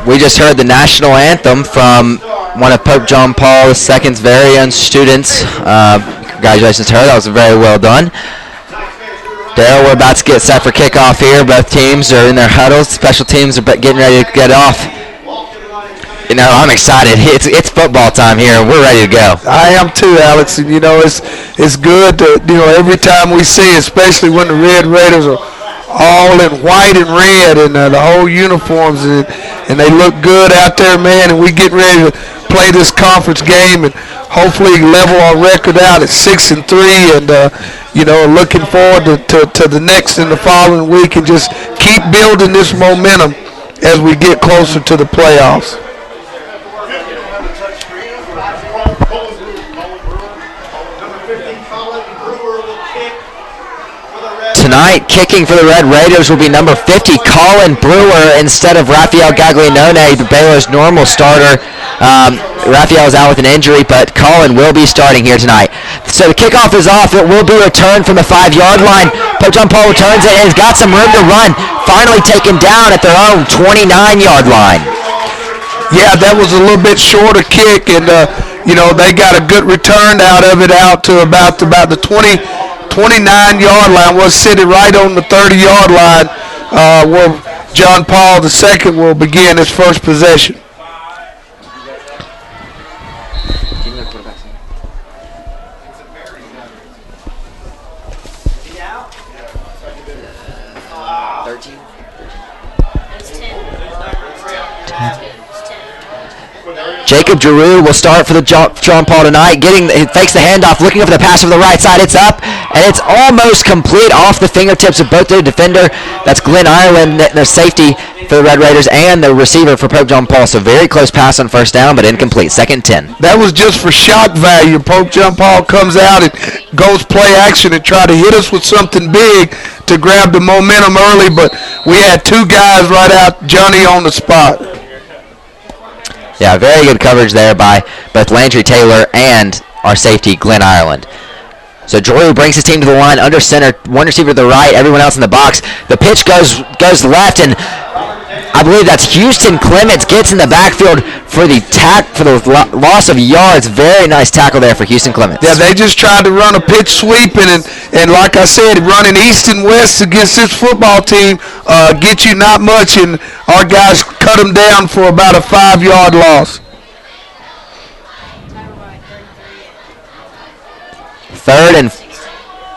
We just heard the national anthem from one of Pope John Paul II's very own students. Congratulations to her. That was very well done. Daryl, we're about to get set for kickoff here. Both teams are in their huddles. Special teams are getting ready to get off. You know, I'm excited. It's football time here, and we're ready to go. I am too, Alex. And, you know, it's good to, you know, every time we see, especially when the Red Raiders are all in white and red and the whole uniforms, and they look good out there, man, and we get ready to play this conference game and hopefully level our record out at 6-3, and you know, looking forward to the next and the following week, and just keep building this momentum as we get closer to the playoffs. Tonight, kicking for the Red Raiders will be number 50, Colin Brewer, instead of Rafael Gaglianone, the Baylor's normal starter. Rafael is out with an injury, but Colin will be starting here tonight. So the kickoff is off. It will be returned from the 5-yard line. Pope John Paul returns it and has got some room to run. Finally taken down at their own 29-yard line. Yeah, that was a little bit shorter kick, and you know, they got a good return out of it, out to about the 29-yard line. Was sitting right on the 30-yard line, where John Paul II will begin his first possession. Jacob Giroux will start for the John Paul tonight. He fakes the handoff, looking over the pass over the right side. It's up, and it's almost complete off the fingertips of both the defender. That's Glenn Ireland, the safety for the Red Raiders, and the receiver for Pope John Paul. So very close pass on first down, but incomplete. 2nd and 10. That was just for shock value. Pope John Paul comes out and goes play action and try to hit us with something big to grab the momentum early, but we had two guys right out, Johnny on the spot. Yeah, very good coverage there by both Landry Taylor and our safety, Glenn Ireland. So Drew brings his team to the line under center, one receiver to the right, everyone else in the box. The pitch goes left, and I believe that's Houston Clements gets in the backfield for the loss of yards. Very nice tackle there for Houston Clements. Yeah, they just tried to run a pitch sweep, and like I said, running east and west against this football team gets you not much, and our guys cut them down for about a 5-yard loss. 3rd and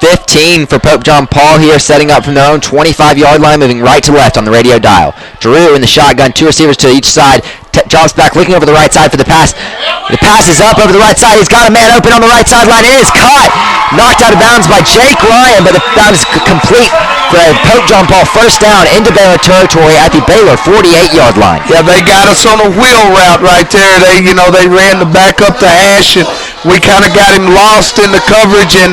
15 for Pope John Paul here, setting up from their own 25-yard line, moving right to left on the radio dial. Drew in the shotgun, two receivers to each side. Drops back, looking over the right side for the pass. The pass is up over the right side. He's got a man open on the right sideline. It is caught. Knocked out of bounds by Jake Ryan, but that was complete for Pope John Paul. First down into Baylor territory at the Baylor 48-yard line. Yeah, they got us on a wheel route right there. They ran the back up the hash, and we kind of got him lost in the coverage, and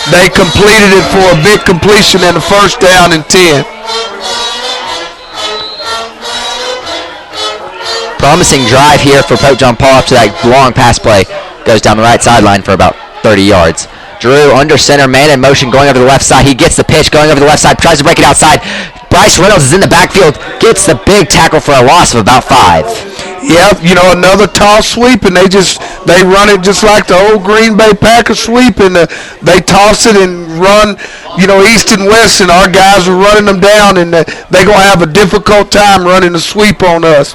they completed it for a big completion in the first down and 10. Promising drive here for Pope John Paul after that long pass play. Goes down the right sideline for about 30 yards. Drew under center, man in motion, going over the left side. He gets the pitch, going over the left side, tries to break it outside. Bryce Reynolds is in the backfield, gets the big tackle for a loss of about 5. Yep, you know, another toss sweep, and they run it just like the old Green Bay Packers sweep, and they toss it and run, you know, east and west, and our guys are running them down, and they're going to have a difficult time running the sweep on us.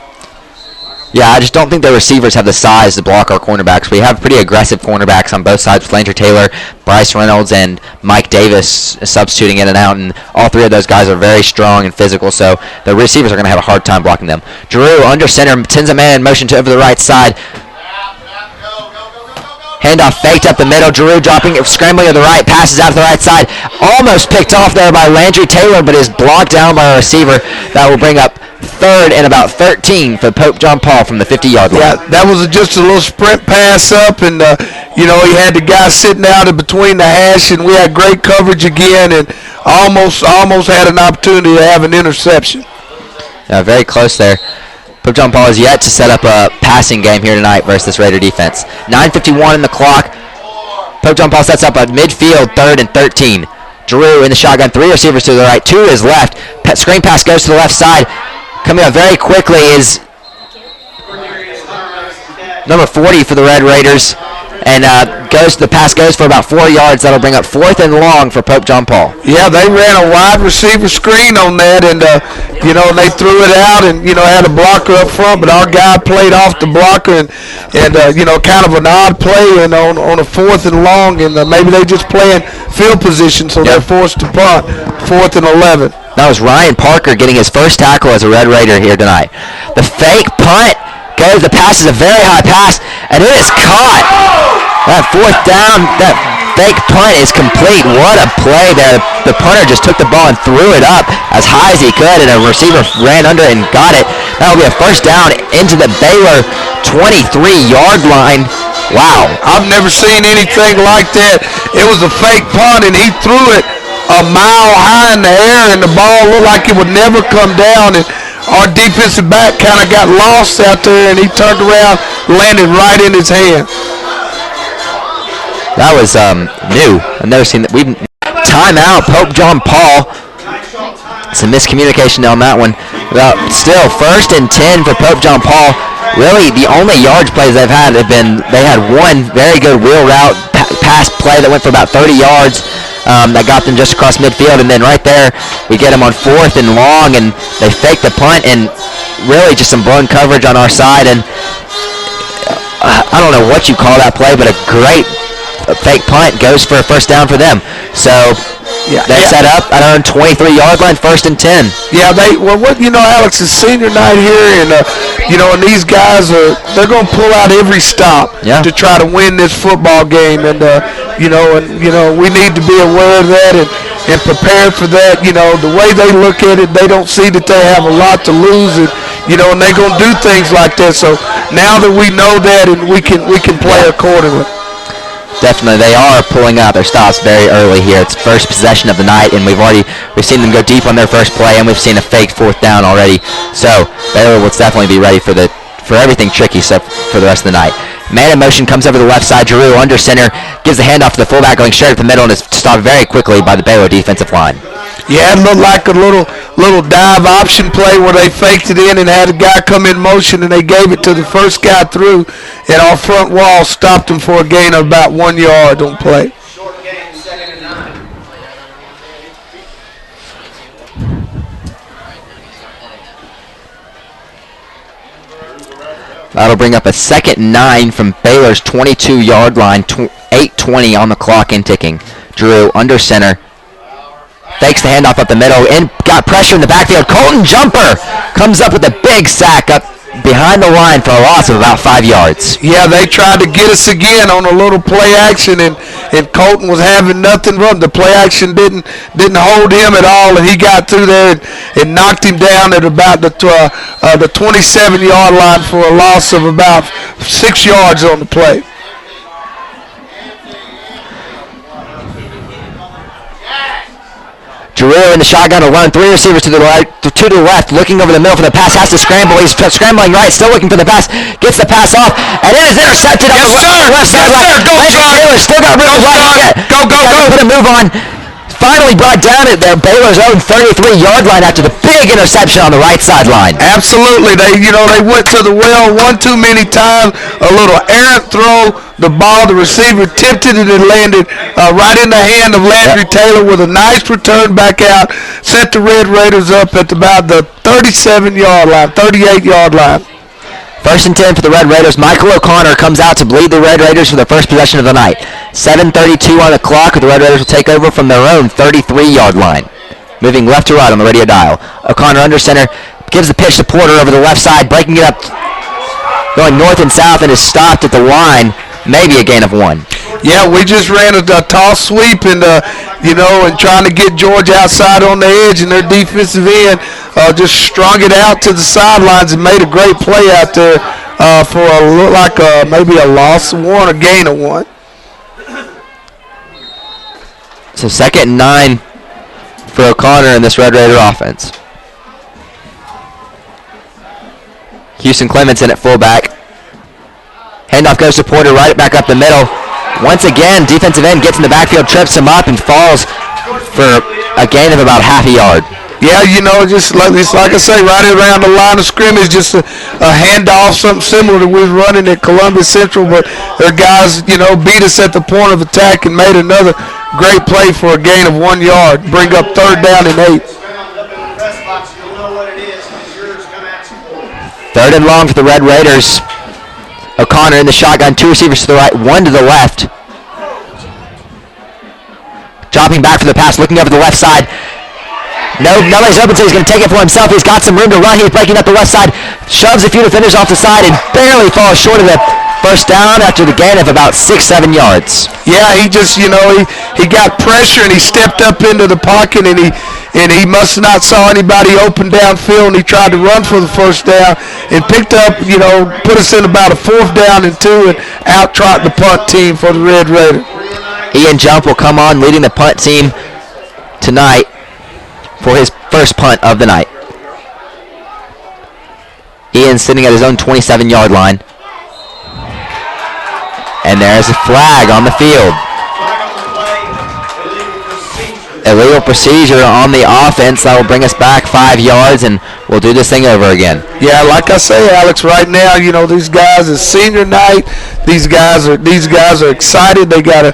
Yeah, I just don't think the receivers have the size to block our cornerbacks. We have pretty aggressive cornerbacks on both sides with Landry Taylor, Bryce Reynolds, and Mike Davis substituting in and out, and all three of those guys are very strong and physical, so the receivers are going to have a hard time blocking them. Drew under center, sends a man in motion to over the right side. Handoff faked up the middle. Drew scrambling to the right, passes out to the right side. Almost picked off there by Landry Taylor, but is blocked down by a receiver. That will bring up 3rd and about 13 for Pope John Paul from the 50-yard line. Yeah, that was just a little sprint pass up, and you know, he had the guy sitting out in between the hash, and we had great coverage again, and almost had an opportunity to have an interception. Yeah, very close there. Pope John Paul is yet to set up a passing game here tonight versus this Raider defense. 9:51 in the clock. Pope John Paul sets up a midfield 3rd and 13. Drew in the shotgun, 3 receivers to the right, 2 to his left. Screen pass goes to the left side. Coming up very quickly is number 40 for the Red Raiders, and the pass goes for about 4 yards. That'll bring up 4th and long for Pope John Paul. Yeah, they ran a wide receiver screen on that, and they threw it out, and had a blocker up front, but our guy played off the blocker, and kind of an odd play, and on a 4th and long, and maybe they just playing field position, so they're forced to punt. 4th and 11. That was Ryan Parker getting his first tackle as a Red Raider here tonight. The fake punt goes. The pass is a very high pass, and it is caught. That 4th down, that fake punt is complete. What a play there. The punter just took the ball and threw it up as high as he could, and a receiver ran under it and got it. That will be a first down into the Baylor 23-yard line. Wow. I've never seen anything like that. It was a fake punt, and he threw it a mile high in the air, and the ball looked like it would never come down, and our defensive back kind of got lost out there, and he turned around, landed right in his hand. That was new. I've never seen that. Timeout, Pope John Paul. Some miscommunication on that one. But still, 1st and 10 for Pope John Paul. Really, the only yardage plays they've had have been, they had one very good wheel route pass play that went for about 30 yards. That got them just across midfield, and then right there, we get them on 4th and long, and they fake the punt, and really just some blown coverage on our side, and I don't know what you call that play, but a great fake punt goes for a first down for them. So they set up at our 23-yard line, 1st and 10. Yeah, Alex, it's senior night here, and and these guys they're going to pull out every stop to try to win this football game, and we need to be aware of that and prepared for that. The way they look at it, they don't see that they have a lot to lose, and they're going to do things like that. So now that we know that, and we can play accordingly. Definitely, they are pulling out their stops very early here. It's first possession of the night, and we've seen them go deep on their first play, and we've seen a fake 4th down already. So Baylor will definitely be ready for everything tricky for the rest of the night. Man in motion comes over the left side. Drew under center gives the handoff to the fullback, going straight up the middle, and is stopped very quickly by the Baylor defensive line. Yeah, it looked like a little dive option play where they faked it in and had a guy come in motion, and they gave it to the first guy through, and our front wall stopped him for a gain of about 1 yard on play. That'll bring up a 2nd and 9 from Baylor's 22-yard line, 8:20 on the clock and ticking. Drew under center. Fakes the handoff up the middle and got pressure in the backfield. Colton Jumper comes up with a big sack up behind the line for a loss of about 5 yards. Yeah, they tried to get us again on a little play action, and Colton was having nothing wrong. The play action didn't hold him at all, and he got through there and knocked him down at about the 27-yard line for a loss of about 6 yards on the play. Drew in the shotgun will run 3 receivers to the right, 2 to the left, looking over the middle for the pass, has to scramble. He's scrambling right, still looking for the pass, gets the pass off, and it is intercepted on the left side. Go, John. Taylor still got room to right. Go. Put a move on. Finally brought down at their Baylor's own 33-yard line after the big interception on the right sideline. Absolutely. They went to the well one too many times. A little errant throw. The ball, the receiver tipped it, and it landed right in the hand of Landry Taylor with a nice return back out. Set the Red Raiders up at about the 37-yard line, 38-yard line. 1st and 10 for the Red Raiders. Michael O'Connor comes out to lead the Red Raiders for their first possession of the night. 7:32 on the clock. The Red Raiders will take over from their own 33-yard line. Moving left to right on the radio dial. O'Connor under center gives the pitch to Porter over the left side, breaking it up, going north and south, and is stopped at the line. Maybe a gain of 1. Yeah, we just ran a toss sweep and trying to get Georgia outside on the edge, and their defensive end just strung it out to the sidelines and made a great play out there for maybe a loss of 1 or gain of 1. So 2nd and 9 for O'Connor in this Red Raider offense. Houston Clements in at fullback. Handoff goes to Porter right back up the middle. Once again, defensive end gets in the backfield, trips him up, and falls for a gain of about half a yard. Yeah, just like I say, right around the line of scrimmage, just a handoff, something similar to we was running at Columbia Central, but their guys, beat us at the point of attack and made another great play for a gain of 1 yard, bring up 3rd down and 8. 3rd and long for the Red Raiders. O'Connor in the shotgun, 2 receivers to the right, 1 to the left. Dropping back for the pass, looking over the left side. Nobody's open, so he's going to take it for himself. He's got some room to run. He's breaking up the left side, shoves a few defenders off the side, and barely falls short of the first down after the gain of about 6-7 yards. Yeah, he just, he got pressure and he stepped up into the pocket and he must not saw anybody open downfield, and he tried to run for the first down and picked up, put us in about a 4th down and 2 and out-trot the punt team for the Red Raiders. Ian Jump will come on leading the punt team tonight for his first punt of the night. Ian sitting at his own 27-yard line. And there's a flag on the field. Illegal procedure on the offense. That will bring us back 5 yards, and we'll do this thing over again. Yeah, like I say, Alex, right now, these guys, it's senior night. These guys are excited. They got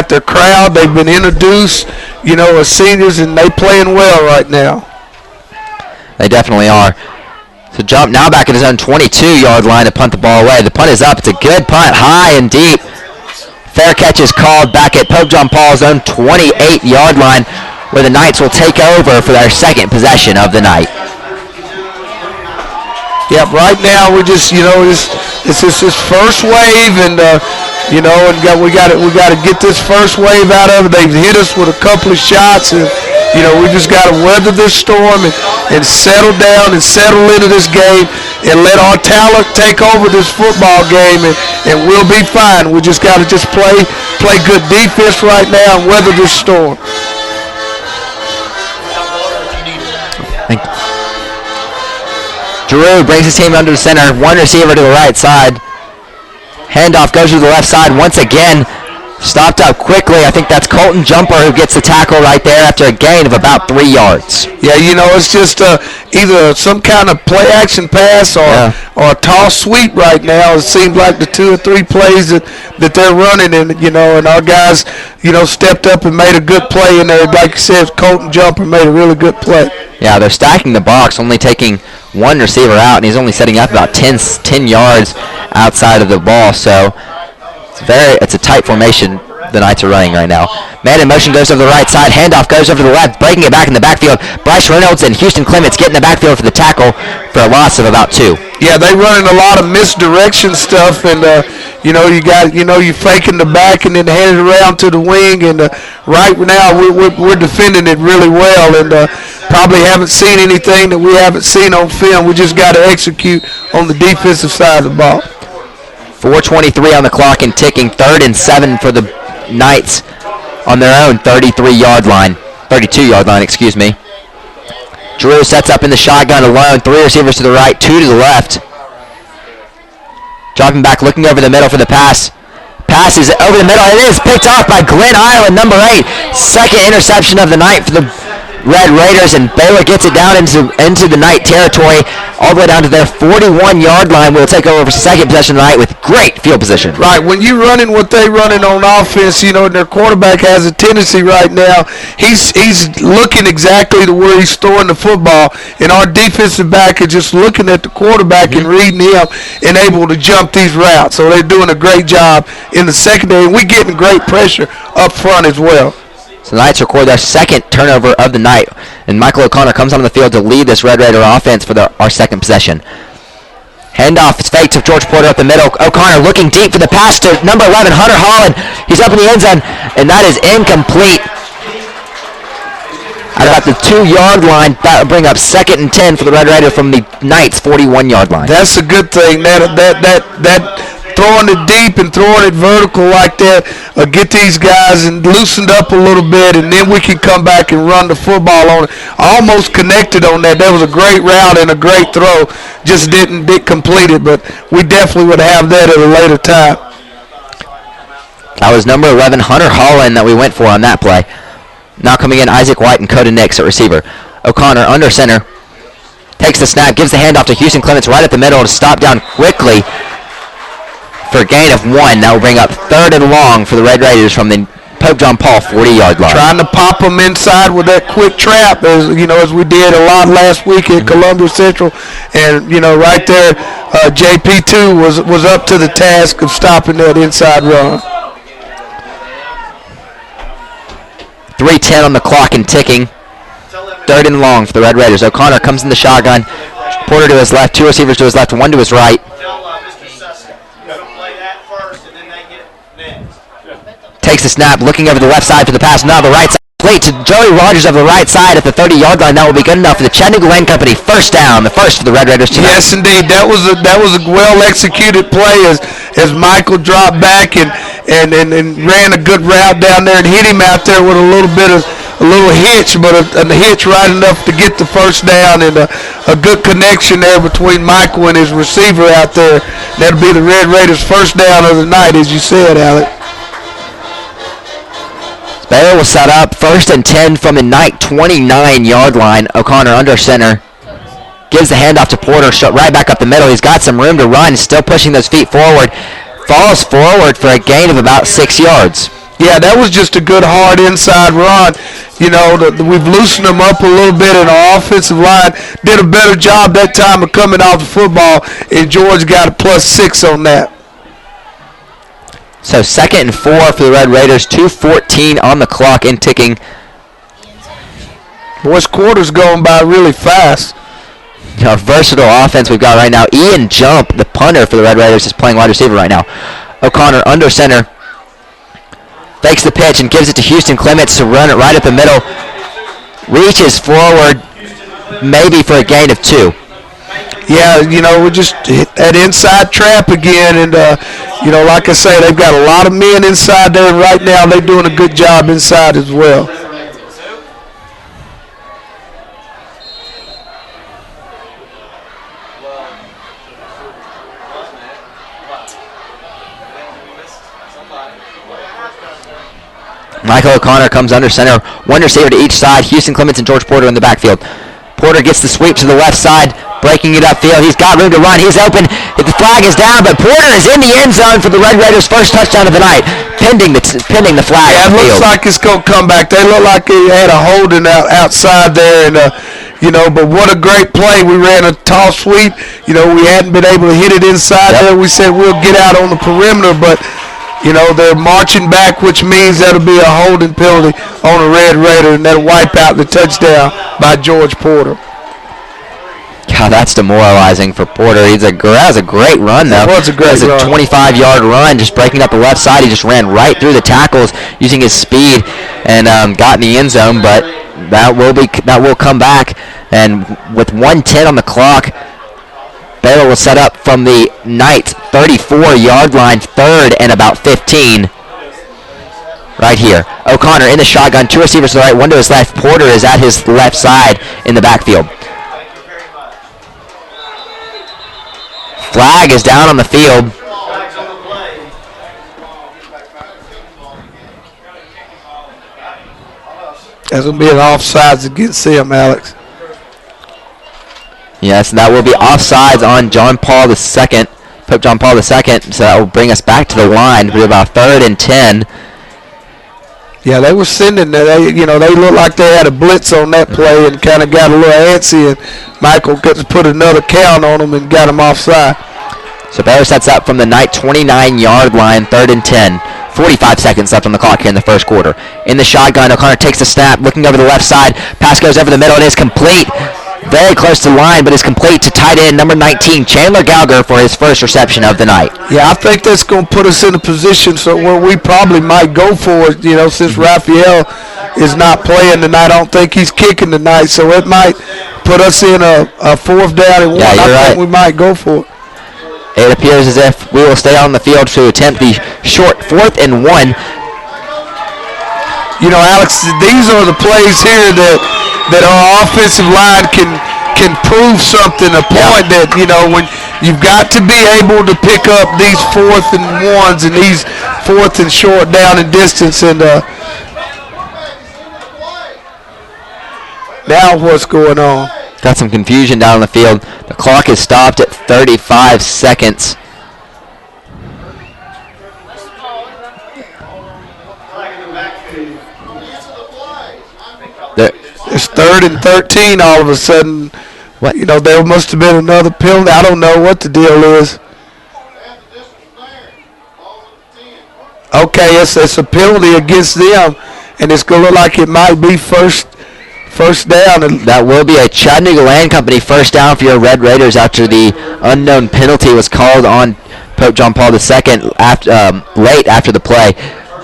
their crowd. They've been introduced, as seniors, and they playing well right now. They definitely are. So Jump now back at his own 22-yard line to punt the ball away. The punt is up. It's a good punt, high and deep. Fair catch is called back at Pope John Paul's own 28-yard line, where the Knights will take over for their second possession of the night. Yep, right now we're just, it's this first wave, and we got to get this first wave out of it. They've hit us with a couple of shots, and we just got to weather this storm and settle down and settle into this game and let our talent take over this football game, and we'll be fine. We just got to play good defense right now and weather this storm. Drew brings his team under the center. 1 receiver to the right side. Handoff goes to the left side once again. Stopped up quickly. I think that's Colton Jumper who gets the tackle right there after a gain of about 3 yards. Yeah, it's just either some kind of play-action pass or a toss sweep right now. It seems like the 2 or 3 plays that they're running, and and our guys, stepped up and made a good play in there. Like you said, Colton Jumper made a really good play. Yeah, they're stacking the box, only taking 1 receiver out, and he's only setting up about 10 yards outside of the ball. So it's a tight formation the Knights are running right now. Man in motion goes over the right side. Handoff goes over to the left, breaking it back in the backfield. Bryce Reynolds and Houston Clements get in the backfield for the tackle for a loss of about 2. Yeah, they running a lot of misdirection stuff, and you're faking the back and then hand it around to the wing, and right now we're defending it really well, and probably haven't seen anything that we haven't seen on film. We just got to execute on the defensive side of the ball. 4:23 on the clock and ticking. 3rd and 7 for the Knights on their own 32-yard line, excuse me. Drew sets up in the shotgun alone. 3 receivers to the right, 2 to the left. Dropping back, looking over the middle for the pass. Pass is over the middle. It is picked off by Glenn Ireland, number 8. Second interception of the night for the Red Raiders, and Baylor gets it down into the Knight territory, all the way down to their 41-yard line. We'll take over for second possession tonight with great field position. Right, when you're running what they're running on offense, and their quarterback has a tendency right now, he's looking exactly to where he's throwing the football, and our defensive back is just looking at the quarterback and reading him and able to jump these routes. So they're doing a great job in the secondary, and we're getting great pressure up front as well. So the Knights record their second turnover of the night, and Michael O'Connor comes onto the field to lead this Red Raider offense for our second possession. Handoff is fake to George Porter up the middle. O'Connor looking deep for the pass to number 11, Hunter Holland. He's up in the end zone, and that is incomplete. At about the 2-yard line, that will bring up 2nd and 10 for the Red Raider from the Knights' 41-yard line. That's a good thing. That throwing it deep and throwing it vertical like that, get these guys and loosened up a little bit, and then we can come back and run the football on it. Almost connected on that. That was a great route and a great throw. Just didn't complete it, but we definitely would have that at a later time. That was number 11, Hunter Holland, that we went for on that play. Now coming in, Isaac White and Coda Nix at receiver. O'Connor under center. Takes the snap, gives the handoff to Houston Clements right at the middle to stop down quickly for a gain of 1. That will bring up 3rd and long for the Red Raiders from the Pope John Paul 40-yard line. Trying to pop them inside with that quick trap, as we did a lot last week at Columbia Central. And, right there, JP2 was up to the task of stopping that inside run. 3:10 on the clock and ticking. 3rd and long for the Red Raiders. O'Connor comes in the shotgun. Porter to his left, 2 receivers to his left, 1 to his right. Takes the snap, looking over the left side for the pass. Now the right side. Plate to Joey Rogers of the right side at the 30-yard line. That will be good enough for the Chattanooga Land Company. First down, the first for the Red Raiders tonight. Yes, indeed. That was a well-executed play as Michael dropped back and ran a good route down there and hit him out there with a little hitch, but a hitch right enough to get the first down, and a good connection there between Michael and his receiver out there. That'll be the Red Raiders' first down of the night, as you said, Alec. Baylor will set up 1st and 10 from the night 29-yard line. O'Connor under center. Gives the handoff to Porter, right back up the middle. He's got some room to run, still pushing those feet forward. Falls forward for a gain of about 6 yards. Yeah, that was just a good hard inside run. We've loosened them up a little bit, and our offensive line did a better job that time of coming off the football, and George got a +6 on that. So 2nd and 4 for the Red Raiders, 2:14 on the clock and ticking. Boys, quarter's going by really fast. A versatile offense we've got right now. Ian Jump, the punter for the Red Raiders, is playing wide receiver right now. O'Connor under center. Fakes the pitch and gives it to Houston Clements to run it right up the middle. Reaches forward, maybe for a gain of 2. Yeah, we just hit that inside trap again, and like I say, they've got a lot of men inside there, and right now they're doing a good job inside as well. Michael O'Connor comes under center, 1 receiver to each side. Houston Clements and George Porter in the backfield. Porter gets the sweep to the left side, breaking it upfield. He's got room to run. He's open. The flag is down, but Porter is in the end zone for the Red Raiders' first touchdown of the night, pending the flag. Yeah, it looks like it's going to come back. They look like they had a holding outside there, and but what a great play. We ran a tall sweep. We hadn't been able to hit it inside there. We said we'll get out on the perimeter, but they're marching back, which means that'll be a holding penalty on a Red Raider, and that'll wipe out the touchdown by George Porter. God, that's demoralizing for Porter. Has a great run, though. It was a great run. It was a 25-yard run, just breaking up the left side. He just ran right through the tackles using his speed and got in the end zone, but that will come back. And with 1:10 on the clock, Baylor will set up from the Knights 34-yard line, 3rd and about 15. Right here. O'Connor in the shotgun, 2 receivers to the right, 1 to his left. Porter is at his left side in the backfield. Flag is down on the field. That's going to be an offsides against him, Alex. Yes, and that will be offsides on John Paul II, Pope John Paul II. So that will bring us back to the line. It'll be about 3rd and 10. Yeah, they were sending that. They looked like they had a blitz on that play and kind of got a little antsy, and Michael put another count on them and got them offside. So Baylor sets up from the Knight 29-yard line, 3rd and 10. 45 seconds left on the clock here in the first quarter. In the shotgun, O'Connor takes the snap, looking over the left side. Pass goes over the middle and is complete. Very close to the line, but is complete to tight end number 19, Chandler Gallagher, for his first reception of the night. Yeah, I think that's going to put us in a position where we probably might go for it, since Raphael is not playing tonight. I don't think he's kicking tonight, so it might put us in a 4th down and 1. Yeah, I think we might go for it. It appears as if we will stay on the field to attempt the short 4th and 1. Alex, these are the plays here that our offensive line can prove something, a point that, when you've got to be able to pick up these 4th and 1s and these 4th and short down and distance. And Now what's going on? Got some confusion down the field. The clock is stopped at 35 seconds. It's 3rd and 13 all of a sudden. What? You know, there must have been another penalty. I don't know what the deal is. Okay, it's a penalty against them, and it's going to look like it might be first down. And that will be a Chattanooga Land Company first down for your Red Raiders after the unknown penalty was called on Pope John Paul II late after the play.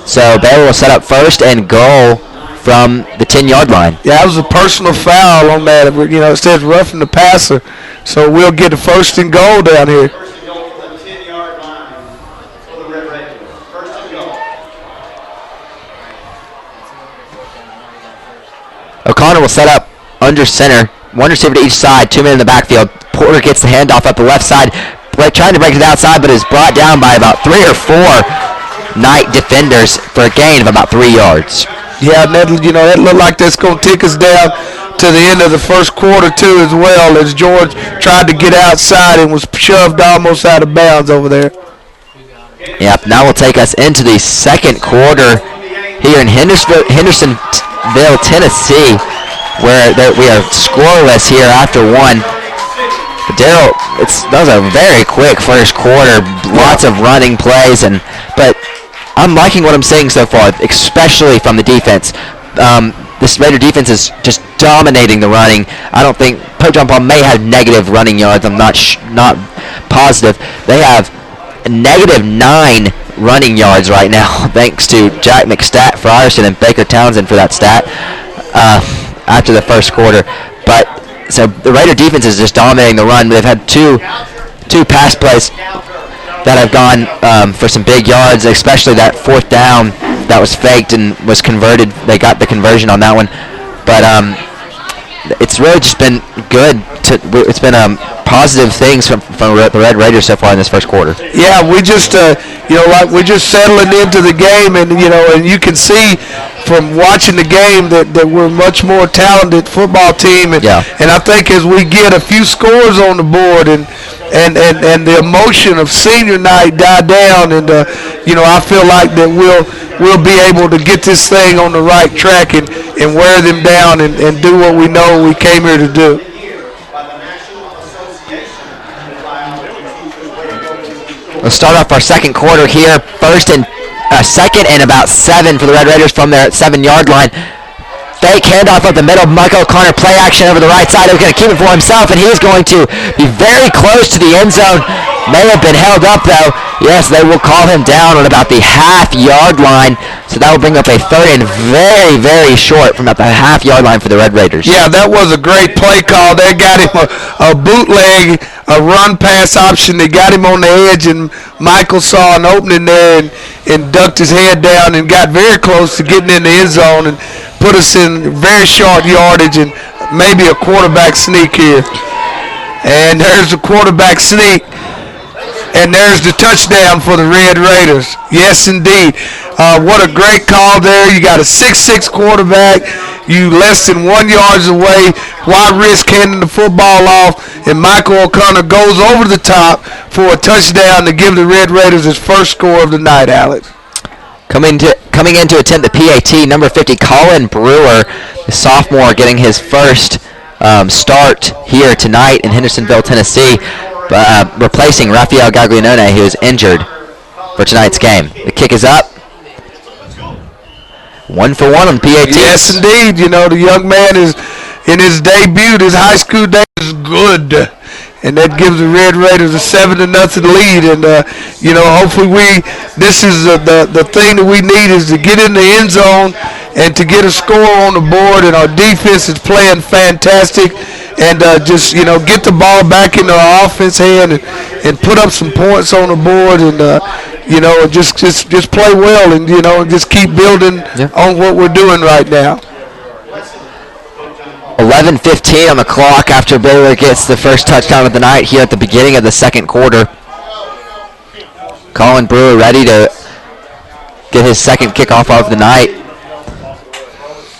So Baylor will set up first and goal from the 10-yard line. Yeah, that was a personal foul on that. You know, it says roughing the passer. So we'll get the first and goal down here. O'Connor will set up under center. One receiver to each side, 2 men in the backfield. Porter gets the handoff up the left side, trying to break it outside, but is brought down by about 3 or 4 Knight defenders for a gain of about 3 yards. Yeah, that looked like that's going to take us down to the end of the first quarter, too, as well, as George tried to get outside and was shoved almost out of bounds over there. Yep, now we'll take us into the second quarter here in Hendersonville, Tennessee, where we are scoreless here after one. Daryl, that was a very quick first quarter, lots of running plays, but I'm liking what I'm seeing so far, especially from the defense. This Raider defense is just dominating the running. I don't think Pope John Paul may have negative running yards. I'm not positive. They have -9 running yards right now, thanks to Jack Frierson and Baker Townsend for that stat after the first quarter. But so the Raider defense is just dominating the run. They've had two pass plays that have gone for some big yards, especially that 4th down that was faked and was converted. They got the conversion on that one. But it's really just been good. It's been positive things from the Red Raiders so far in this first quarter. Yeah, we just we're just settling into the game, and and you can see from watching the game that we're a much more talented football team, and I think as we get a few scores on the board and the emotion of senior night die down, and I feel like that we'll be able to get this thing on the right track and wear them down and do what we know we came here to do. We'll start off our second quarter here. Second and about 7 for the Red Raiders from their 7-yard line. Fake handoff up the middle. Michael O'Connor play action over the right side. He's going to keep it for himself, and he's going to be very close to the end zone. May have been held up, though. Yes, they will call him down on about the half-yard line. So that will bring up a 3rd and very, very short from about the half-yard line for the Red Raiders. Yeah, that was a great play call. They got him a bootleg, a run-pass option. They got him on the edge, and Michael saw an opening there and ducked his head down and got very close to getting in the end zone and put us in very short yardage and maybe a quarterback sneak here. And there's the quarterback sneak. And there's the touchdown for the Red Raiders. Yes, indeed. What a great call there. You got a 6'6" quarterback. You less than 1 yard away. Why risk handing the football off? And Michael O'Connor goes over the top for a touchdown to give the Red Raiders his first score of the night, Alex. Coming in to attempt the PAT, number 50, Colin Brewer, the sophomore, getting his first start here tonight in Hendersonville, Tennessee, replacing Rafael Gaglianone, who is injured for tonight's game. The kick is up. 1 for 1 on the PAT. Yes, indeed. The young man is in his debut. His high school day is good. And that gives the Red Raiders a 7-0 lead. And, hopefully this is the thing that we need is to get in the end zone and to get a score on the board. And our defense is playing fantastic. And just, get the ball back into our offense hand and put up some points on the board and, just play well and, just keep building on what we're doing right now. 11:15 on the clock after Baylor gets the first touchdown of the night here at the beginning of the second quarter. Colin Brewer ready to get his second kickoff of the night.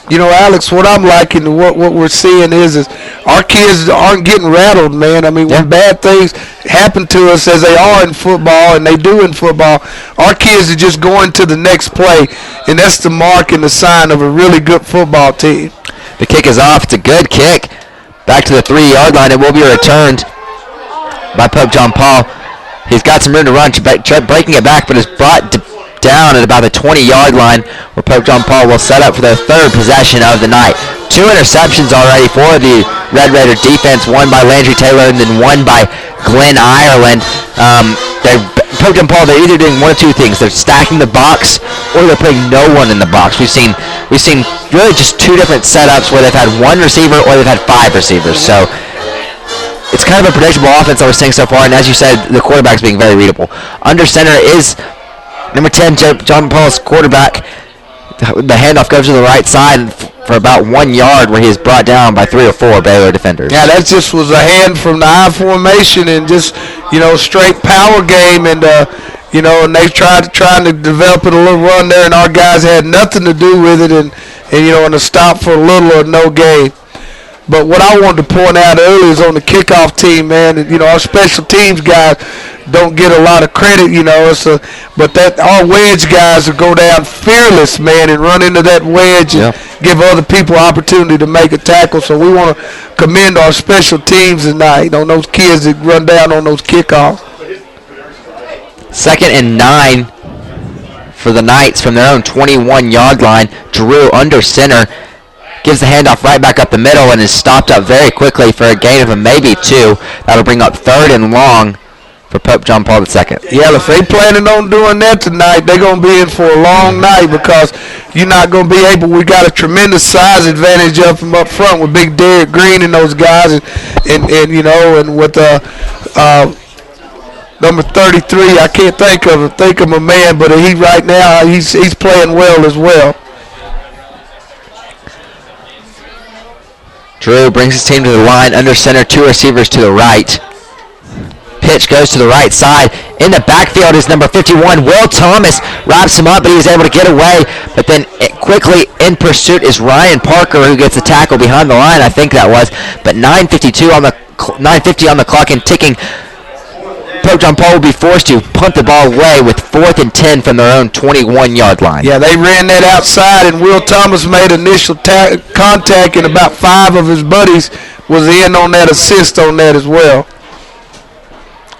You know, Alex, what I'm liking, what we're seeing is our kids aren't getting rattled, man. I mean, when bad things happen to us, as they are in football and they do in football, our kids are just going to the next play, and that's the mark and the sign of a really good football team. The kick is off. It's a good kick. Back to the 3-yard line. It will be returned by Pope John Paul. He's got some room to run, breaking it back, but is brought down at about the 20-yard line, where Pope John Paul will set up for their third possession of the night. 2 interceptions already for the Red Raider defense, one by Landry Taylor and then one by Glenn Ireland. Pope John Paul, they're either doing one of two things. They're stacking the box or they're putting no one in the box. We've seen really just 2 different setups where they've had 1 receiver or they've had 5 receivers. So it's kind of a predictable offense that we're seeing so far, and as you said, the quarterback's being very readable. Under center is number 10, John Paul's quarterback. The handoff goes to the right side for about 1 yard, where he is brought down by 3 or 4 Baylor defenders. Yeah, that just was a hand from the I formation and just, straight power game. And, and they trying to develop it a little run there, and our guys had nothing to do with it and a stop for a little or no gain. But what I wanted to point out earlier is on the kickoff team, man. Our special teams guys don't get a lot of credit, but that our wedge guys will go down fearless, man, and run into that wedge and give other people opportunity to make a tackle. So we want to commend our special teams tonight on those kids that run down on those kickoffs. 2nd and 9 for the Knights from their own 21-yard line. Drew under center. Gives the handoff right back up the middle and is stopped up very quickly for a gain of maybe 2. That'll bring up 3rd and long for Pope John Paul II. Yeah, if they planning on doing that tonight, they're going to be in for a long night, because you're not going to be able. We got a tremendous size advantage up front with Big Derek Green and those guys, and with number 33, I can't think of a man, but he right now he's playing well as well. Drew brings his team to the line, under center, 2 receivers to the right. Pitch goes to the right side. In the backfield is number 51, Will Thomas. Wraps him up, but he was able to get away. But then quickly in pursuit is Ryan Parker, who gets the tackle behind the line, I think that was. But 9:50 on the clock and ticking. Pope John Paul will be forced to punt the ball away with 4th and 10 from their own 21-yard line. Yeah, they ran that outside, and Will Thomas made initial contact, and about 5 of his buddies was in on that assist on that as well.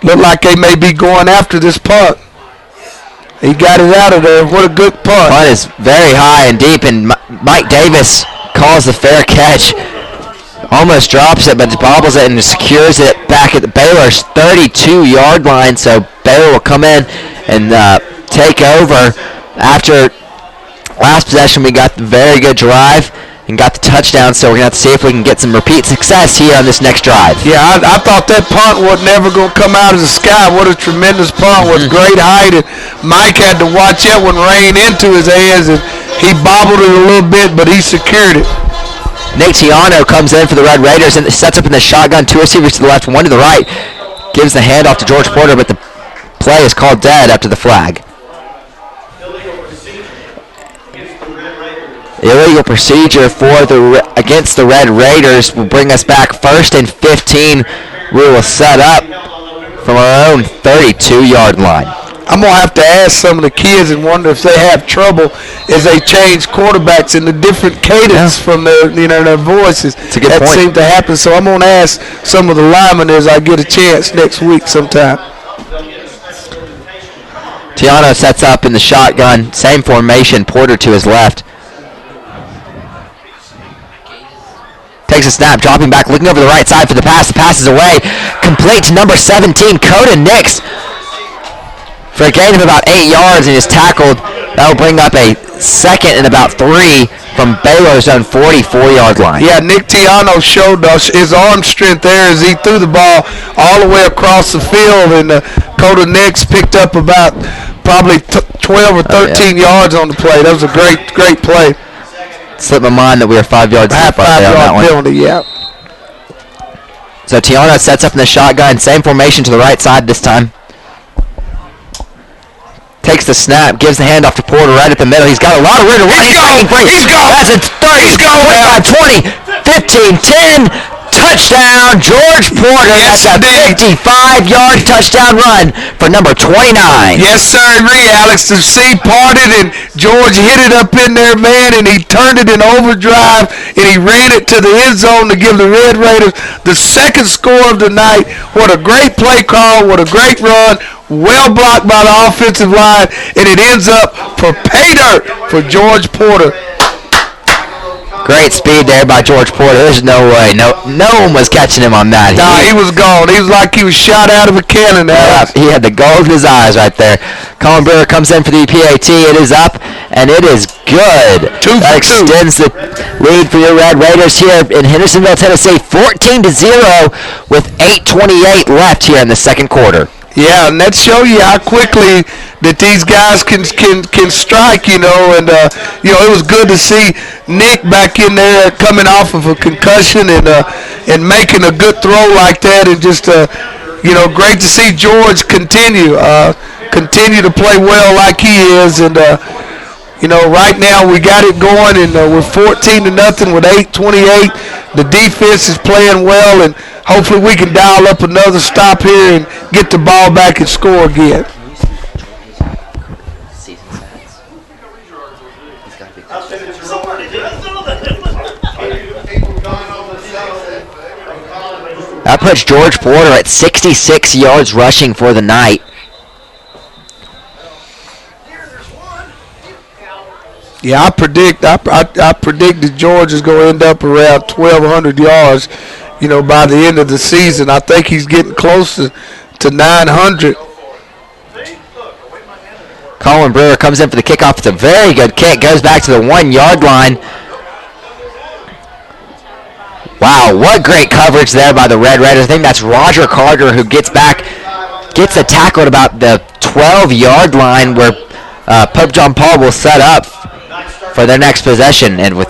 Looked like they may be going after this punt. He got it out of there. What a good punt. Punt is very high and deep, and Mike Davis calls the fair catch. Almost drops it, but bobbles it and secures it back at the Baylor's 32-yard line. So Baylor will come in and take over. After last possession, we got the very good drive and got the touchdown. So we're going to have to see if we can get some repeat success here on this next drive. Yeah, I thought that punt was never going to come out of the sky. What a tremendous punt with great height. And Mike had to watch that one rain into his hands, and he bobbled it a little bit, but he secured it. Nick Tiano comes in for the Red Raiders and sets up in the shotgun, 2 receivers to the left, 1 to the right. Gives the handoff to George Porter, but the play is called dead after the flag. Illegal procedure against the Red Raiders will bring us back 1st and 15. We will set up from our own 32-yard line. I'm going to have to ask some of the kids and wonder if they have trouble as they change quarterbacks in the different cadence from their voices. It's a good point. That seemed to happen. So I'm going to ask some of the linemen as I get a chance next week sometime. Tiano sets up in the shotgun. Same formation. Porter to his left. Takes a snap, dropping back, looking over the right side for the pass. The pass is away. Complete to number 17, Coda Nix. For a gain of about 8 yards, and is tackled. That will bring up a 2nd and about 3 from Baylor's own 44-yard line. Yeah, Nick Tiano showed us his arm strength there as he threw the ball all the way across the field, and Coda Nix picked up about probably 12 or 13 yards on the play. That was a great play. Slipped my mind that we were 5 yards off right there on that one. Penalty, yeah. So Tiano sets up in the shotgun, same formation to the right side this time. takes the snap, gives the handoff to Porter right at the middle. He's got a lot of room to run. He's going. That's a 30, 25, 20, 15, 10. Touchdown, George Porter. Yes, that's a 55-yard touchdown run for number 29. Yes, sir. Alex, the sea parted, and George hit it up in there, man, and he turned it in overdrive, and he ran it to the end zone to give the Red Raiders the second score of the night. What a great play call. What a great run. Well blocked by the offensive line, and it ends up for pay dirt for George Porter. Great speed there by George Porter. There's no way. No one was catching him on that. Nah, he was gone. He was like he was shot out of a cannon. Yeah, he had the gold in his eyes right there. Colin Brewer comes in for the PAT. It is up, and it is good. That extends the lead for your Red Raiders here in Hendersonville, Tennessee, 14-0 with 8:28 left here in the second quarter. Yeah, and that show you how quickly that these guys can strike, and it was good to see Nick back in there coming off of a concussion and making a good throw like that, and just great to see George continue to play well like he is, and right now we got it going, and we're 14-0 with 8:28. The defense is playing well, and hopefully we can dial up another stop here and get the ball back and score again. That puts George Porter at 66 yards rushing for the night. Yeah, I predict that George is going to end up around 1,200 yards, by the end of the season. I think he's getting closer to 900. Colin Brewer comes in for the kickoff. It's a very good kick. Goes back to the 1-yard line. Wow, what great coverage there by the Red Raiders. I think that's Roger Carter who gets the tackle at about the 12-yard line where Pope John Paul will set up for their next possession, and with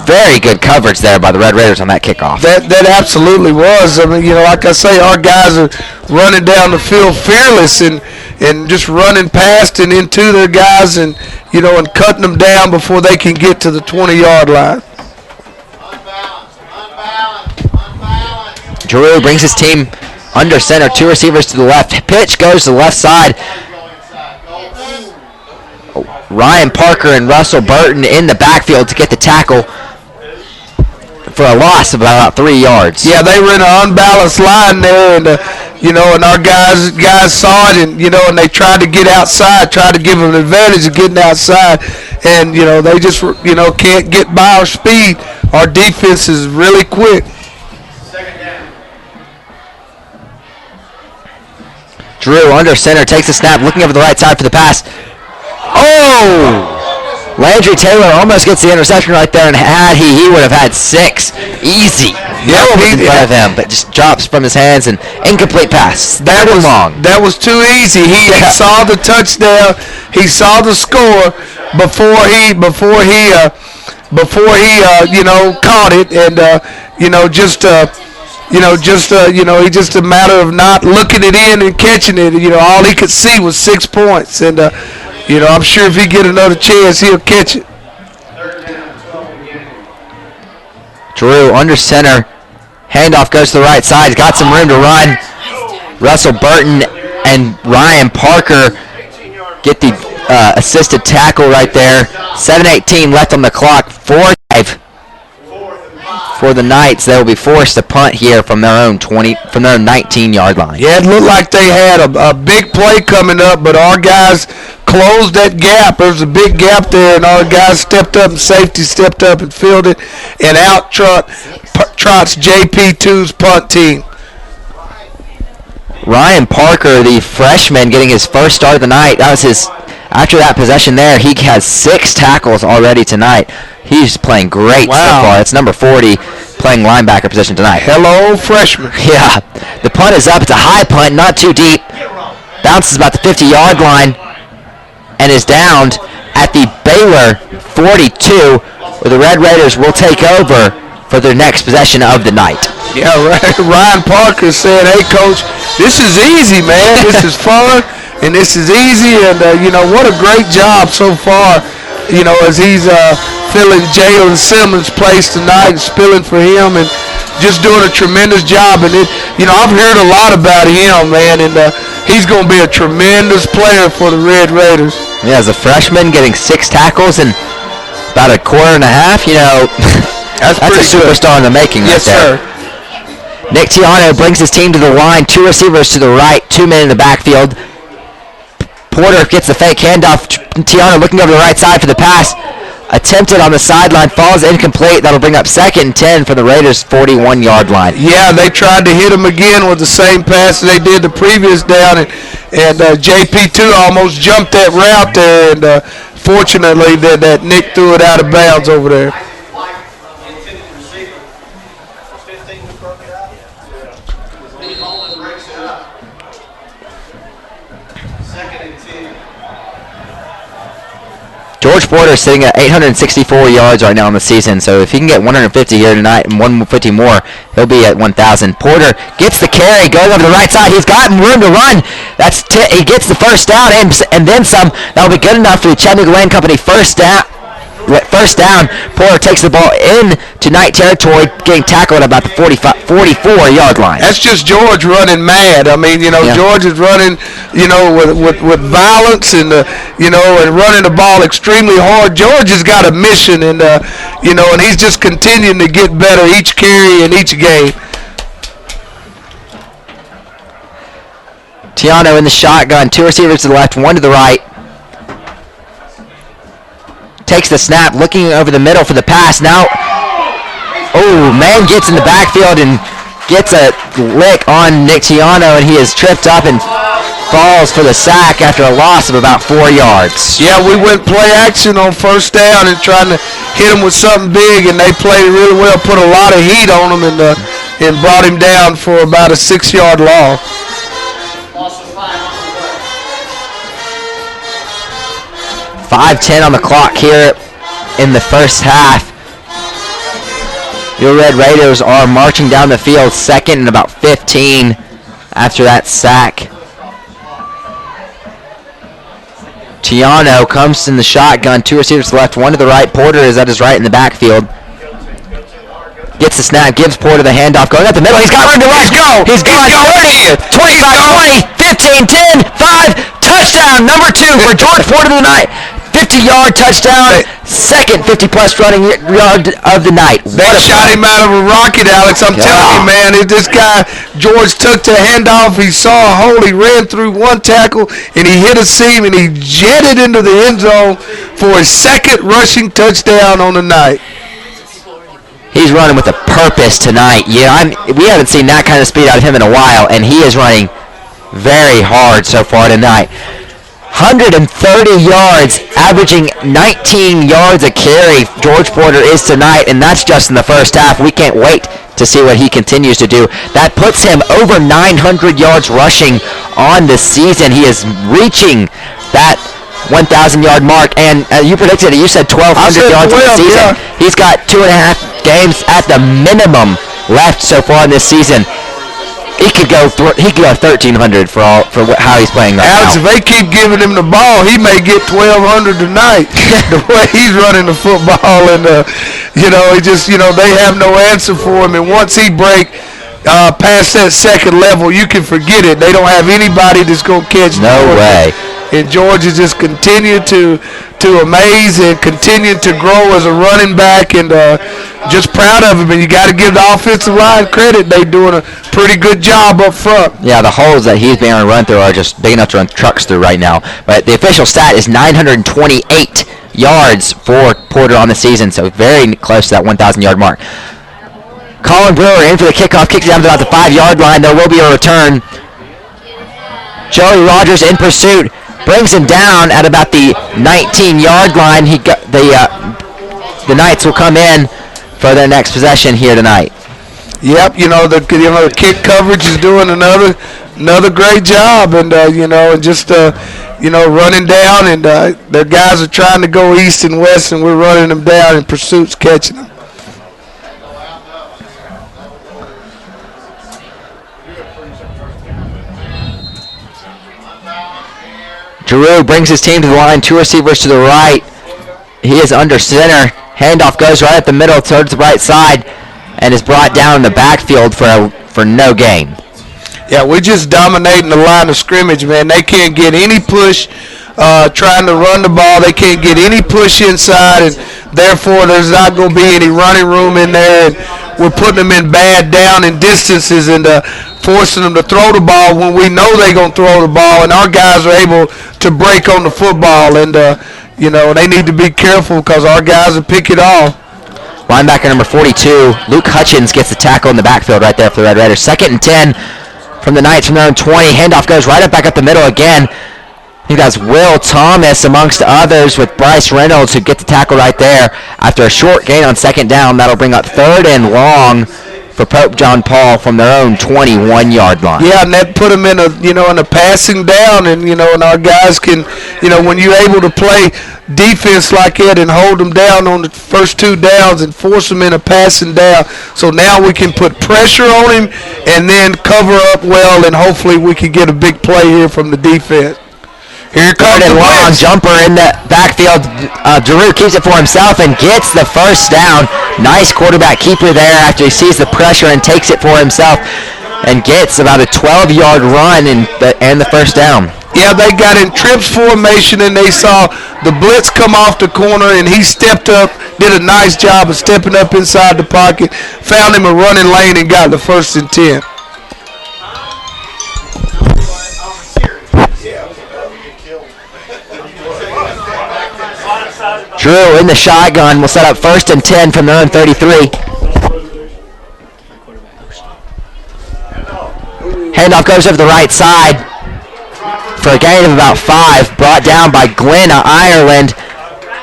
very good coverage there by the Red Raiders on that kickoff. That absolutely was. I mean, like I say, our guys are running down the field fearless and just running past and into their guys and cutting them down before they can get to the 20-yard line. Drew brings his team under center, 2 receivers to the left. Pitch goes to the left side. Ryan Parker and Russell Burton in the backfield to get the tackle for a loss of about 3 yards. Yeah, they were in an unbalanced line there, and and our guys saw it, and and they tried to get outside, tried to give them an advantage of getting outside, and they just can't get by our speed. Our defense is really quick. Drew under center takes the snap, looking over the right side for the pass. Oh! Landry Taylor almost gets the interception right there, and he would have had 6 easy. Yeah, in front of him, but just drops from his hands and incomplete pass. That was long. That was too easy. He saw the touchdown. He saw the score before he caught it, and just a matter of not looking it in and catching it. All he could see was 6 points, and I'm sure if he get another chance, he'll catch it. Drew under center. Handoff goes to the right side. He's got some room to run. Russell Burton and Ryan Parker get the assisted tackle right there. 7:18 left on the clock. 4-5 for the Knights. They will be forced to punt here from their own 19-yard line. Yeah, it looked like they had a big play coming up, but our guys closed that gap. There was a big gap there, and our guys stepped up, and safety stepped up and filled it, and out trots JP2's punt team. Ryan Parker, the freshman, getting his first start of the night. After that possession there, he has 6 tackles already tonight. He's playing great so far. It's number 40 playing linebacker position tonight. Hello, freshman. Yeah. The punt is up. It's a high punt, not too deep. Bounces about the 50-yard line and is downed at the Baylor 42, where the Red Raiders will take over for their next possession of the night. Yeah, Ryan Parker said, "Hey, Coach, this is easy, man. This is fun." and this is easy. And what a great job so far. As he's filling Jalen Simmons' place tonight, spilling for him, and just doing a tremendous job. And I've heard a lot about him, man, and he's going to be a tremendous player for the Red Raiders. Yeah, as a freshman, getting 6 tackles in about a quarter and a half, that's a superstar in the making right there. Yes, sir. Nick Tiano brings his team to the line. 2 receivers to the right, 2 men in the backfield. Porter gets the fake handoff. Tiano looking over the right side for the pass. Attempted on the sideline, falls incomplete. That'll bring up 2nd and 10 for the Raiders' 41-yard line. Yeah, they tried to hit him again with the same pass they did the previous down, and JP2 almost jumped that route there, and fortunately that Nick threw it out of bounds over there. George Porter is sitting at 864 yards right now in the season, so if he can get 150 here tonight and 150 more, he'll be at 1,000. Porter gets the carry, going over the right side. He's got room to run. He gets the first down and then some. That'll be good enough for the Chattanooga Land Company first down. Porter takes the ball into night territory, getting tackled at about the 44-yard line. That's just George running mad. I mean, George is running, with violence and, and running the ball extremely hard. George has got a mission, and, and he's just continuing to get better each carry and each game. Tiano in the shotgun, 2 receivers to the left, 1 to the right. Takes the snap, looking over the middle for the pass. Now, man gets in the backfield and gets a lick on Nick Tiano, and he is tripped up and falls for the sack after a loss of about 4 yards. Yeah, we went play action on first down and trying to hit him with something big, and they played really well, put a lot of heat on him, and brought him down for about a 6-yard loss. 5:10 on the clock here in the first half. Your Red Raiders are marching down the field, 2nd and about 15 after that sack. Tiano comes in the shotgun, 2 receivers to the left, 1 to the right. Porter is at his right in the backfield. Gets the snap, gives Porter the handoff, going up the middle. He's got room to run. He's gone 30, 25, 20, 15, 10, 5. Touchdown, number 2 for George Porter tonight. 50-yard touchdown, 2nd 50-plus running yard of the night. They shot him out of a rocket, Alex. I'm telling you, man. This guy, George, took the handoff. He saw a hole. He ran through 1 tackle, and he hit a seam, and he jetted into the end zone for his 2nd rushing touchdown on the night. He's running with a purpose tonight. Yeah, we haven't seen that kind of speed out of him in a while, and he is running very hard so far tonight. 130 yards, averaging 19 yards a carry, George Porter is tonight, and that's just in the first half. We can't wait to see what he continues to do. That puts him over 900 yards rushing on the season. He is reaching that 1,000-yard mark, and you predicted it. You said 1,200 yards on the season. Yeah. He's got 2.5 games at the minimum left so far in this season. He could go 1,300 for how he's playing right Alex, now. if they keep giving him the ball, he may get 1,200 tonight. The way he's running the football, and he just they have no answer for him. And once he break past that 2nd level, you can forget it. They don't have anybody that's gonna catch. No way. And George has just continued to amaze and continue to grow as a running back, and just proud of him. And you got to give the offensive line credit. They're doing a pretty good job up front. Yeah, the holes that he's being able to run through are just big enough to run trucks through right now. But the official stat is 928 yards for Porter on the season, so very close to that 1,000-yard mark. Colin Brewer in for the kickoff, kicks it down to about the 5-yard line. There will be a return. Joey Rogers in pursuit. Brings him down at about the 19-yard line. The Knights will come in for their next possession here tonight. Yep, the kick coverage is doing another great job, and just running down, and their guys are trying to go east and west, and we're running them down, and pursuit's catching them. Giroux brings his team to the line. 2 receivers to the right. He is under center. Handoff goes right up the middle towards the right side and is brought down in the backfield for no gain. Yeah, we're just dominating the line of scrimmage, man. They can't get any push trying to run the ball. They can't get any push inside, and therefore there's not going to be any running room in there. And we're putting them in bad down and distances and forcing them to throw the ball when we know they're going to throw the ball, and our guys are able to break on the football. And, they need to be careful because our guys will pick it off. Linebacker number 42, Luke Hutchins, gets the tackle in the backfield right there for the Red Raiders. 2nd and 10 from the Knights from their own 20. Handoff goes right back up the middle again. I think that's Will Thomas amongst others with Bryce Reynolds who get the tackle right there after a short gain on 2nd down. That'll bring up 3rd and long for Pope John Paul from their own 21-yard line. Yeah, and that put them in a passing down, and and our guys can, when you're able to play defense like that and hold them down on the first 2 downs and force them in a passing down. So now we can put pressure on him and then cover up well, and hopefully we can get a big play here from the defense. Here comes the long jumper in the backfield. Giroux keeps it for himself and gets the first down. Nice quarterback keeper there after he sees the pressure and takes it for himself and gets about a 12-yard run and the first down. Yeah, they got in trips formation and they saw the blitz come off the corner, and he stepped up, did a nice job of stepping up inside the pocket, found him a running lane and got the 1st and 10. Drew in the shotgun will set up 1st and 10 from their own 33. Handoff goes over the right side for a gain of about 5, brought down by Glenn Ireland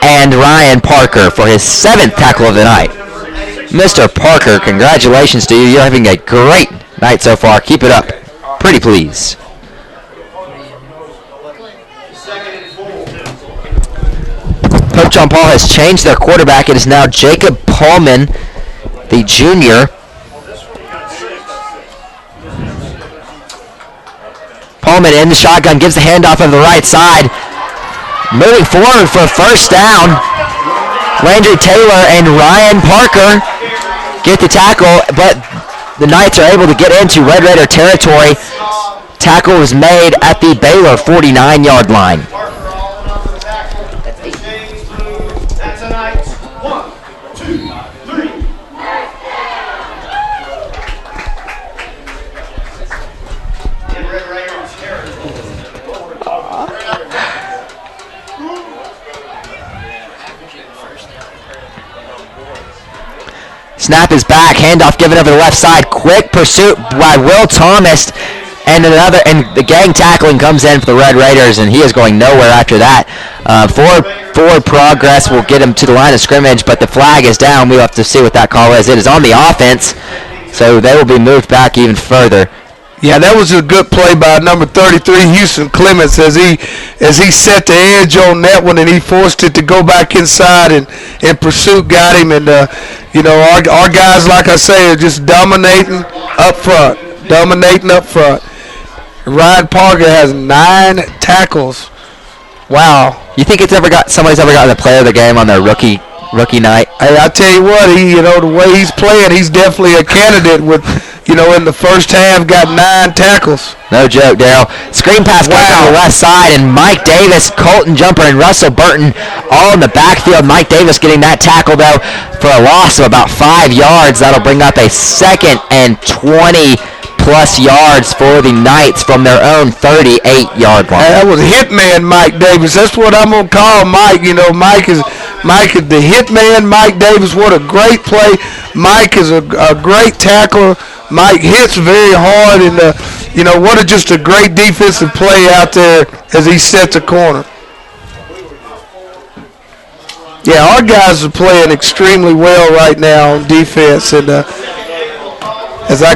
and Ryan Parker for his 7th tackle of the night. Mr. Parker, congratulations to you. You're having a great night so far. Keep it up. Pretty please. Pope John Paul has changed their quarterback. It is now Jacob Pullman, the junior. Pullman in the shotgun, gives the handoff of the right side. Moving forward for a 1st down. Landry Taylor and Ryan Parker get the tackle, but the Knights are able to get into Red Raider territory. Tackle was made at the Baylor 49-yard line. Snap is back. Handoff given over the left side. Quick pursuit by Will Thomas. And the gang tackling comes in for the Red Raiders, and he is going nowhere after that. Forward progress will get him to the line of scrimmage, but the flag is down. We'll have to see what that call is. It is on the offense, so they will be moved back even further. Yeah, that was a good play by number 33, Houston Clements, as he set the edge on that one, and he forced it to go back inside, and pursuit got him. And our guys, like I say, are just dominating up front. Ryan Parker has 9 tackles. Wow. You think somebody's ever gotten the player of the game on their rookie night? Hey, I tell you what, the way he's playing, he's definitely a candidate with, in the first half, got 9 tackles. No joke, Daryl. Screen pass back on the left side, and Mike Davis, Colton Jumper, and Russell Burton all in the backfield. Mike Davis getting that tackle, though, for a loss of about 5 yards. That'll bring up a 2nd and 20-plus yards for the Knights from their own 38-yard line. That was Hitman Mike Davis. That's what I'm going to call Mike. Mike is the Hitman Mike Davis. What a great play. Mike is a great tackler. Mike hits very hard, and just a great defensive play out there as he sets a corner. Yeah, our guys are playing extremely well right now on defense, and as we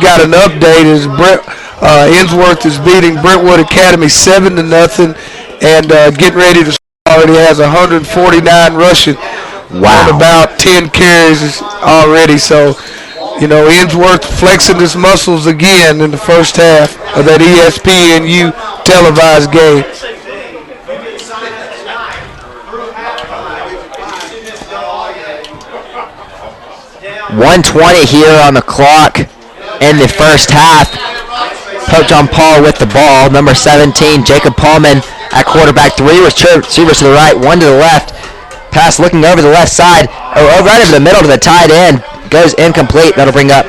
got an update, as Innsworth is beating Brentwood Academy 7-0, and getting ready to already has 149 rushing. Wow. On about 10 carries already, so. Innsworth flexing his muscles again in the first half of that ESPNU televised game. 1:20 here on the clock in the first half. Pope John Paul with the ball. Number 17, Jacob Paulman at quarterback. 3 receivers to the right, 1 to the left. Pass looking over the left side, right over the middle to the tight end. Goes incomplete. That'll bring up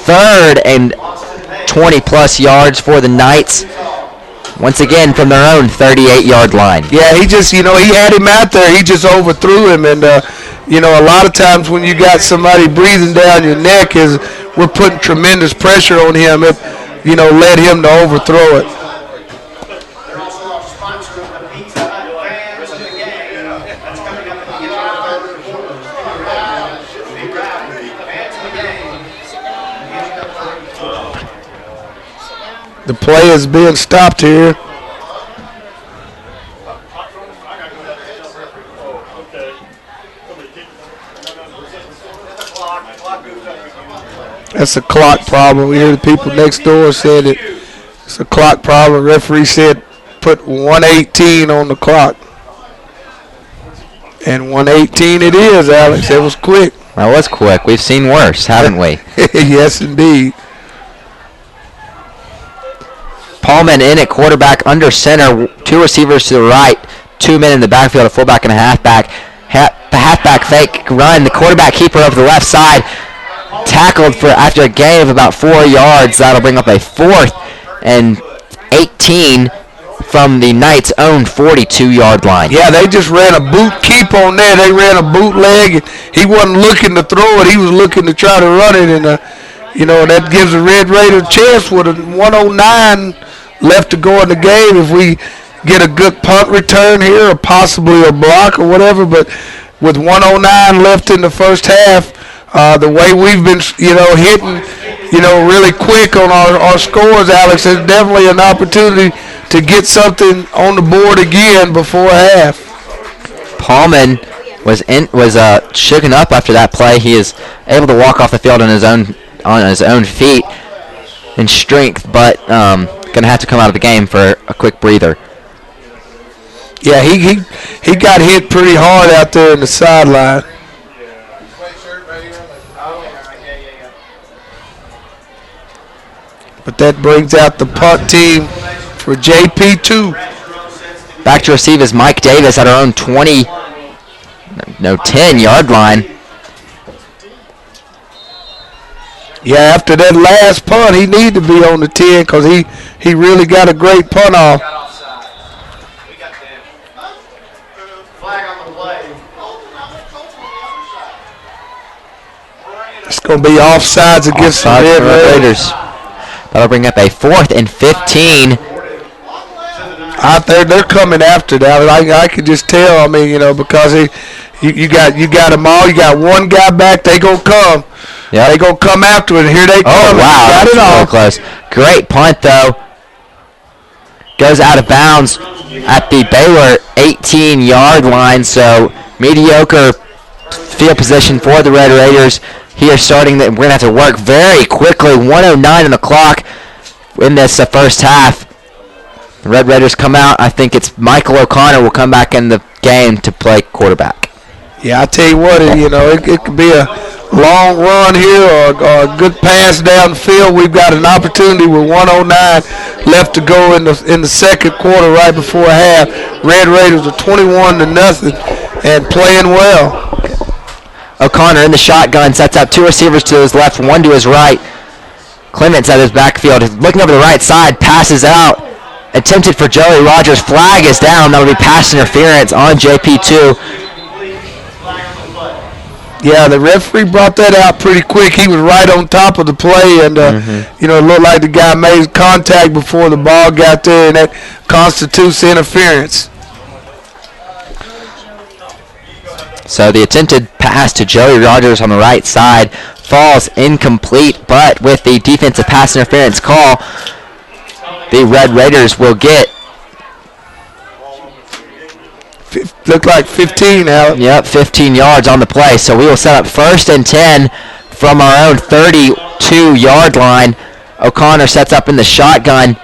3rd and 20-plus yards for the Knights. Once again from their own 38-yard line. Yeah, he just, he had him out there. He just overthrew him. And, a lot of times when you got somebody breathing down your neck, we're putting tremendous pressure on him. It, led him to overthrow it. The play is being stopped here. That's a clock problem. We hear the people next door said it's a clock problem. Referee said put 1:18 on the clock. And 1:18 it is, Alex. It was quick. That was quick. We've seen worse, haven't we? Yes, indeed. Paulman in at quarterback under center. 2 receivers to the right. 2 men in the backfield, a fullback and a halfback. The halfback fake run. The quarterback keeper over the left side. Tackled for after a gain of about 4 yards. That'll bring up a 4th and 18 from the Knights' own 42-yard line. Yeah, they just ran a boot keep on there. They ran a bootleg. He wasn't looking to throw it. He was looking to try to run it. And, that gives the Red Raiders a chance with a 1:09 left to go in the game. If we get a good punt return here or possibly a block or whatever. But with 1:09 left in the first half, the way we've been, hitting, really quick on our scores, Alex, there's definitely an opportunity to get something on the board again before half. Paulman was shooken up after that play. He is able to walk off the field on his own feet in strength, but going to have to come out of the game for a quick breather. Yeah, he got hit pretty hard out there in the sideline. But that brings out the punt team for JP2. Back to receive is Mike Davis at our own 10-yard line. Yeah, after that last punt, he needed to be on the 10 because he really got a great punt off. It's going to be offsides against the Red Raiders. That'll bring up a 4th and 15. Out there, they're coming after that. I could just tell. Because you got them all. You got one guy back. They gonna come. Yeah, they gonna come after it. Here they come. Oh wow, got it all. Close. Great punt though. Goes out of bounds at the Baylor 18-yard line. So mediocre field position for the Red Raiders. Here starting that, we're going to have to work very quickly. 1:09 on the clock in this first half. The Red Raiders come out. I think it's Michael O'Connor will come back in the game to play quarterback. Yeah, I tell you what, it could be a long run here or a good pass downfield. We've got an opportunity with 1:09 left to go in the second quarter right before half. Red Raiders are 21-0 and playing well. O'Connor in the shotgun, sets up 2 receivers to his left, 1 to his right. Clements at his backfield, looking over the right side, passes out. Attempted for Joey Rogers. Flag is down. That'll be pass interference on JP2. Yeah, the referee brought that out pretty quick. He was right on top of the play, and it looked like the guy made contact before the ball got there, and that constitutes interference. So the attempted pass to Joey Rogers on the right side falls incomplete, but with the defensive pass interference call, the Red Raiders will get look like 15 out. Yep, 15 yards on the play. So we will set up 1st and 10 from our own 32-yard line. O'Connor sets up in the shotgun.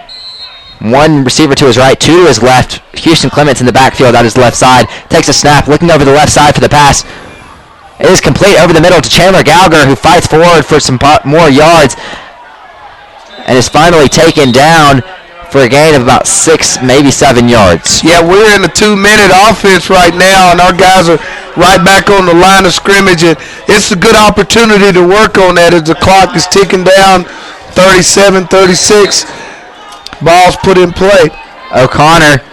1 receiver to his right, 2 to his left. Houston Clements in the backfield on his left side. Takes a snap, looking over the left side for the pass. It is complete over the middle to Chandler Gallagher, who fights forward for some more yards and is finally taken down for a gain of about 6, maybe 7 yards. Yeah, we're in a 2-minute offense right now, and our guys are right back on the line of scrimmage, and it's a good opportunity to work on that as the clock is ticking down, 37, 36. Ball's put in play. O'Connor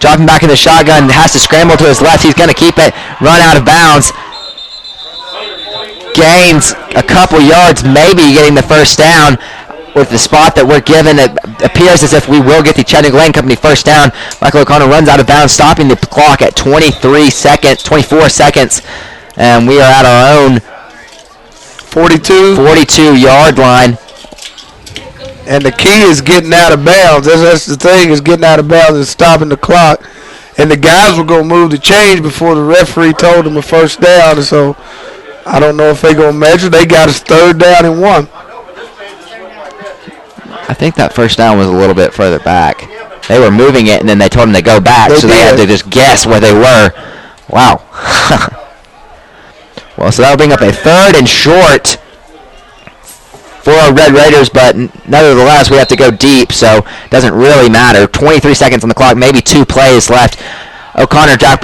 dropping back in the shotgun, has to scramble to his left. He's going to keep it, run out of bounds. Gains a couple yards, maybe getting the first down. With the spot that we're given, it appears as if we will get the Chattanooga Lane Company first down. Michael O'Connor runs out of bounds, stopping the clock at 24 seconds, and we are at our own 42-yard line. And the key is getting out of bounds. That's the thing, is getting out of bounds and stopping the clock. And the guys were going to move the change before the referee told them a first down. And so I don't know if they're going to measure. They got us 3rd down and 1. I think that first down was a little bit further back. They were moving it, and then they told them to go back, they had to just guess where they were. Wow. Well, so that'll bring up a 3rd and short for our Red Raiders, but nevertheless, we have to go deep, so it doesn't really matter. 23 seconds on the clock, maybe 2 plays left. O'Connor drops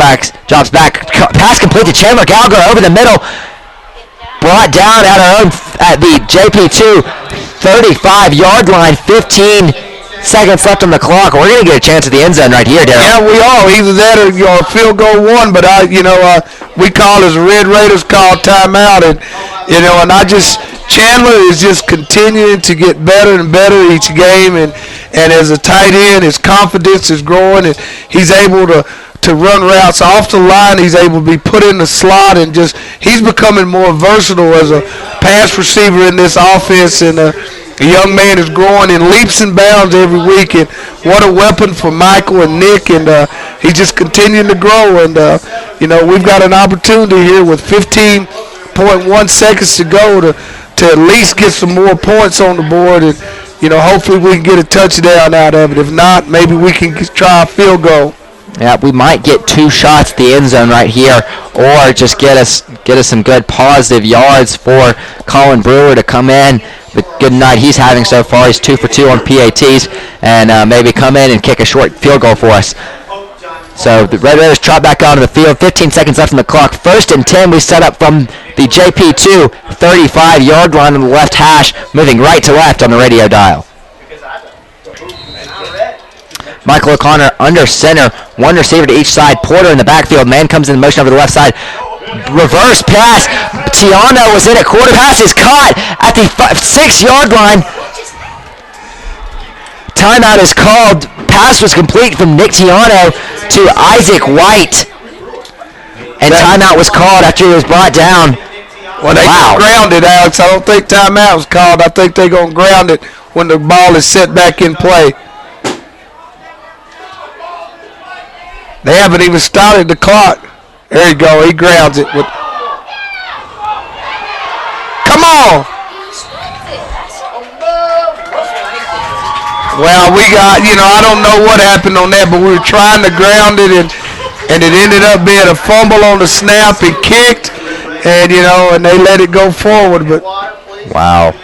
back, pass complete to Chandler Gallagher over the middle. Brought down at the JP2 35-yard line, 15 seconds left on the clock. We're going to get a chance at the end zone right here, Darryl. Yeah, we are. Either that or your field goal 1, but we call as Red Raiders call timeout, and Chandler is just continuing to get better and better each game, and as a tight end, his confidence is growing, and he's able to run routes off the line. He's able to be put in the slot, and he's becoming more versatile as a pass receiver in this offense, and the young man is growing in leaps and bounds every week, and what a weapon for Michael and Nick, and he's just continuing to grow, and we've got an opportunity here with 15.1 seconds to go to at least get some more points on the board, and hopefully we can get a touchdown out of it. If not, maybe we can try a field goal. Yeah, we might get 2 shots at the end zone right here, or just get us some good positive yards for Colin Brewer to come in. The good night he's having so far. He's 2 for 2 on PATs, and maybe come in and kick a short field goal for us. So the Red Raiders trot back onto the field. 15 seconds left on the clock. 1st and 10. We set up from the JP2 35-yard line on the left hash, moving right to left on the radio dial. Michael O'Connor under center, 1 receiver to each side. Porter in the backfield. Man comes in motion over the left side. Reverse pass. Tiano was in it. Quarter pass is caught at the 6-yard line. Timeout is called. Pass was complete from Nick Tiano to Isaac White. And timeout was called after he was brought down. Well, they grounded, Alex. I don't think timeout was called. I think they're going to ground it when the ball is set back in play. They haven't even started the clock. There you go. He grounds it. Come on. Well, we got, I don't know what happened on that, but we were trying to ground it, and it ended up being a fumble on the snap. He kicked, and, and they let it go forward. But wow.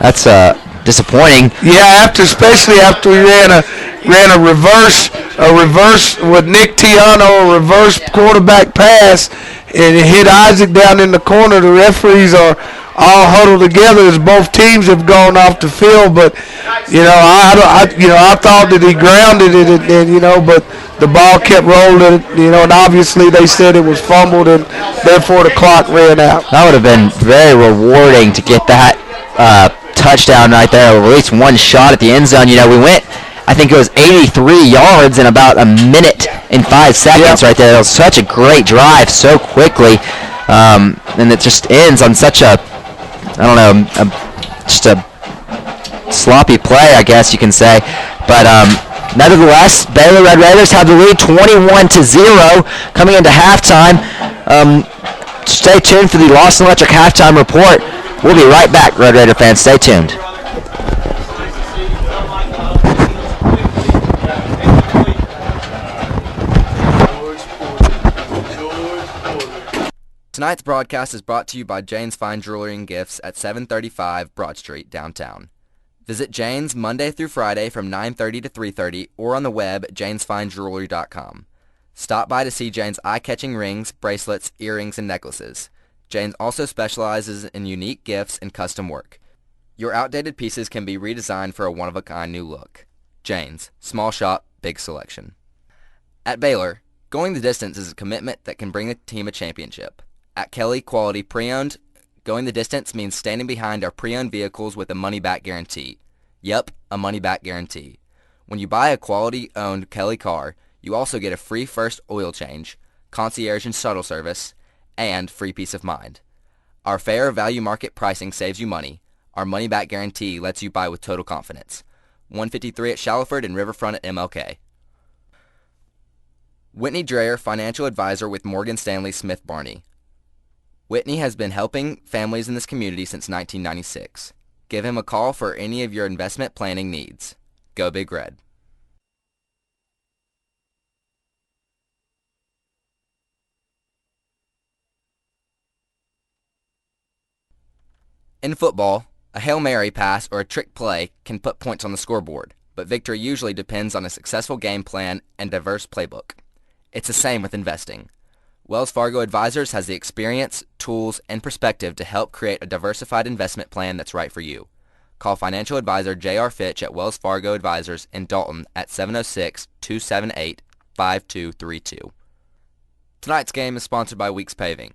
That's disappointing. Yeah, especially after we ran a reverse with Nick Tiano, a reverse quarterback pass, and it hit Isaac down in the corner. The referees are all huddled together as both teams have gone off the field. But I thought that he grounded it, and but the ball kept rolling, and obviously they said it was fumbled, and therefore the clock ran out. That would have been very rewarding to get that touchdown right there, or at least 1 shot at the end zone. We went, I think it was 83 yards in about a minute and 5 seconds right there. It was such a great drive so quickly, and it just ends on such a, just a sloppy play, I guess you can say. But nevertheless, Baylor Red Raiders have the lead 21-0 coming into halftime. Stay tuned for the Lawson Electric halftime report. We'll be right back, Red Raider fans. Stay tuned. Tonight's broadcast is brought to you by Jane's Fine Jewelry and Gifts at 735 Broad Street, downtown. Visit Jane's Monday through Friday from 9:30 to 3:30 or on the web at janesfinejewelry.com. Stop by to see Jane's eye-catching rings, bracelets, earrings, and necklaces. Jane's also specializes in unique gifts and custom work. Your outdated pieces can be redesigned for a one-of-a-kind new look. Jane's, small shop, big selection. At Baylor, going the distance is a commitment that can bring the team a championship. At Kelly Quality Pre-Owned, going the distance means standing behind our pre-owned vehicles with a money-back guarantee. Yep, a money-back guarantee. When you buy a quality-owned Kelly car, you also get a free first oil change, concierge and shuttle service, and free peace of mind. Our fair value market pricing saves you money. Our money-back guarantee lets you buy with total confidence. 153 at Shallowford and Riverfront at MLK. Whitney Dreyer, financial advisor with Morgan Stanley Smith Barney. Whitney has been helping families in this community since 1996. Give him a call for any of your investment planning needs. Go Big Red. In football, a Hail Mary pass or a trick play can put points on the scoreboard, but victory usually depends on a successful game plan and diverse playbook. It's the same with investing. Wells Fargo Advisors has the experience, tools, and perspective to help create a diversified investment plan that's right for you. Call financial advisor J.R. Fitch at Wells Fargo Advisors in Dalton at 706-278-5232. Tonight's game is sponsored by Weeks Paving.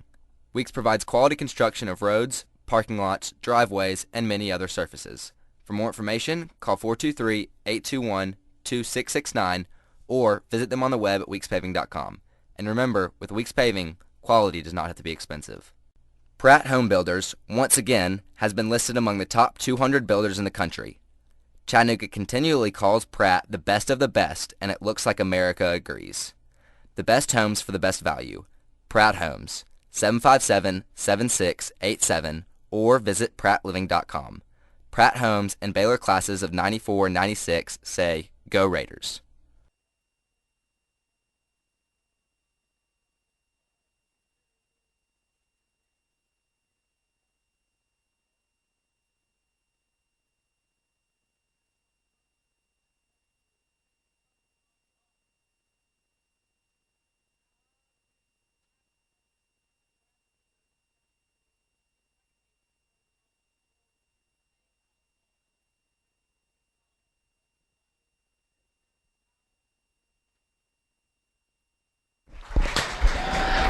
Weeks provides quality construction of roads, parking lots, driveways, and many other surfaces. For more information, call 423-821-2669 or visit them on the web at weekspaving.com. And remember, with Weeks Paving, quality does not have to be expensive. Pratt Home Builders, once again, has been listed among the top 200 builders in the country. Chattanooga continually calls Pratt the best of the best, and it looks like America agrees. The best homes for the best value. Pratt Homes, 757-7687, or visit prattliving.com. Pratt Homes and Baylor classes of 94 and 96 say, Go Raiders.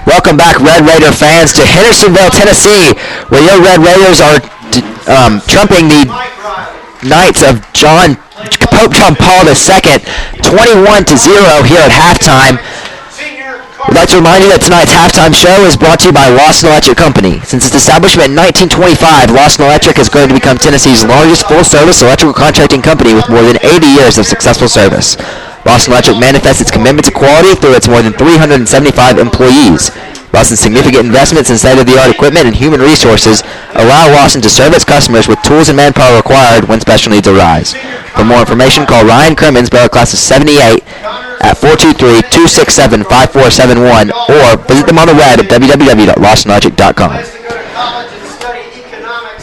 Welcome back, Red Raider fans, to Hendersonville, Tennessee, where your Red Raiders are trumping the Knights of Pope John Paul II, 21-0 here at halftime. We'd like to remind you that tonight's halftime show is brought to you by Lawson Electric Company. Since its establishment in 1925, Lawson Electric has grown to become Tennessee's largest full-service electrical contracting company with more than 80 years of successful service. Lawson Electric manifests its commitment to quality through its more than 375 employees. Lawson's significant investments in state-of-the-art equipment and human resources allow Lawson to serve its customers with tools and manpower required when special needs arise. For more information, call Ryan Crimmins, Baylor Class of 78, at 423-267-5471, or visit them on the web at www.lawsonelectric.com.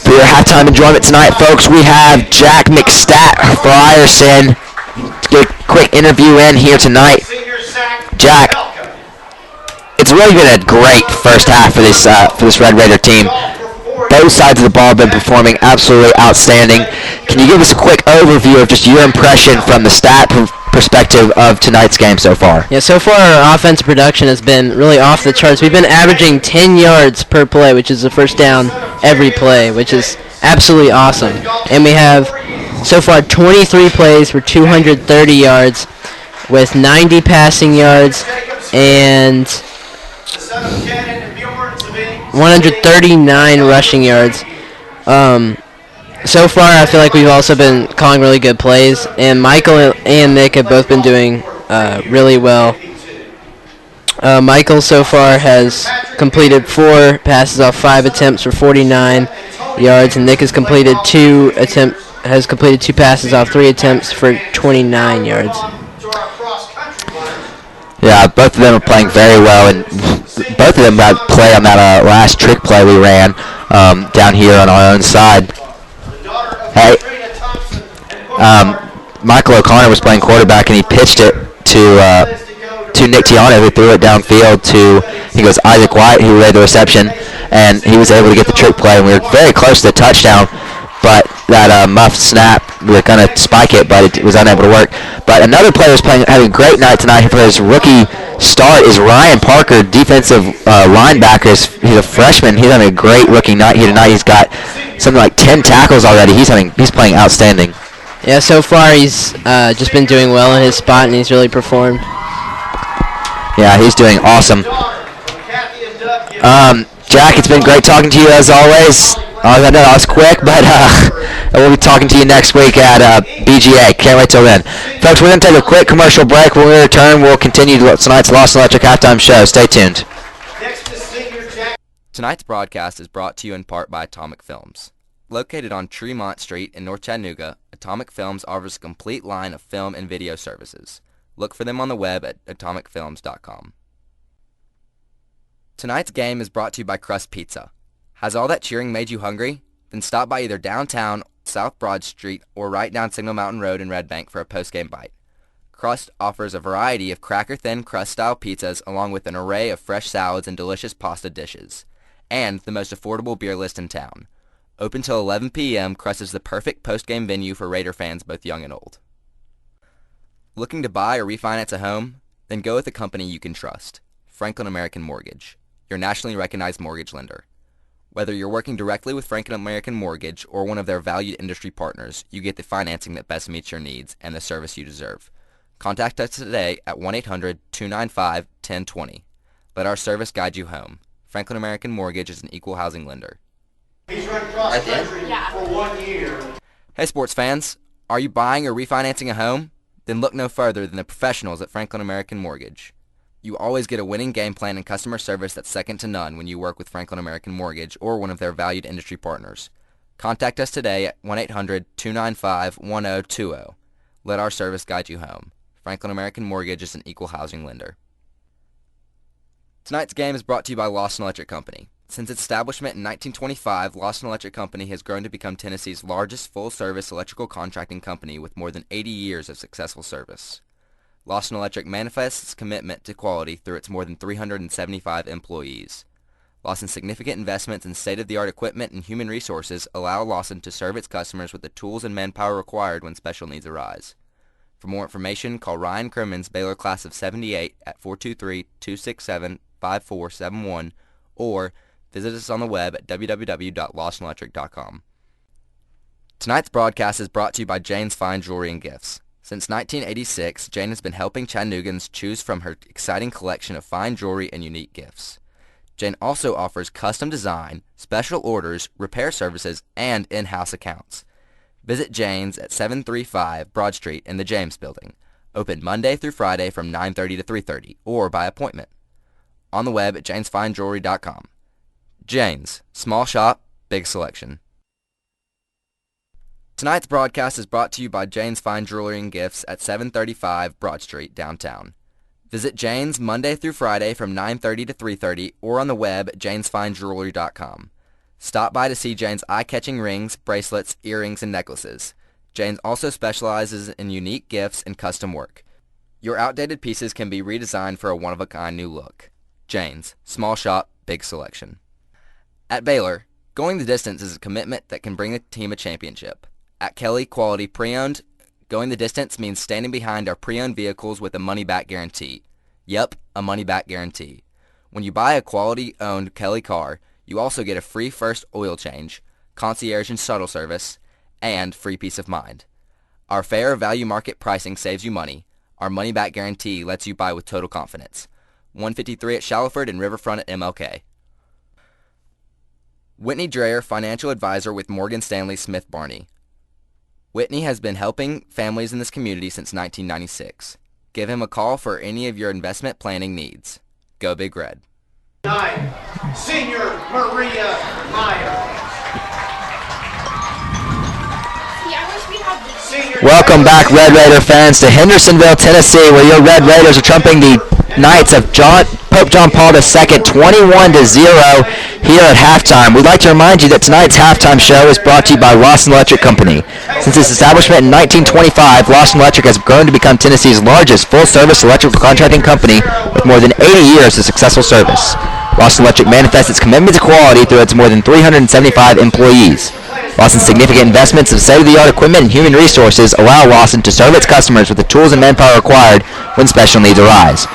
For your halftime enjoyment tonight, folks, we have Jack McStat Frierson to get a quick interview in here tonight. Jack, it's really been a great first half for this Red Raider team. Both sides of the ball have been performing absolutely outstanding. Can you give us a quick overview of just your impression from the stat perspective of tonight's game so far? Yeah, so far our offensive production has been really off the charts. We've been averaging 10 yards per play, which is a first down every play, which is absolutely awesome. And we have so far 23 plays for 230 yards with 90 passing yards and 139 rushing yards. So far, I feel like we've also been calling really good plays, and Michael and Nick have both been doing really well. Michael so far has completed 4 passes off 5 attempts for 49 yards, and Nick has completed 2 passes off 3 attempts for 29 yards. Yeah, both of them are playing very well, and both of them got play on that last trick play we ran down here on our own side. Hey, Michael O'Connor was playing quarterback, and he pitched it to Nick Tiano, who threw it downfield to, he goes, Isaac White, who read the reception, and he was able to get the trick play, and we were very close to the touchdown, but that muff snap, we were going to spike it, but it was unable to work. But another player is having a great night tonight for his rookie start is Ryan Parker, defensive linebacker. He's a freshman. He's having a great rookie night here tonight. He's got something like 10 tackles already. He's playing outstanding. Yeah, so far he's just been doing well in his spot, and he's really performed. Yeah, he's doing awesome. Jack, it's been great talking to you as always. I know that was quick, but we'll be talking to you next week at BGA. Can't wait till then. Folks, we're going to take a quick commercial break. When we return, we'll continue tonight's Lost and Electric halftime show. Stay tuned. Tonight's broadcast is brought to you in part by Atomic Films. Located on Tremont Street in North Chattanooga, Atomic Films offers a complete line of film and video services. Look for them on the web at atomicfilms.com. Tonight's game is brought to you by Crust Pizza. Has all that cheering made you hungry? Then stop by either downtown, South Broad Street, or right down Signal Mountain Road in Red Bank for a post-game bite. Crust offers a variety of cracker-thin crust-style pizzas along with an array of fresh salads and delicious pasta dishes. And the most affordable beer list in town. Open till 11 p.m., Crust is the perfect post-game venue for Raider fans both young and old. Looking to buy or refinance a home? Then go with a company you can trust. Franklin American Mortgage, your nationally recognized mortgage lender. Whether you're working directly with Franklin American Mortgage or one of their valued industry partners, you get the financing that best meets your needs and the service you deserve. Contact us today at 1-800-295-1020. Let our service guide you home. Franklin American Mortgage is an equal housing lender. He's run cross country for 1 year. Hey sports fans, are you buying or refinancing a home? Then look no further than the professionals at Franklin American Mortgage. You always get a winning game plan and customer service that's second to none when you work with Franklin American Mortgage or one of their valued industry partners. Contact us today at 1-800-295-1020. Let our service guide you home. Franklin American Mortgage is an equal housing lender. Tonight's game is brought to you by Lawson Electric Company. Since its establishment in 1925, Lawson Electric Company has grown to become Tennessee's largest full-service electrical contracting company with more than 80 years of successful service. Lawson Electric manifests its commitment to quality through its more than 375 employees. Lawson's significant investments in state-of-the-art equipment and human resources allow Lawson to serve its customers with the tools and manpower required when special needs arise. For more information, call Ryan Crimmins, Baylor Class of 78 at 423-267-5471 or visit us on the web at www.lawsonelectric.com. Tonight's broadcast is brought to you by Jane's Fine Jewelry and Gifts. Since 1986, Jane has been helping Chattanoogans choose from her exciting collection of fine jewelry and unique gifts. Jane also offers custom design, special orders, repair services, and in-house accounts. Visit Jane's at 735 Broad Street in the James Building. Open Monday through Friday from 9:30 to 3:30 or by appointment. On the web at janesfinejewelry.com. Jane's, small shop, big selection. Tonight's broadcast is brought to you by Jane's Fine Jewelry and Gifts at 735 Broad Street, downtown. Visit Jane's Monday through Friday from 9:30 to 3:30 or on the web at janesfinejewelry.com. Stop by to see Jane's eye-catching rings, bracelets, earrings, and necklaces. Jane's also specializes in unique gifts and custom work. Your outdated pieces can be redesigned for a one-of-a-kind new look. Jane's, small shop, big selection. At Baylor, going the distance is a commitment that can bring a team a championship. At Kelly Quality Pre-Owned, going the distance means standing behind our pre-owned vehicles with a money-back guarantee. Yep, a money-back guarantee. When you buy a quality-owned Kelly car, you also get a free first oil change, concierge and shuttle service, and free peace of mind. Our fair value market pricing saves you money. Our money-back guarantee lets you buy with total confidence. 153 at Shallowford and Riverfront at MLK. Whitney Dreyer, financial advisor with Morgan Stanley Smith Barney. Whitney has been helping families in this community since 1996. Give him a call for any of your investment planning needs. Go Big Red. 9, Senior Maria Meyer. Welcome back, Red Raider fans, to Hendersonville, Tennessee, where your Red Raiders are trumping the Knights of Pope John Paul II 21-0 here at halftime. We'd like to remind you that tonight's halftime show is brought to you by Lawson Electric Company. Since its establishment in 1925, Lawson Electric has grown to become Tennessee's largest full-service electrical contracting company with more than 80 years of successful service. Lawson Electric manifests its commitment to quality through its more than 375 employees. Lawson's significant investments in state-of-the-art equipment and human resources allow Lawson to serve its customers with the tools and manpower required when special needs arise.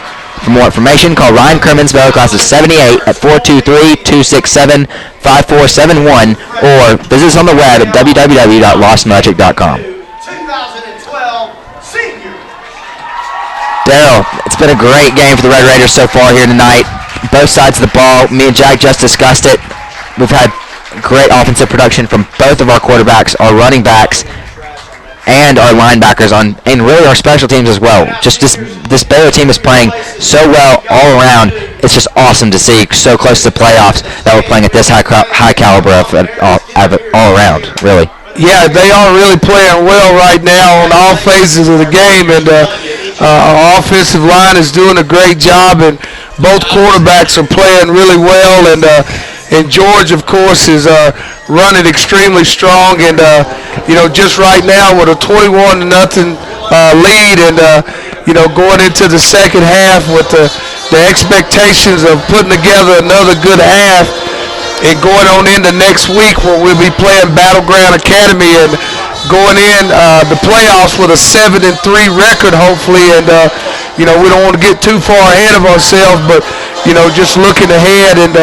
For more information, call Ryan Kermans, Baylor class of 78 at 423-267-5471 or visit us on the web at www.lawsonelectric.com. 2012 senior. Daryl, it's been a great game for the Red Raiders so far here tonight. Both sides of the ball. Me and Jack just discussed it. We've had great offensive production from both of our quarterbacks, our running backs, and our linebackers and really our special teams as well. Just this Baylor team is playing so well all around. It's just awesome to see so close to the playoffs that we're playing at this high caliber of all around, really. Yeah, they are really playing well right now on all phases of the game, and our offensive line is doing a great job, and both quarterbacks are playing really well, and George, of course, is running extremely strong, and just right now with a 21-0 lead, and going into the second half with the expectations of putting together another good half, and going on into next week where we'll be playing Battleground Academy and going in the playoffs with a 7-3 record, hopefully, and we don't want to get too far ahead of ourselves, but just looking ahead, and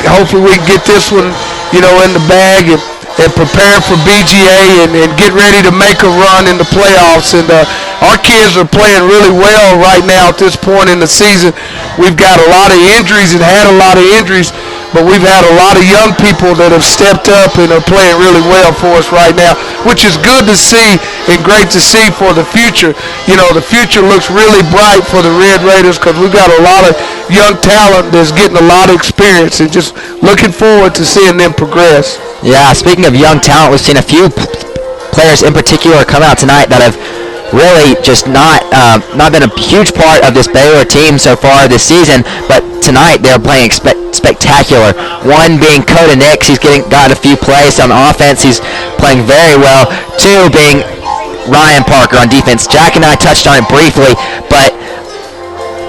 hopefully we can get this one in the bag and prepare for BGA and get ready to make a run in the playoffs. And our kids are playing really well right now at this point in the season. We've got a lot of injuries and had a lot of injuries, but we've had a lot of young people that have stepped up and are playing really well for us right now, which is good to see and great to see for the future. The future looks really bright for the Red Raiders because we've got a lot of young talent that's getting a lot of experience, and just looking forward to seeing them progress. Yeah, speaking of young talent, we've seen a few players in particular come out tonight that have really just not been a huge part of this Baylor team so far this season, but tonight they're playing spectacular. One being Coda Nix, he's got a few plays on offense, he's playing very well. Two being Ryan Parker on defense. Jack and I touched on it briefly, but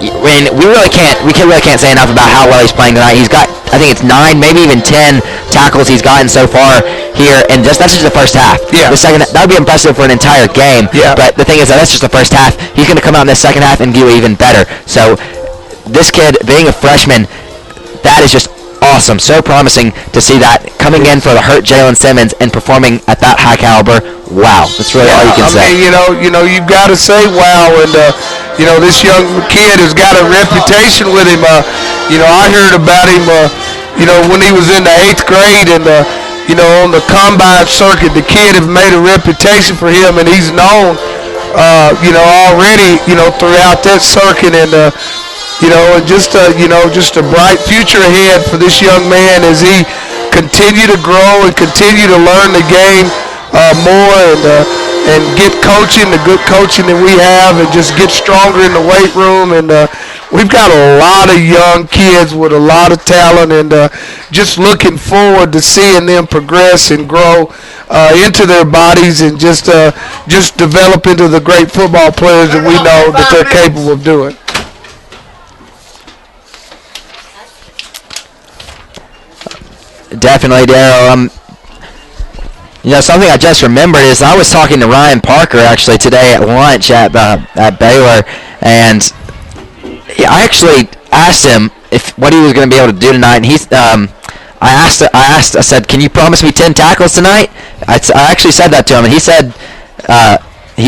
we really can't say enough about how well he's playing tonight. He's got, I think it's 9, maybe even 10 tackles he's gotten so far here, and that's just the first half. Yeah. The second, that would be impressive for an entire game. Yeah. But the thing is that's just the first half. He's going to come out in the second half and do even better. So this kid, being a freshman, that is just awesome. So promising to see that coming in for the hurt Jalen Simmons and performing at that high caliber. Wow, that's really all you can say. You've got to say wow, and this young kid has got a reputation with him. I heard about him, when he was in the 8th grade, and on the combine circuit, the kid has made a reputation for him, and he's known, already, throughout that circuit, and just a bright future ahead for this young man as he continue to grow and continue to learn the game more, and get coaching, the good coaching that we have, and just get stronger in the weight room. And we've got a lot of young kids with a lot of talent, and just looking forward to seeing them progress and grow into their bodies, and just develop into the great football players that we know that they're capable of doing. Definitely, Daryl. Something I just remembered is I was talking to Ryan Parker actually today at lunch at Baylor, and I actually asked him what he was going to be able to do tonight, and I said, can you promise me 10 tackles tonight? I actually said that to him, and he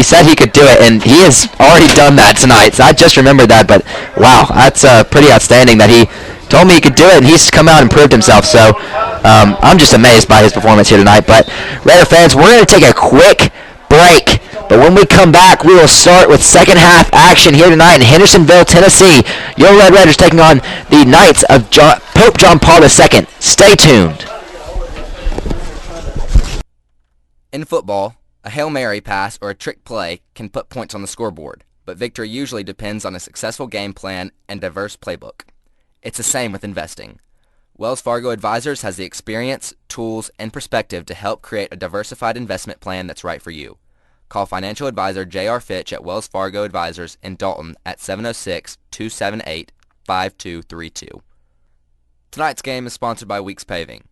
said he could do it, and he has already done that tonight. So I just remembered that, but wow, that's pretty outstanding that he told me he could do it, and he's come out and proved himself. So I'm just amazed by his performance here tonight. But Raider fans, we're going to take a quick break. But when we come back, we will start with second half action here tonight in Hendersonville, Tennessee. Your Red Raiders taking on the Knights of Pope John Paul II. Stay tuned. In football, a Hail Mary pass or a trick play can put points on the scoreboard. but victory usually depends on a successful game plan and diverse playbook. It's the same with investing. Wells Fargo Advisors has the experience, tools, and perspective to help create a diversified investment plan that's right for you. Call financial advisor J.R. Fitch at Wells Fargo Advisors in Dalton at 706-278-5232. Tonight's game is sponsored by Weeks Paving.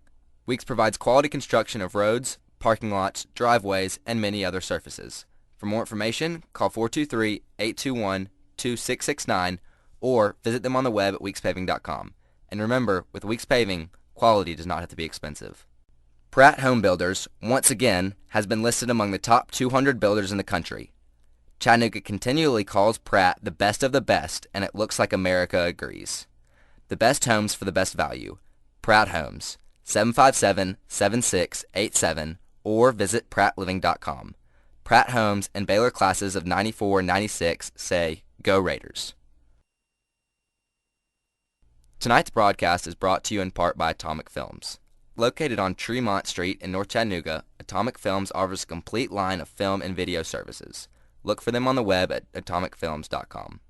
Weeks provides quality construction of roads, parking lots, driveways, and many other surfaces. For more information, call 423-821-2669 or visit them on the web at weekspaving.com. And remember, with Weeks Paving, quality does not have to be expensive. Pratt Home Builders, once again, has been listed among the top 200 builders in the country. Chattanooga continually calls Pratt the best of the best, and it looks like America agrees. The best homes for the best value. Pratt Homes, 757-7687, or visit prattliving.com. Pratt Homes and Baylor classes of 94 and 96 say, Go Raiders. Tonight's broadcast is brought to you in part by Atomic Films. Located on Tremont Street in North Chattanooga, Atomic Films offers a complete line of film and video services. Look for them on the web at atomicfilms.com.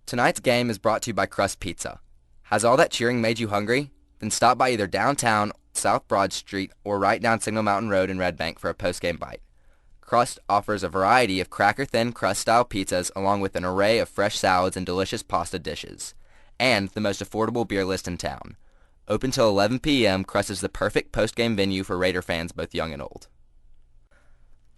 Tonight's game is brought to you by Crust Pizza. Has all that cheering made you hungry? Then stop by either downtown, South Broad Street, or right down Signal Mountain Road in Red Bank for a post-game bite. Crust offers a variety of cracker-thin crust-style pizzas along with an array of fresh salads and delicious pasta dishes. And the most affordable beer list in town. Open till 11 p.m., Crust is the perfect post-game venue for Raider fans both young and old.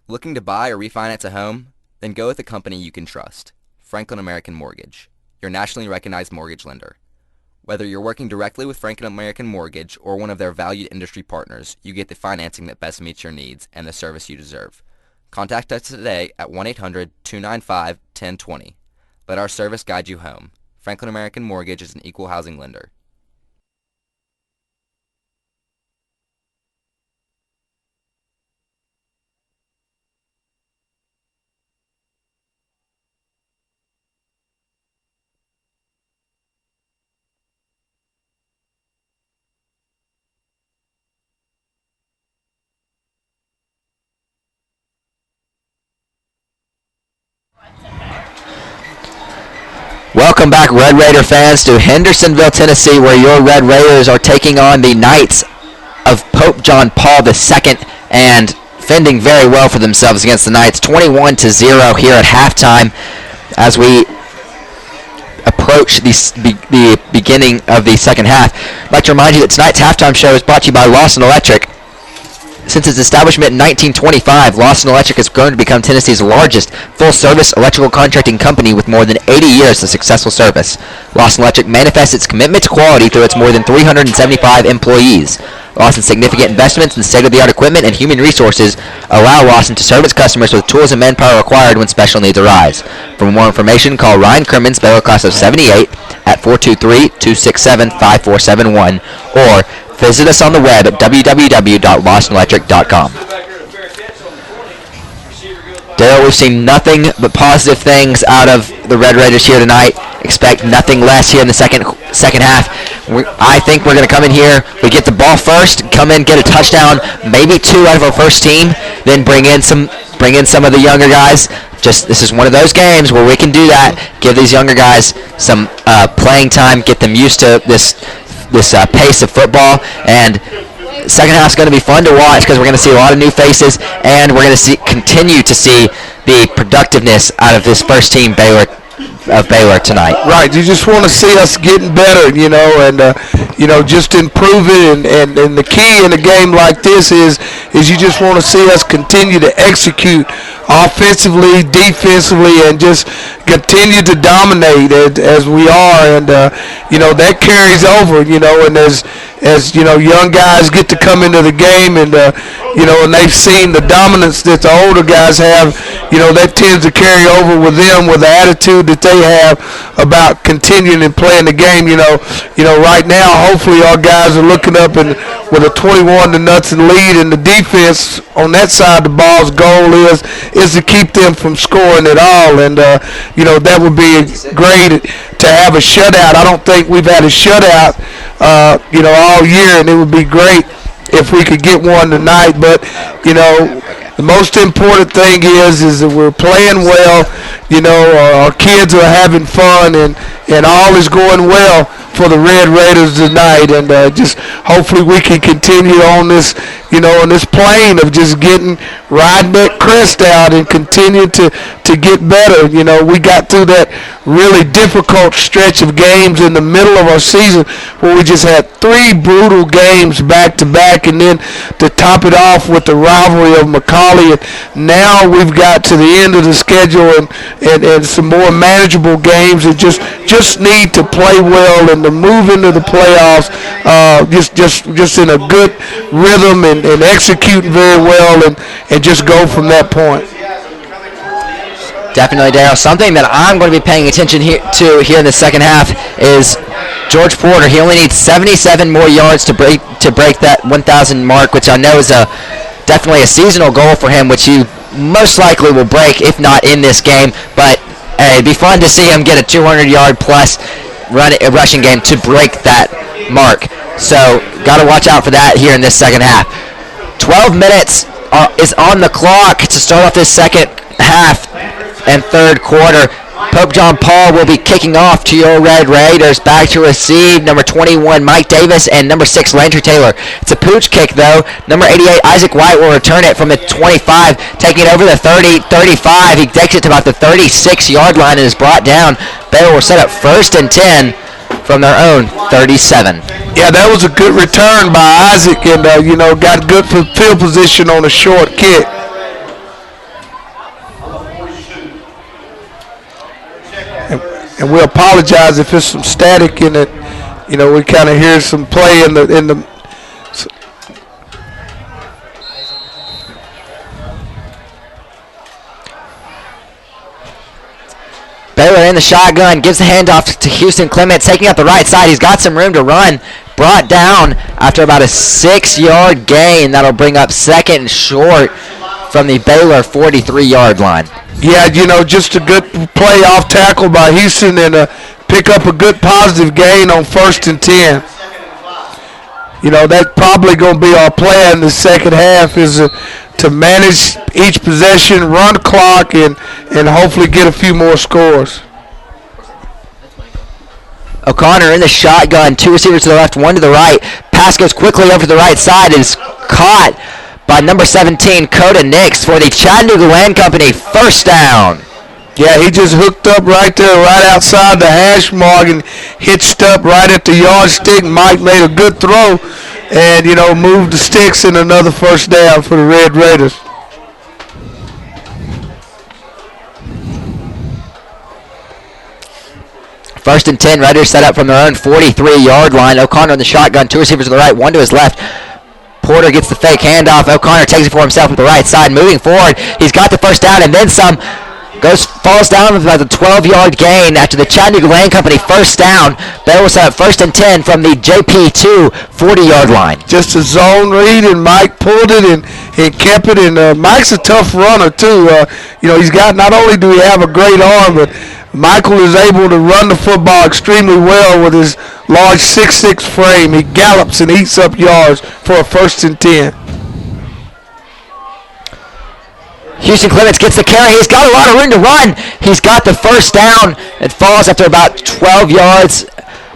Looking to buy or refinance a home? Then go with a company you can trust. Franklin American Mortgage, your nationally recognized mortgage lender. Whether you're working directly with Franklin American Mortgage or one of their valued industry partners, you get the financing that best meets your needs and the service you deserve. Contact us today at 1-800-295-1020. Let our service guide you home. Franklin American Mortgage is an equal housing lender. Welcome back, Red Raider fans, to Hendersonville, Tennessee, where your Red Raiders are taking on the Knights of Pope John Paul II and fending very well for themselves against the Knights, 21-0 here at halftime as we approach the beginning of the second half. I'd like to remind you that tonight's halftime show is brought to you by Lawson Electric. Since its establishment in 1925, Lawson Electric has grown to become Tennessee's largest full-service electrical contracting company with more than 80 years of successful service. Lawson Electric manifests its commitment to quality through its more than 375 employees. Lawson's significant investments in state-of-the-art equipment and human resources allow Lawson to serve its customers with tools and manpower required when special needs arise. For more information, call Ryan Crimmins, Baylor class of 78, at 423-267-5471, or visit us on the web at www.lawsonelectric.com. Darryl, we've seen nothing but positive things out of the Red Raiders here tonight. Expect nothing less here in the second half. I think we're going to come in here, we get the ball first, come in, get a touchdown, maybe two out of our first team, then bring in some of the younger guys. This is one of those games where we can do that, give these younger guys some playing time, get them used to this pace of football, and second half is going to be fun to watch because we're going to see a lot of new faces, and we're going to continue to see the productiveness out of this first team Baylor tonight. Right, you just want to see us getting better, and just improving, and the key in a game like this is you just want to see us continue to execute offensively, defensively, and just continue to dominate as we are, and that carries over, and as young guys get to come into the game, and and they've seen the dominance that the older guys have, that tends to carry over with them, with the attitude that they have about continuing and playing the game. Right now, hopefully our guys are looking up and with a 21-0 lead, and the defense on that side of the ball's goal is to keep them from scoring at all, and that would be great to have a shutout. I don't think we've had a shutout all year, and it would be great if we could get one tonight. But The most important thing is that we're playing well. You know, our kids are having fun, and all is going well for the Red Raiders tonight. And just hopefully we can continue on this, on this plane of just riding that crest out and continue to get better. We got through that really difficult stretch of games in the middle of our season where we just had 3 brutal games back to back, and then to top it off with the rivalry of McCallie. And now we've got to the end of the schedule and some more manageable games, and just need to play well and to move into the playoffs just in a good rhythm and executing very well and just go from that point. Definitely, Darryl. Something that I'm going to be paying attention here in the second half is George Porter. He only needs 77 more yards to break that 1,000 mark, which I know is definitely a seasonal goal for him, which he most likely will break, if not in this game. But hey, it'd be fun to see him get a 200-yard plus rushing game to break that mark. So got to watch out for that here in this second half. 12 minutes is on the clock to start off this second half and third quarter. Pope John Paul will be kicking off to your Red Raiders. Back to receive number 21, Mike Davis, and number 6, Landry Taylor. It's a pooch kick, though. Number 88, Isaac White, will return it from the 25, taking it over the 30, 35. He takes it to about the 36-yard line and is brought down. Baylor will set up 1st and 10 from their own 37. Yeah, that was a good return by Isaac, and, got good field position on a short kick. And we apologize if there's some static in it. We kind of hear some play in the. Baylor in the shotgun, gives the handoff to Houston Clements, taking up the right side. He's got some room to run. Brought down after about a 6-yard gain. That'll bring up 2nd and short from the Baylor 43-yard line. Yeah, just a good play off tackle by Houston and pick up a good positive gain on 1st and 10. That's probably going to be our plan in the second half is to manage each possession, run the clock, and hopefully get a few more scores. O'Connor in the shotgun, 2 receivers to the left, 1 to the right. Pass goes quickly over to the right side and is caught by number 17, Coda Nix for the Chattanooga Land Company. 1st down. Yeah, he just hooked up right there, right outside the hash mark and hitched up right at the yardstick. Mike made a good throw and, moved the sticks in another 1st down for the Red Raiders. First and 10, Raiders set up from their own 43-yard line. O'Connor in the shotgun, 2 receivers to the right, 1 to his left. Porter gets the fake handoff. O'Connor takes it for himself with the right side. Moving forward, he's got the 1st down and then some. Falls down with about a 12-yard gain after the Chattanooga Land Company 1st down. Baylor will set up 1st and 10 from the JP2 40-yard line. Just a zone read, and Mike pulled it and kept it. And Mike's a tough runner, too. He's got, not only do he have a great arm, but Michael is able to run the football extremely well with his large 6'6" frame. He gallops and eats up yards for a 1st and 10. Houston Clements gets the carry. He's got a lot of room to run. He's got the 1st down. It falls after about 12 yards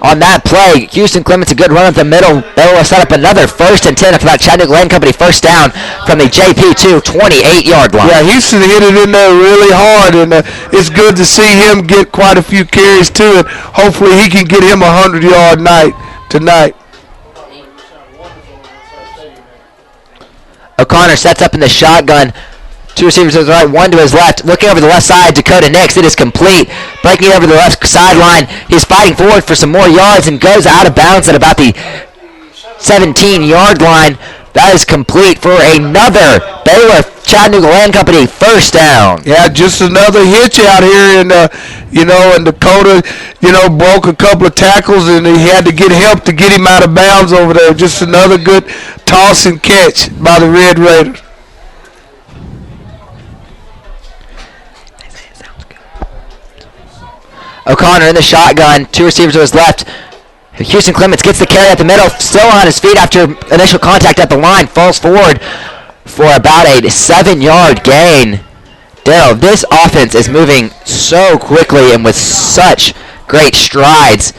on that play. Houston Clements, a good run up the middle. They will set up another 1st and 10 after that Chattanooga Land Company 1st down from the JP2 28-yard line. Yeah, Houston hit it in there really hard, and it's good to see him get quite a few carries too, and hopefully he can get him a 100-yard night tonight. O'Connor sets up in the shotgun. 2 receivers to the right, 1 to his left. Looking over the left side, Dakota Nix. It is complete. Breaking it over the left sideline. He's fighting forward for some more yards and goes out of bounds at about the 17-yard line. That is complete for another Baylor Chattanooga Land Company 1st down. Yeah, just another hitch out here, and and Dakota, broke a couple of tackles, and he had to get help to get him out of bounds over there. Just another good toss and catch by the Red Raiders. O'Connor in the shotgun, 2 receivers to his left. Houston Clements gets the carry at the middle, still on his feet after initial contact at the line, falls forward for about a 7-yard gain. Daryl, this offense is moving so quickly and with such great strides.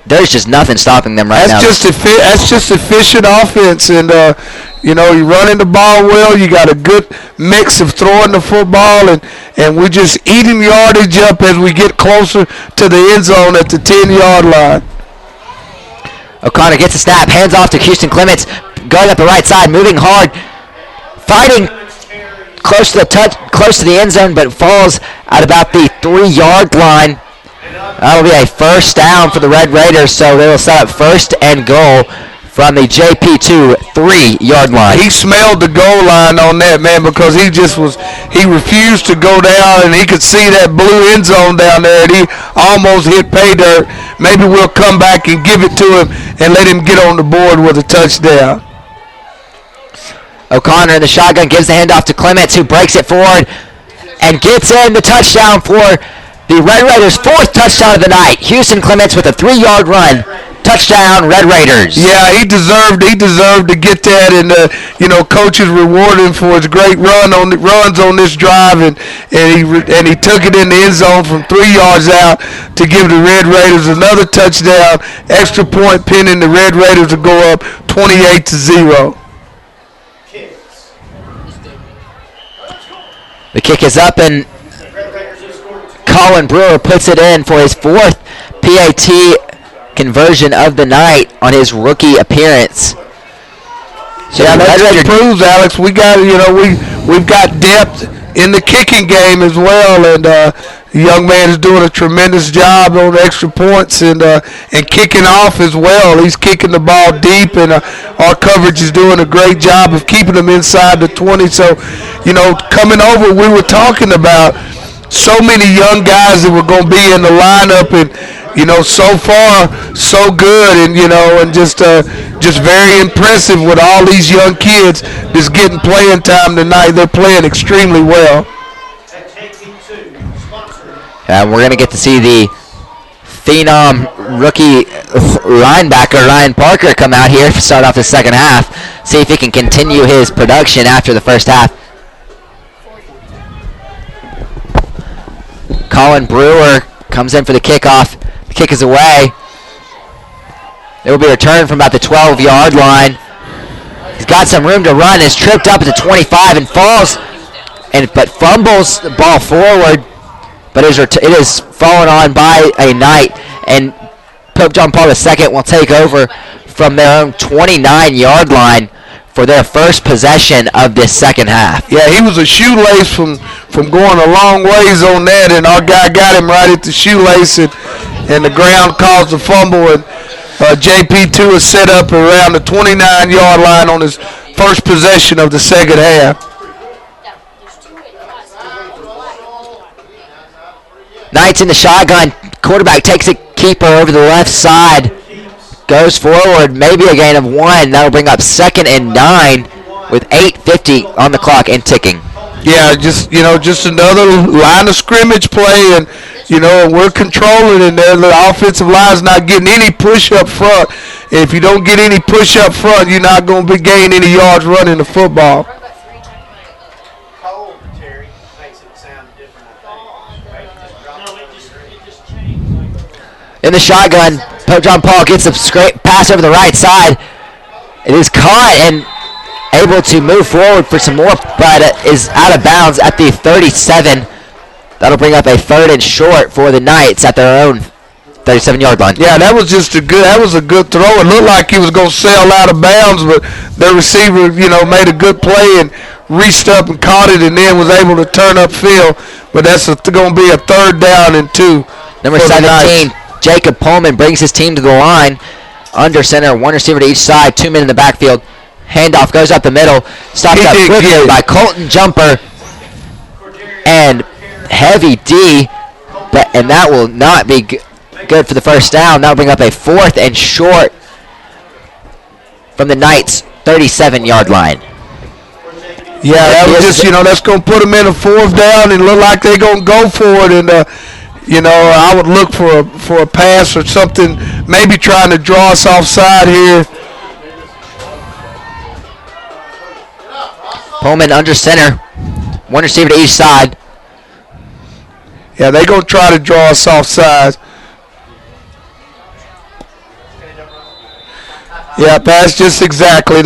There's just nothing stopping them right now. That's just efficient offense, and you're running the ball well. You got a good mix of throwing the football, and we're just eating yardage up as we get closer to the end zone at the 10-yard line. O'Connor gets a snap, hands off to Houston Clements, going up the right side, moving hard, fighting close to the end zone, but falls at about the 3-yard line. That'll be a first down for the Red Raiders, so they will set up first and goal from the JP2 3-yard line. He smelled the goal line on that, man, because he refused to go down, and he could see that blue end zone down there, and he almost hit pay dirt. Maybe we'll come back and give it to him and let him get on the board with a touchdown. O'Connor in the shotgun gives the handoff to Clements, who breaks it forward and gets in the touchdown for the Red Raiders' 4th touchdown of the night. Houston Clements with a 3-yard run. Touchdown, Red Raiders. Yeah, he deserved to get that, and coaches rewarded him for his great runs on this drive, and he took it in the end zone from 3 yards out to give the Red Raiders another touchdown. Extra point pinning the Red Raiders to go up 28-0. The kick is up, and Colin Brewer puts it in for his 4th PAT conversion of the night on his rookie appearance. So yeah, that just proves, Alex, we've got depth in the kicking game as well, and the young man is doing a tremendous job on extra points and kicking off as well. He's kicking the ball deep, and our coverage is doing a great job of keeping them inside the 20. So, coming over, we were talking about so many young guys that were going to be in the lineup, and so far so good, and just very impressive with all these young kids just getting playing time tonight. They're playing extremely well. And we're going to get to see the phenom rookie linebacker Ryan Parker come out here to start off the second half, see if he can continue his production after the first half. Colin Brewer comes in for the kickoff. The kick is away. It will be returned from about the 12-yard line. He's got some room to run. Is tripped up at the 25 and falls, but fumbles the ball forward. But it is fallen on by a Knight, and Pope John Paul II will take over from their own 29-yard line for their first possession of this second half. Yeah, he was a shoelace from going a long ways on that, and our guy got him right at the shoelace, and the ground caused the fumble, and JP2 is set up around the 29-yard line on his first possession of the second half. Knight's in the shotgun. Quarterback takes a keeper over the left side. Goes forward, maybe a gain of 1. That'll bring up 2nd and 9 with 8:50 on the clock and ticking. Yeah, just another line of scrimmage play, and we're controlling, and the offensive line's not getting any push up front. And if you don't get any push up front, you're not going to be gaining any yards running the football. In the shotgun, Pope John Paul gets a straight pass over the right side. It is caught and able to move forward for some more, but is out of bounds at the 37. That'll bring up a 3rd and short for the Knights at their own 37-yard line. Yeah, that was a good throw. It looked like he was going to sail out of bounds, but the receiver, made a good play and reached up and caught it, and then was able to turn upfield. But that's going to be a 3rd down and 2. Number 17. Jacob Pullman brings his team to the line. Under center, 1 receiver to each side, 2 men in the backfield. Handoff goes up the middle. Stopped up quickly by Colton Jumper and Heavy D. And that will not be good for the first down. That'll bring up a 4th and short from the Knights' 37-yard line. Yeah, that was just, that's going to put them in a 4th down and look like they're going to go for it. And, I would look for a pass or something, maybe trying to draw us offside here. Holman under center. One receiver to each side. Yeah, they're going to try to draw us off sides. Yeah, that's just exactly.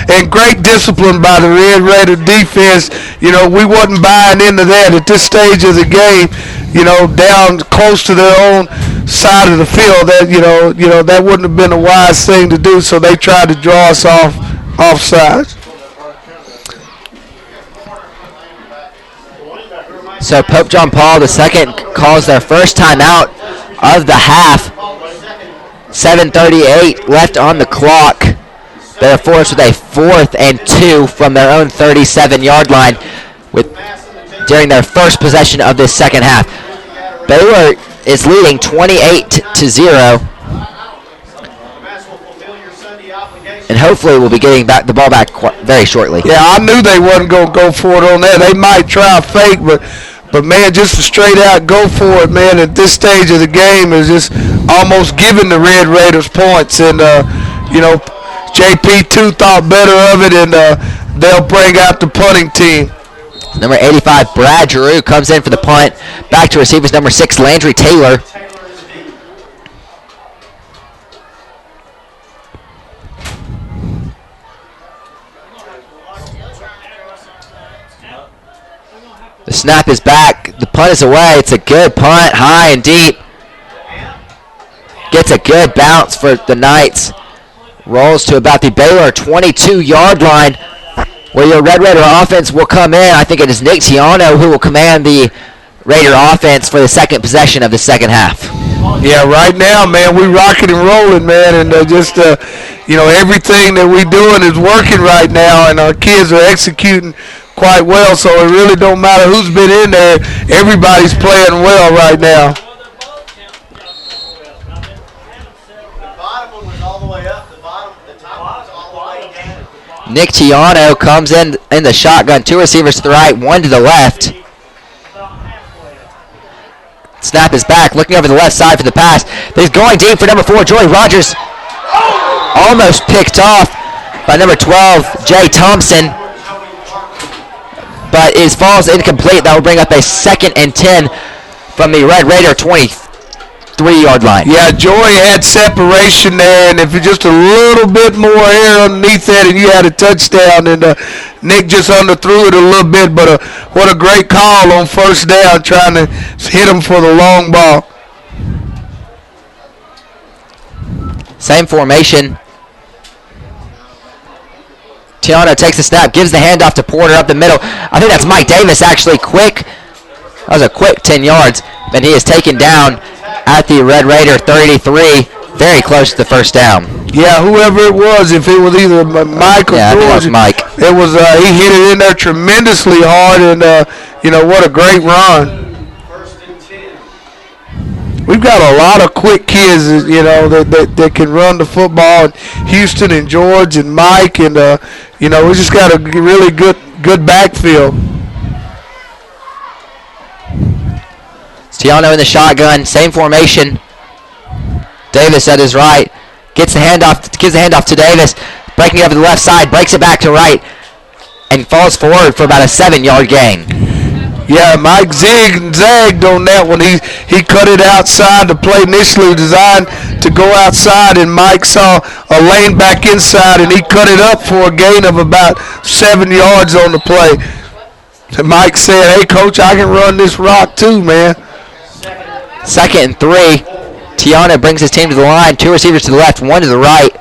And great discipline by the Red Raider defense. You know, we wasn't buying into that at this stage of the game. You know, down close to their own side of the field. That that wouldn't have been a wise thing to do. So they tried to draw us offsides. So Pope John Paul II calls their first timeout of the half. 7:38 left on the clock. They're forced with a 4th and 2 from their own 37-yard line during their first possession of this second half. Baylor is leading 28-0. And hopefully we'll be getting the ball back very shortly. Yeah, I knew they wasn't going to go for it on that. They might try a fake, but man, just to straight out go for it, man, at this stage of the game is just almost giving the Red Raiders points. And, JP2 thought better of it, and they'll bring out the punting team. Number 85, Brad Giroux, comes in for the punt. Back to receivers, number 6, Landry Taylor. The snap is back. The punt is away. It's a good punt, high and deep. Gets a good bounce for the Knights. Rolls to about the Baylor 22-yard line, where your Red Raider offense will come in. I think it is Nick Tiano who will command the Raider offense for the second possession of the second half. Yeah, right now, man, we rocking and rolling, man, and everything that we doing is working right now, and our kids are executing quite well, so it really don't matter who's been in there. Everybody's playing well right now. Nick Tiano comes in the shotgun. 2 receivers to the right, 1 to the left. Snap is back, looking over the left side for the pass. He's going deep for number 4, Joey Rogers. Almost picked off by number 12, Jay Thompson. But it falls incomplete. That will bring up a 2nd and 10 from the Red Raider 23-yard line. Yeah, Joey had separation there, and if it's just a little bit more air underneath that and you had a touchdown, and Nick just underthrew it a little bit, but what a great call on first down, trying to hit him for the long ball. Same formation. Tiano takes the snap, gives the handoff to Porter up the middle. I think that's Mike Davis, actually quick. That was a quick 10 yards, but he is taken down at the Red Raider 33, very close to the first down. Yeah, whoever it was, if it was either Mike or George, it was Mike. It was he hit it in there tremendously hard, and what a great run. We've got a lot of quick kids, that can run the football. And Houston and George and Mike, and we just got a really good backfield. Tiano in the shotgun, same formation. Davis at his right, gives the handoff to Davis, breaking over the left side, breaks it back to right, and falls forward for about a 7-yard gain. Yeah, Mike zagged on that one. He cut it outside. The play initially designed to go outside, and Mike saw a lane back inside, and he cut it up for a gain of about 7 yards on the play. And Mike said, "Hey, Coach, I can run this rock too, man." 2nd and 3. Tiana brings his team to the line. 2 receivers to the left, 1 to the right.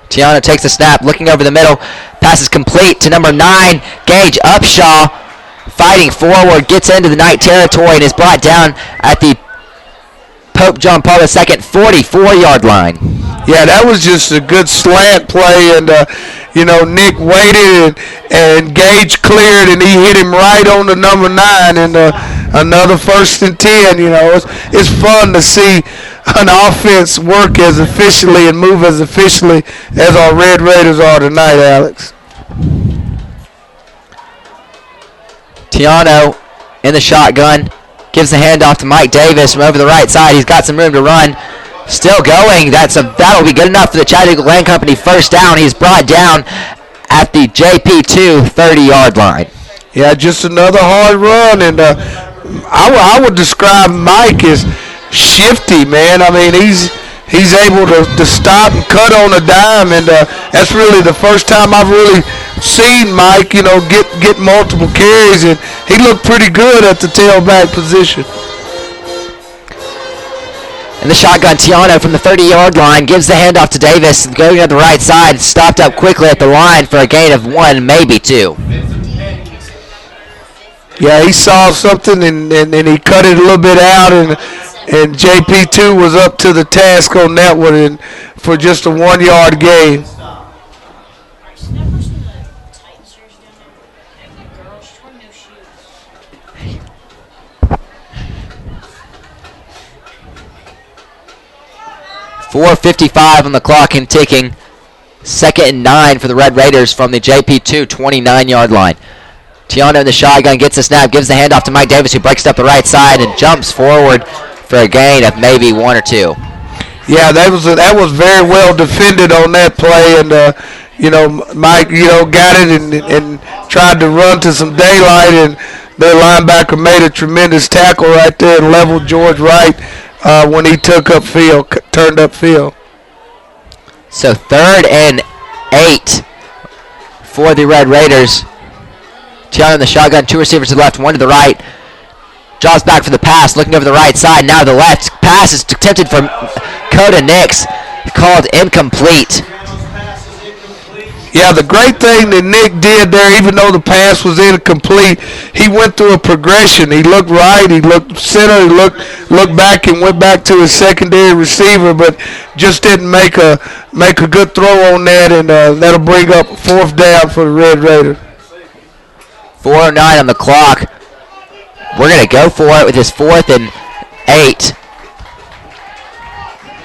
Tiana takes the snap, looking over the middle. Pass is complete to number 9, Gage Upshaw. Fighting forward, gets into the Knight territory, and is brought down at the Pope John Paul II 44-yard line. Yeah, that was just a good slant play, and Nick waited, and Gage cleared, and he hit him right on the number 9, and another 1st and 10. It's fun to see an offense work as efficiently and move as efficiently as our Red Raiders are tonight, Alex. Tiano in the shotgun, gives the handoff to Mike Davis from over the right side. He's got some room to run. Still going. That'll be good enough for the Chattanooga Land Company first down. He's brought down at the JP2 30-yard line. Yeah, just another hard run, and I would describe Mike as shifty, man. I mean, he's able to stop and cut on a dime, and that's really the first time I've really seen Mike, get multiple carries, and he looked pretty good at the tailback position. And the shotgun, Tiano from the 30-yard line gives the handoff to Davis, going to the right side, stopped up quickly at the line for a gain of 1, maybe 2. Yeah, he saw something and he cut it a little bit out, and JP2 was up to the task on that one and for just a 1-yard gain. 4:55 on the clock and ticking. 2nd and 9 for the Red Raiders from the JP2 29-yard line. Tiano in the shotgun gets the snap, gives the handoff to Mike Davis, who breaks it up the right side and jumps forward for a gain of maybe 1 or 2. Yeah, that was very well defended on that play, and Mike got it and tried to run to some daylight, and their linebacker made a tremendous tackle right there and leveled George Wright when he turned upfield. So 3rd and 8 for the Red Raiders. Tiano in the shotgun, 2 receivers to the left, 1 to the right. Draws back for the pass, looking over the right side, now the left. Pass is attempted from Coda Nix, called incomplete. Yeah, the great thing that Nick did there, even though the pass was incomplete, he went through a progression. He looked right, he looked center, he looked back and went back to his secondary receiver, but just didn't make a good throw on that, and that'll bring up 4th down for the Red Raiders. 4:09 on the clock. We're going to go for it with this 4th and 8.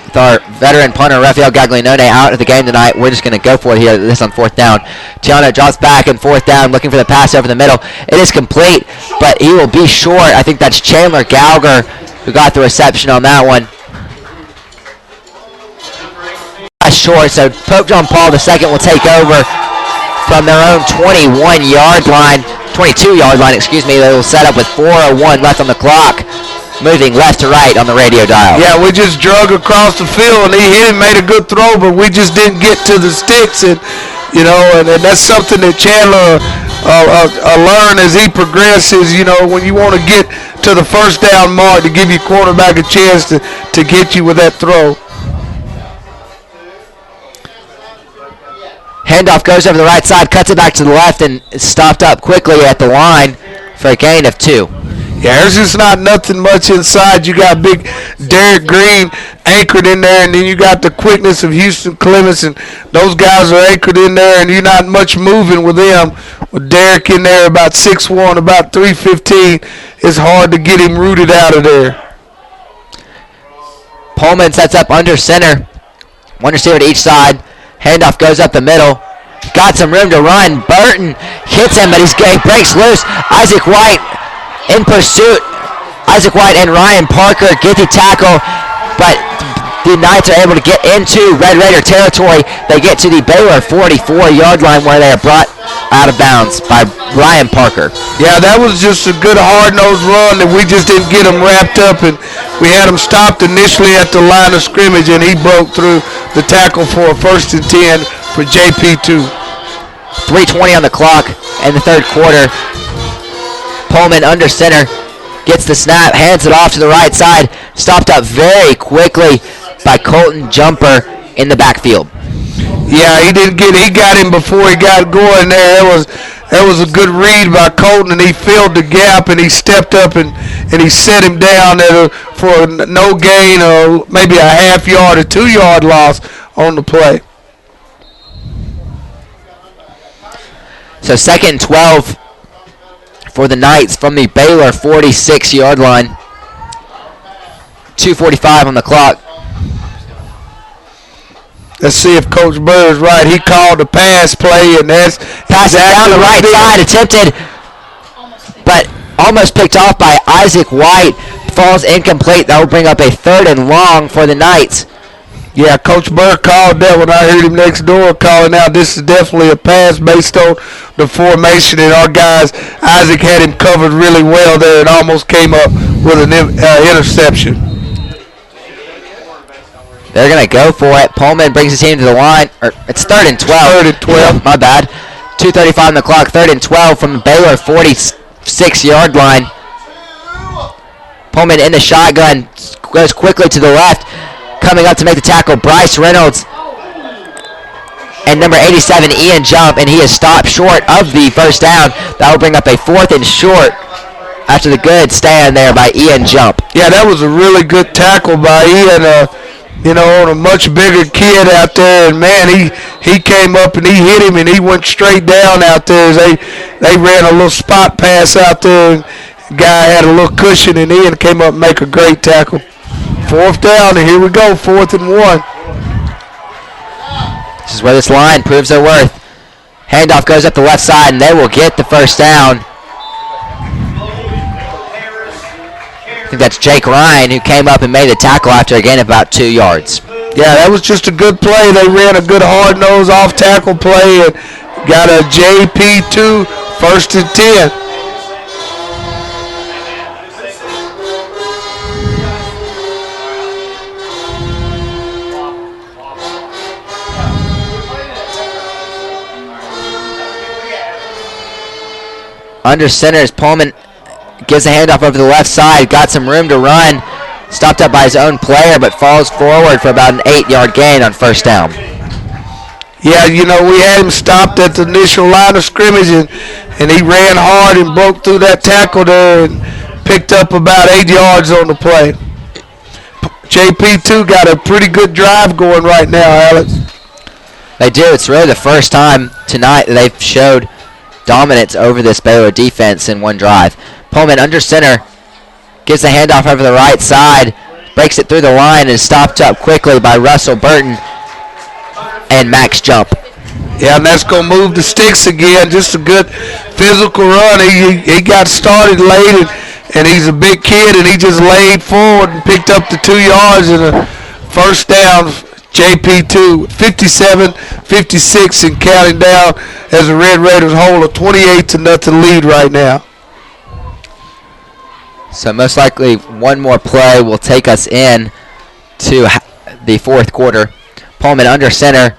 With our veteran punter, Rafael Gaglianone, out of the game tonight, we're just going to go for it here. This on 4th down. Tiano drops back in 4th down, looking for the pass over the middle. It is complete, but he will be short. I think that's Chandler Gallagher who got the reception on that one. Short, so Pope John Paul II will take over from their own 22-yard line, excuse me. They will set up with 4:01 left on the clock, moving left to right on the radio dial. Yeah, we just drug across the field, and he hit and made a good throw, but we just didn't get to the sticks, and that's something that Chandler learn as he progresses. When you want to get to the 1st down mark to give your quarterback a chance to get you with that throw. Handoff goes over the right side, cuts it back to the left, and is stopped up quickly at the line for a gain of 2. Yeah, there's just not nothing much inside. You got big Derek Green anchored in there, and then you got the quickness of Houston Clements, and those guys are anchored in there, and you're not much moving with them. With Derek in there, about 6'1", about 315, it's hard to get him rooted out of there. Pullman sets up under center. 1 receiver to each side. Handoff goes up the middle. Got some room to run. Burton hits him, but he breaks loose. Isaac White in pursuit. Isaac White and Ryan Parker get the tackle, but the Knights are able to get into Red Raider territory. They get to the Baylor 44-yard line where they are brought out of bounds by Ryan Parker. Yeah, that was just a good hard-nosed run that we just didn't get him wrapped up, and we had him stopped initially at the line of scrimmage, and he broke through the tackle for a 1st and 10 for JP2. 3:20 on the clock in the 3rd quarter. Pullman under center gets the snap, hands it off to the right side, stopped up very quickly by Colton Jumper in the backfield. Yeah, he got him before he got going there. That was a good read by Colton, and he filled the gap, and he stepped up and he set him down for no gain or maybe a half-yard or 2-yard loss on the play. So 2nd and 12 for the Knights from the Baylor 46-yard line. 2:45 on the clock. Let's see if Coach Burr is right. He called the pass play, and that's pass down the right side, attempted, but almost picked off by Isaac White. Falls incomplete. That will bring up a 3rd and long for the Knights. Yeah, Coach Burr called that when I heard him next door calling out. This is definitely a pass based on the formation, and our guys, Isaac had him covered really well there and almost came up with an interception. They're going to go for it. Pullman brings his team to the line. It's 3rd and 12. 3rd and 12. My bad. 2:35 on the clock. 3rd and 12 from the Baylor 46-yard line. Pullman in the shotgun. Goes quickly to the left. Coming up to make the tackle, Bryce Reynolds. And number 87, Ian Jump. And he is stopped short of the first down. That will bring up a 4th and short after the good stand there by Ian Jump. Yeah, that was a really good tackle by Ian. On a much bigger kid out there, and man, he came up and he hit him, and he went straight down out there. As they ran a little spot pass out there, and the guy had a little cushion, and Ian came up and make a great tackle. 4th down, and here we go, 4th and 1. This is where this line proves their worth. Handoff goes up the left side, and they will get the first down. I think that's Jake Ryan who came up and made the tackle after a gain of about 2 yards. Yeah, that was just a good play. They ran a good hard-nosed off-tackle play and got a JP2, 1st and 10. Under center is Pullman. Gives a handoff over the left side. Got some room to run. Stopped up by his own player, but falls forward for about an 8-yard gain on 1st down. Yeah, we had him stopped at the initial line of scrimmage, and he ran hard and broke through that tackle there and picked up about 8 yards on the play. JP2 got a pretty good drive going right now, Alex. They do. It's really the first time tonight that they've showed dominance over this Baylor defense in one drive. Pullman under center, gives a handoff over the right side, breaks it through the line, and is stopped up quickly by Russell Burton and Max Jump. Yeah, and that's going to move the sticks again. Just a good physical run. He got started late, and he's a big kid, and he just laid forward and picked up the 2 yards and a 1st down. JP2, 57-56 and counting down as the Red Raiders hold a 28-0 lead right now. So most likely one more play will take us in to the 4th quarter. Pullman under center.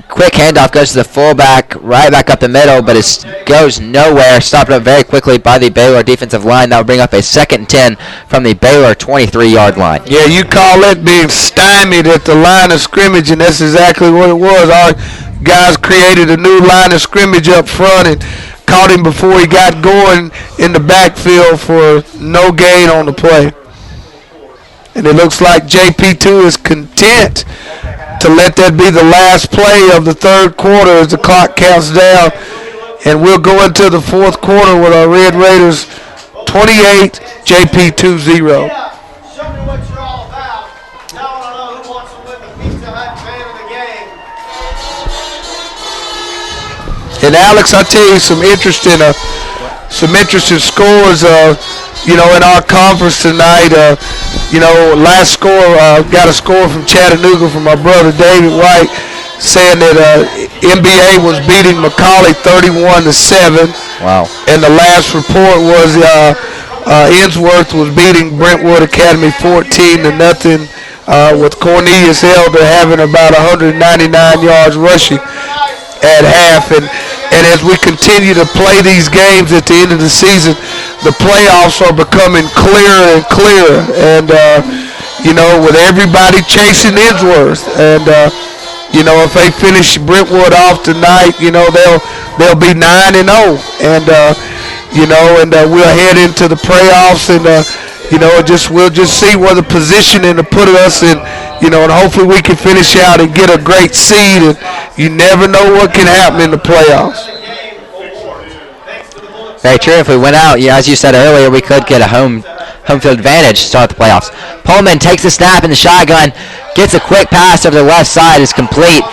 Quick handoff goes to the fullback, right back up the middle, but it goes nowhere. Stopped up very quickly by the Baylor defensive line. That will bring up a 2nd and 10 from the Baylor 23-yard line. Yeah, you call it being stymied at the line of scrimmage, and that's exactly what it was. Our guys created a new line of scrimmage up front and caught him before he got going in the backfield for no gain on the play. And it looks like JP2 is content to let that be the last play of the 3rd quarter as the clock counts down. And we'll go into the 4th quarter with our Red Raiders 28, JP2 0. Show me what you're all about. Now I want to know who wants to win the Pizza Hut fan of the game. And Alex, I tell you some interesting scores. In our conference tonight, last score, got a score from Chattanooga from my brother David White saying that NBA was beating McCallie 31-7. Wow. And the last report was Ensworth was beating Brentwood Academy 14-0 with Cornelius Elder having about 199 yards rushing at half. And as we continue to play these games at the end of the season, the playoffs are becoming clearer and clearer. And, with everybody chasing Ensworth. And, if they finish Brentwood off tonight, they'll be 9-0. And, we'll head into the playoffs and, we'll just see where the positioning to put us in, and hopefully we can finish out and get a great seed. And you never know what can happen in the playoffs. Very true. If we went out, as you said earlier, we could get a home field advantage to start the playoffs. Pullman takes the snap in the shotgun, gets a quick pass over the left side, is complete.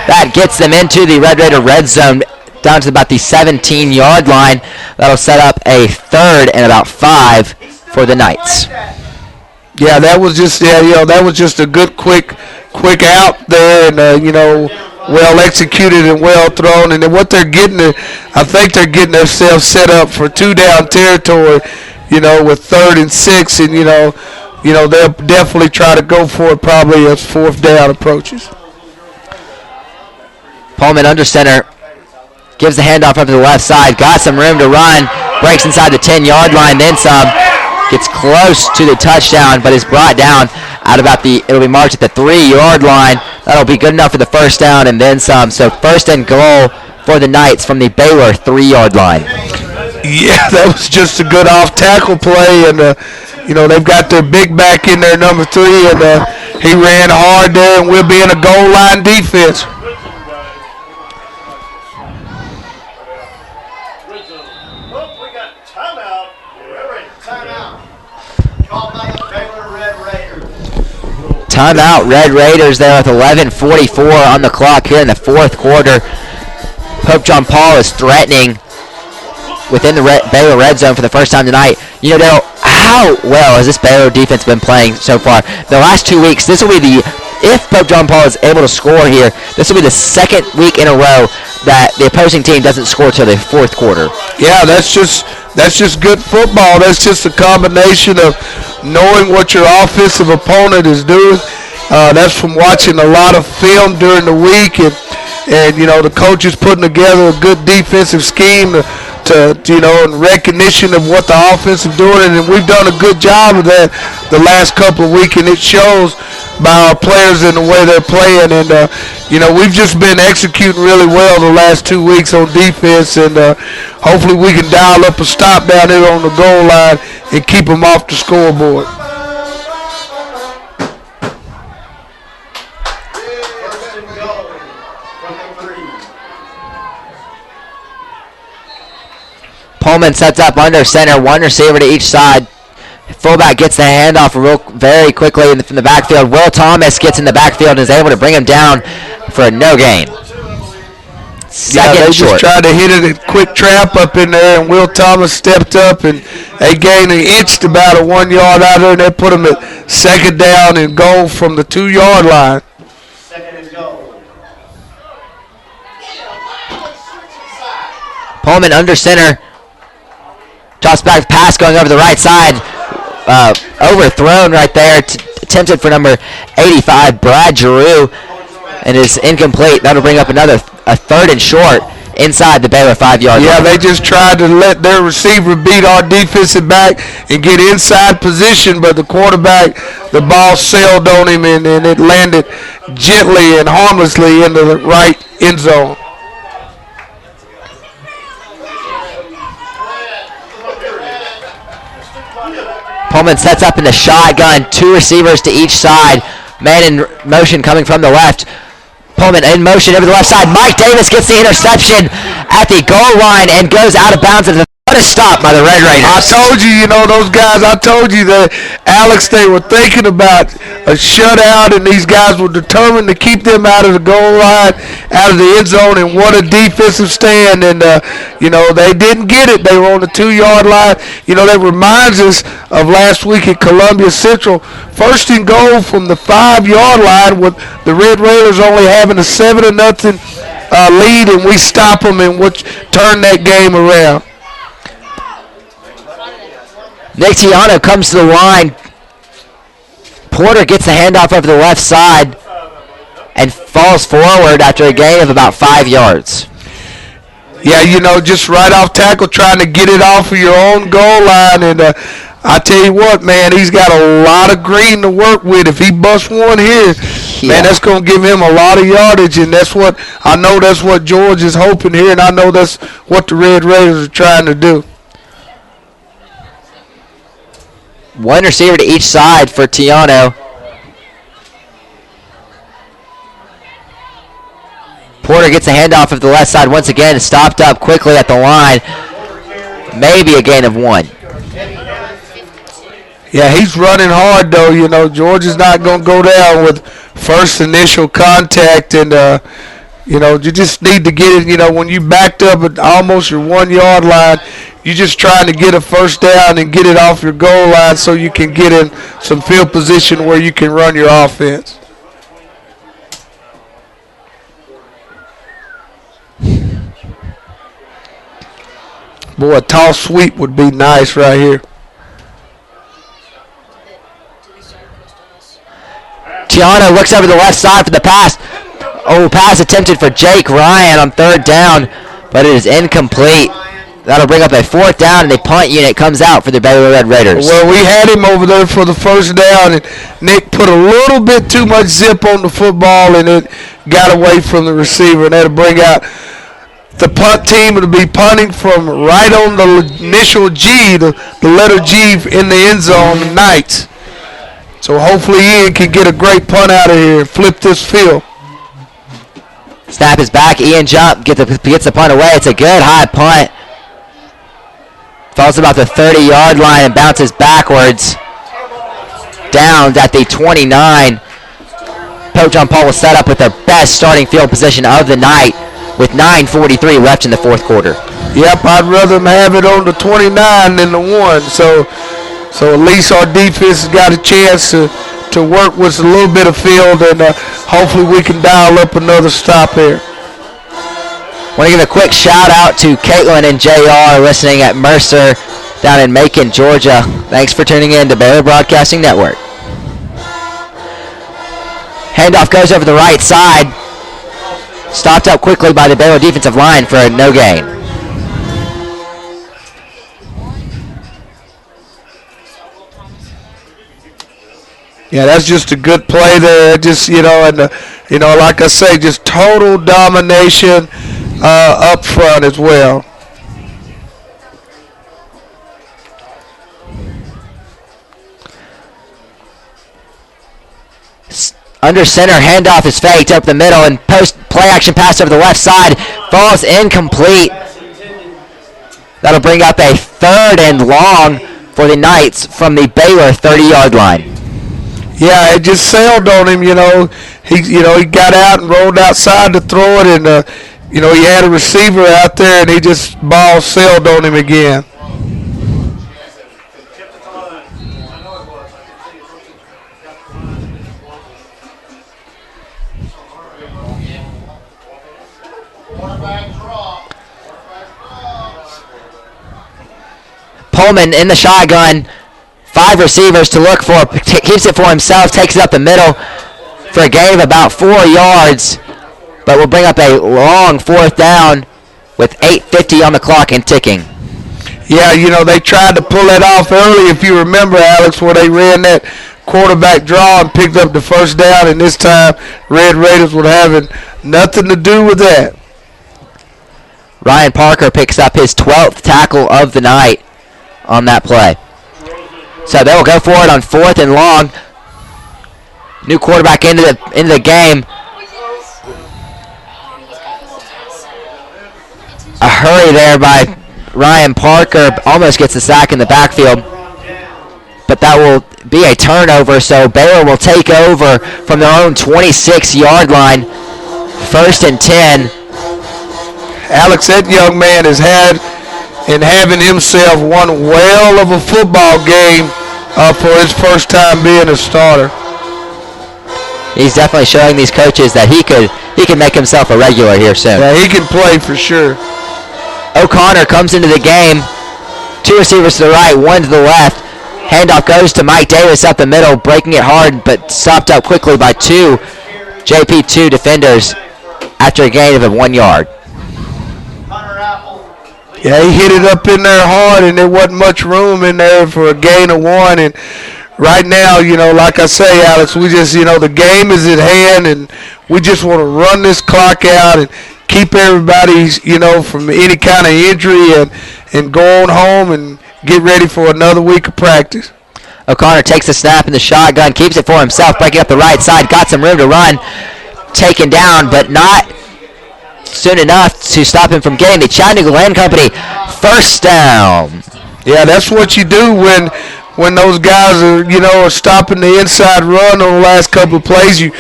That gets them into the Red Raider red zone down to about the 17-yard line. That'll set up a 3rd and about 5 for the Knights. Yeah, that was just a good quick quick out there and, well executed and well thrown. And then what they're getting, I think they're getting themselves set up for 2-down territory, with 3rd and 6. And, they'll definitely try to go for it probably as 4th down approaches. Pullman under center. Gives the handoff over to the left side. Got some room to run. Breaks inside the 10-yard line. Then some. Gets close to the touchdown, but is brought down at about it'll be marked at the 3-yard line. That'll be good enough for the first down and then some. So 1st and goal for the Knights from the Baylor 3-yard line. Yeah, that was just a good off-tackle play. And, they've got their big back in there, number 3, and he ran hard there, and we'll be in a goal line defense. Timeout, Red Raiders there with 11:44 on the clock here in the 4th quarter. Pope John Paul is threatening within the Baylor red zone for the first time tonight. Daryl, how well has this Baylor defense been playing so far? The last 2 weeks, this will be if Pope John Paul is able to score here, this will be the 2nd week in a row that the opposing team doesn't score till the 4th quarter. Yeah, that's just good football. That's just a combination of knowing what your offensive opponent is doing. That's from watching a lot of film during the week, and the coach is putting together a good defensive scheme to in recognition of what the offense is doing, and we've done a good job of that the last couple of weeks, and it shows by our players and the way they're playing. And we've just been executing really well the last 2 weeks on defense, and hopefully we can dial up a stop down there on the goal line and keep them off the scoreboard. Pullman sets up under center, 1 receiver to each side. Fullback gets the handoff very quickly from the backfield. Will Thomas gets in the backfield and is able to bring him down for a no gain. They just tried to hit it a quick trap up in there, and Will Thomas stepped up, and they gained an inch to about a 1 yard out there, and they put him at 2nd down and goal from the 2-yard line. 2nd and goal. Pullman under center. Toss back pass going over the right side. Overthrown right there. Attempted for number 85, Brad Giroux, and is incomplete. That'll bring up a 3rd and short inside the Baylor 5-yard line. Yeah, they just tried to let their receiver beat our defensive back and get inside position, but the quarterback, the ball sailed on him, and it landed gently and harmlessly into the right end zone. Pullman sets up in the shotgun, 2 receivers to each side. Man in motion coming from the left. Pullman in motion over the left side. Mike Davis gets the interception at the goal line and goes out of bounds. What a stop by the Red Raiders. I told you, those guys, I told you that, Alex, they were thinking about a shutout, and these guys were determined to keep them out of the goal line, out of the end zone, and what a defensive stand. And, they didn't get it. They were on the 2-yard line. That reminds us of last week at Columbia Central. 1st and goal from the 5-yard line with the Red Raiders only having a 7-0 lead, and we stop them and turn that game around. Nick Tiano comes to the line. Porter gets the handoff over the left side and falls forward after a gain of about 5 yards. Yeah, just right off tackle, trying to get it off of your own goal line. And I tell you what, man, he's got a lot of green to work with. If he busts one here, man, that's going to give him a lot of yardage. And that's what George is hoping here, and I know that's what the Red Raiders are trying to do. 1 receiver to each side for Tiano. Porter gets a handoff of the left side once again, stopped up quickly at the line. Maybe a gain of 1. Yeah, he's running hard, though. George is not going to go down with first initial contact, and, you just need to get it. When you backed up at almost your 1-yard line, you're just trying to get a first down and get it off your goal line so you can get in some field position where you can run your offense. Boy, a toss sweep would be nice right here. Tiana looks over the left side for the pass. Oh, pass attempted for Jake Ryan on third down, but it is incomplete. That'll bring up a fourth down, and the punt unit comes out for the Baylor Red Raiders. Well, we had him over there for the first down, and Nick put a little bit too much zip on the football, and it got away from the receiver, and that'll bring out the punt team. Will be punting from right on the initial G, the letter G in the end zone tonight. So hopefully Ian can get a great punt out of here and flip this field. Snap is back. Ian jump gets the punt away. It's a good high punt. Falls about the 30-yard line and bounces backwards. Downs at the 29. Pope John Paul will set up with their best starting field position of the night with 9:43 left in the fourth quarter. Yep, I'd rather them have it on the 29 than the 1. So at least our defense has got a chance to work with a little bit of field, and hopefully we can dial up another stop here. Want to give a quick shout out to Caitlin and JR listening at Mercer down in Macon, Georgia. Thanks for tuning in to Baylor Broadcasting Network. Handoff goes over the right side. Stopped up quickly by the Baylor defensive line for a no gain. Yeah, that's just a good play there. Just, and like I say, just total domination up front as well. Under center, handoff is faked up the middle, and post play action pass over the left side falls incomplete. That'll bring up a third and long for the Knights from the Baylor 30-yard line. Yeah, it just sailed on him. He got out and rolled outside to throw it, and he had a receiver out there, and he just ball sailed on him again. Pullman in the shotgun. 5 receivers to look for. Keeps it for himself. Takes it up the middle for a gain of about 4 yards. But will bring up a long fourth down with 8:50 on the clock and ticking. Yeah, they tried to pull that off early, if you remember, Alex, where they ran that quarterback draw and picked up the first down. And this time, Red Raiders were having nothing to do with that. Ryan Parker picks up his 12th tackle of the night on that play. So they will go for it on 4th and long. New quarterback into the game. A hurry there by Ryan Parker. Almost gets the sack in the backfield. But that will be a turnover, so Baylor will take over from their own 26-yard line. 1st and 10. Alex, that young man has had and having himself one whale of a football game for his first time being a starter. He's definitely showing these coaches that he could make himself a regular here soon. Yeah, he can play for sure. O'Connor comes into the game. 2 receivers to the right, 1 to the left. Handoff goes to Mike Davis up the middle, breaking it hard, but stopped up quickly by 2 JP2 defenders after a gain of 1 yard. Yeah, he hit it up in there hard, and there wasn't much room in there for a gain of 1. And right now, like I say, Alex, we just, the game is at hand, and we just want to run this clock out and keep everybody, from any kind of injury and go on home and get ready for another week of practice. O'Connor takes the snap in the shotgun, keeps it for himself, breaking up the right side, got some room to run, taken down, but not soon enough to stop him from getting the Chattanooga Land Company first down. Yeah, that's what you do when those guys are stopping the inside run on the last couple of plays. You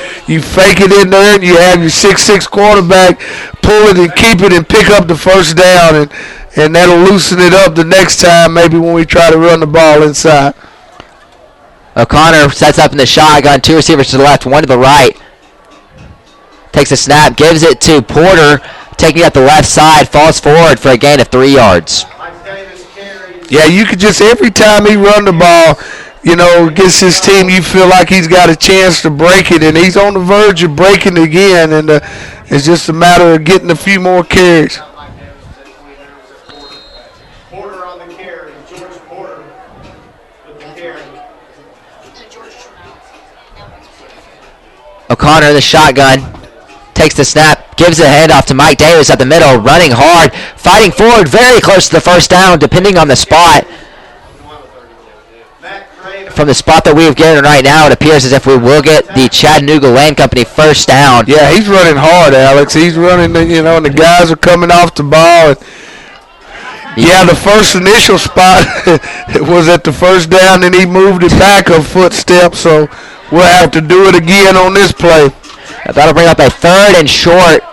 fake it in there, and you have your 6'6" quarterback pull it and keep it and pick up the first down, and that'll loosen it up the next time, maybe when we try to run the ball inside. O'Connor sets up in the shotgun, 2 receivers to the left, 1 to the right. Takes a snap, gives it to Porter, taking it up the left side, falls forward for a gain of 3 yards. Yeah, you could just, every time he run the ball, you know, against his team, you feel like he's got a chance to break it, and he's on the verge of breaking it again, and it's just a matter of getting a few more carries. Porter on the carry. George Porter with the carry. O'Connor in the shotgun. Takes the snap, gives a handoff to Mike Davis at the middle, running hard, fighting forward, very close to the first down, depending on the spot. From the spot that we've given right now, it appears as if we will get the Chattanooga Land Company first down. Yeah, he's running hard, Alex. He's running, you know, and the guys are coming off the ball. Yeah, the first initial spot was at the first down, and he moved it back a footstep, so we'll have to do it again on this play. That'll bring up a 3rd and short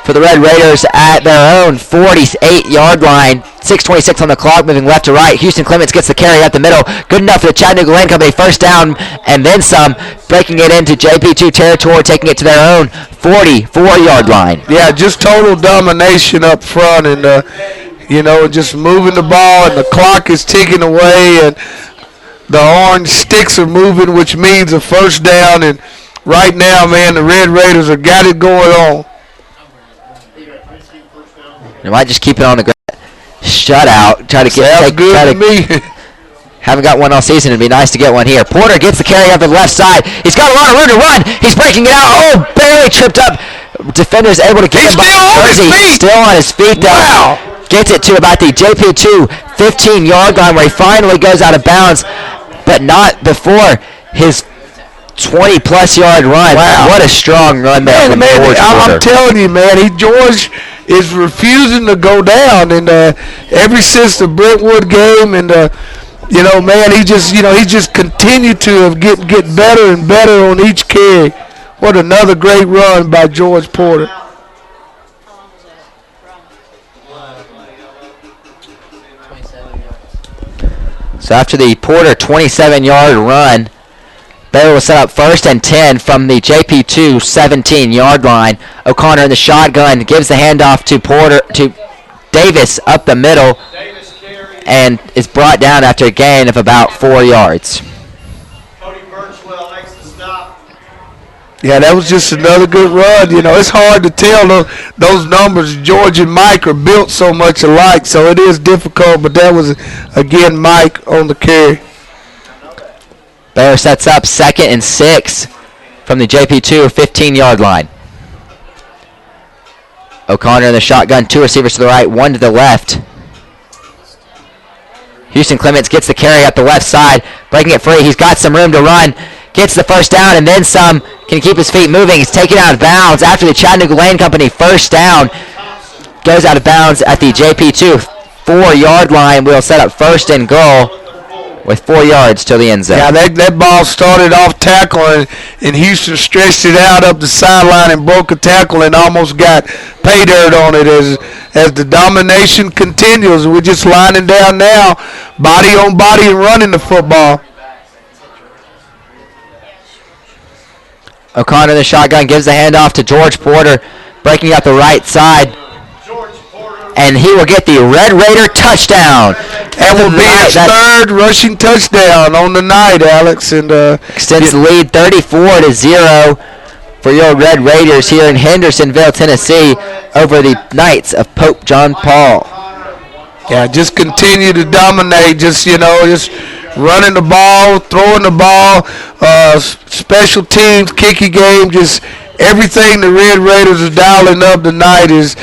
for the Red Raiders at their own 48-yard line. 6:26 on the clock, moving left to right. Houston Clements gets the carry up the middle. Good enough for the Chattanooga Land Company. First down and then some, breaking it into JP2 territory, taking it to their own 44-yard line. Yeah, just total domination up front, and, you know, just moving the ball, and the clock is ticking away, and the orange sticks are moving, which means a first down. And right now, man, the Red Raiders have got it going on. They might just keep it on the ground. Shutout. Try to Sounds good to me. Haven't got one all season. It'd be nice to get one here. Porter gets the carry up the left side. He's got a lot of room to run. He's breaking it out. Oh, barely tripped up. Defender's able to get him by jersey. Still on his feet, though. Wow. Gets it to about the JP2 15-yard line where he finally goes out of bounds, but not before his 20-plus yard run. Wow. What a strong run there from George Porter. I'm telling you, man, George is refusing to go down, and ever since the Brentwood game, and you know, man, he just continued to get better and better on each carry. What another great run by George Porter. So after the Porter 27-yard run, Baylor will set up 1st and 10 from the JP2 17-yard line. O'Connor in the shotgun gives the handoff to Davis up the middle, and is brought down after a gain of about 4 yards. Cody Birchwell makes the stop. Yeah, that was just another good run. You know, it's hard to tell those numbers. George and Mike are built so much alike, so it is difficult, but that was, again, Mike on the carry. Baylor sets up 2nd and 6 from the JP2 15-yard line. O'Connor in the shotgun, 2 receivers to the right, 1 to the left. Houston Clements gets the carry up the left side, breaking it free. He's got some room to run. Gets the first down and then some. Can keep his feet moving. He's taken out of bounds after the Chattanooga Land Company first down. Goes out of bounds at the JP2 4-yard line. We'll set up 1st and goal with 4 yards till the end zone. Yeah, that ball started off tackle, and Houston stretched it out up the sideline and broke a tackle and almost got pay dirt on it as the domination continues. We're just lining down now, body on body, and running the football. O'Connor in the shotgun gives the handoff to George Porter, breaking up the right side. And he will get the Red Raider touchdown. That will be his 3rd rushing touchdown on the night, Alex. And extends the lead 34-0 for your Red Raiders here in Hendersonville, Tennessee, over the Knights of Pope John Paul. Yeah, just continue to dominate. Just running the ball, throwing the ball, special teams, kicking game, just everything the Red Raiders are dialing up tonight is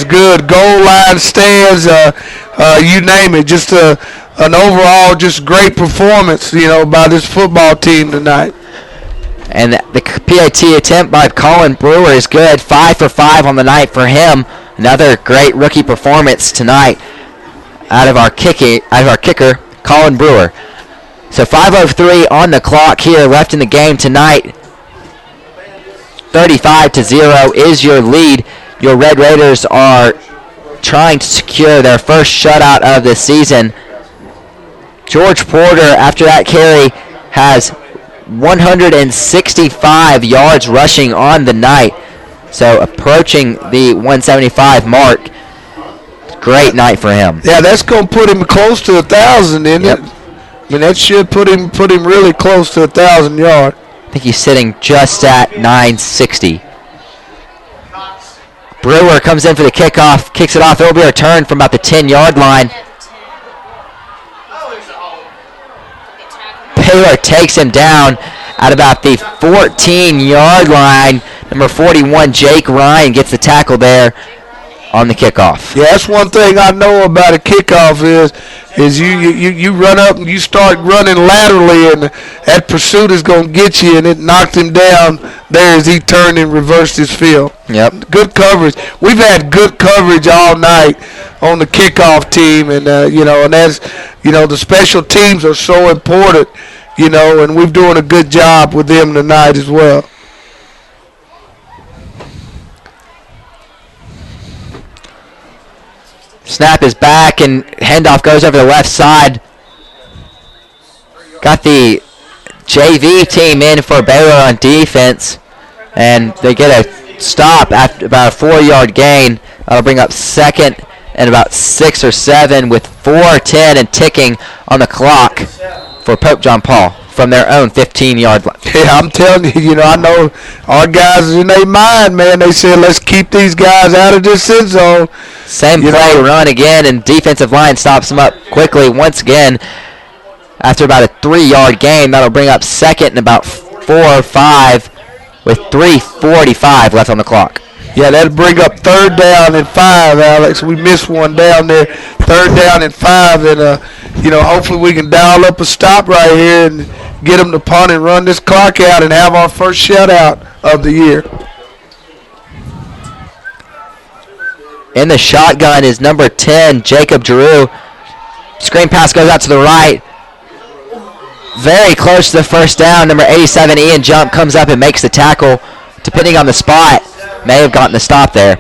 good. Goal line stands, you name it. Just an overall just great performance, by this football team tonight. And the PAT attempt by Colin Brewer is good. 5 for 5 on the night for him. Another great rookie performance tonight out of our kicker, Colin Brewer. So 5:03 on the clock here left in the game tonight. 35-0 is your lead. Your Red Raiders are trying to secure their first shutout of the season. George Porter, after that carry, has 165 yards rushing on the night. So approaching the 175 mark. Great night for him. Yeah, that's going to put him close to 1,000, isn't Yep. it? I mean, that should put him really close to 1,000 yards. I think he's sitting just at 960. Brewer comes in for the kickoff, kicks it off. It will be a return from about the 10-yard line. Baylor takes him down at about the 14-yard line. Number 41, Jake Ryan, gets the tackle there on the kickoff. Yeah, that's one thing I know about a kickoff is you run up and you start running laterally, and that pursuit is going to get you, and it knocked him down there as he turned and reversed his field. Yep. Good coverage. We've had good coverage all night on the kickoff team, and and that's the special teams are so important, and we're doing a good job with them tonight as well. Snap is back, and handoff goes over the left side. Got the JV team in for Baylor on defense, and they get a stop after about a 4-yard gain. That'll bring up second and about 6 or 7 with 4:10 and ticking on the clock for Pope John Paul from their own 15-yard line. Yeah, I'm telling you, I know our guys in their mind, man. They said, let's keep these guys out of this end zone. Same play, run again, and defensive line stops them up quickly once again. After about a 3-yard gain, that'll bring up second and about 4 or 5 with 3:45 left on the clock. Yeah, that'll bring up 3rd down and 5, Alex. We missed one down there. 3rd down and 5, and hopefully we can dial up a stop right here and get them to punt and run this clock out and have our first shutout of the year. In the shotgun is number 10, Jacob Giroux. Screen pass goes out to the right. Very close to the first down. Number 87, Ian Jump, comes up and makes the tackle. Depending on the spot, may have gotten the stop there.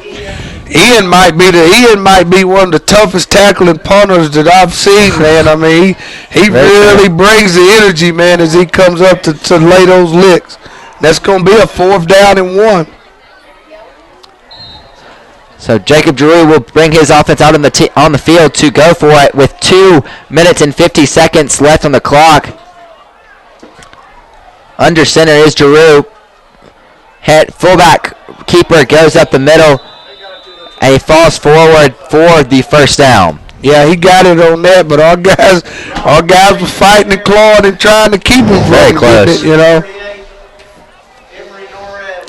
Ian might be one of the toughest tackling punters that I've seen, man. I mean, he really brings the energy, man, as he comes up to lay those licks. That's going to be a 4th down and 1. So Jacob Giroux will bring his offense out on the field to go for it with 2 minutes and 50 seconds left on the clock. Under center is Giroux. Fullback keeper goes up the middle, and he falls forward for the first down. Yeah, he got it on that, but our guys were fighting and clawing and trying to keep him very from close. getting it,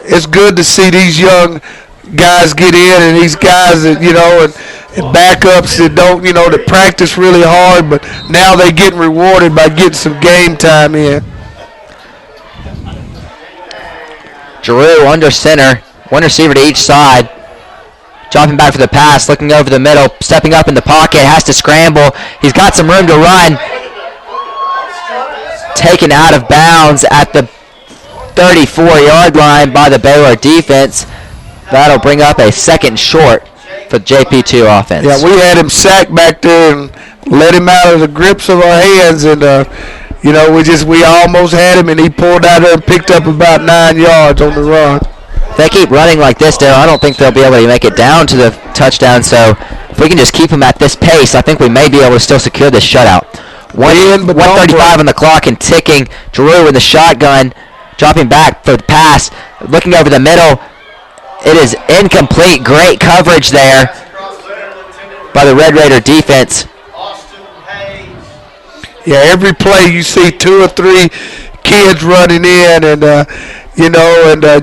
It's good to see these young guys get in, and these guys that, and backups that don't, that practice really hard, but now they getting rewarded by getting some game time in. Giroux under center, one receiver to each side. Dropping back for the pass, looking over the middle, stepping up in the pocket, has to scramble. He's got some room to run. Taken out of bounds at the 34-yard line by the Baylor defense. That'll bring up a second short for the JP2 offense. Yeah, we had him sacked back there and let him out of the grips of our hands, and we almost had him, and he pulled out there and picked up about 9 yards on the run. If they keep running like this, Darryl, I don't think they'll be able to make it down to the touchdown. So if we can just keep them at this pace, I think we may be able to still secure this shutout. 1:35 on the clock and ticking. Giroux in the shotgun, dropping back for the pass, looking over the middle. It is incomplete. Great coverage there by the Red Raider defense. Yeah, every play you see 2 or 3 kids running in, and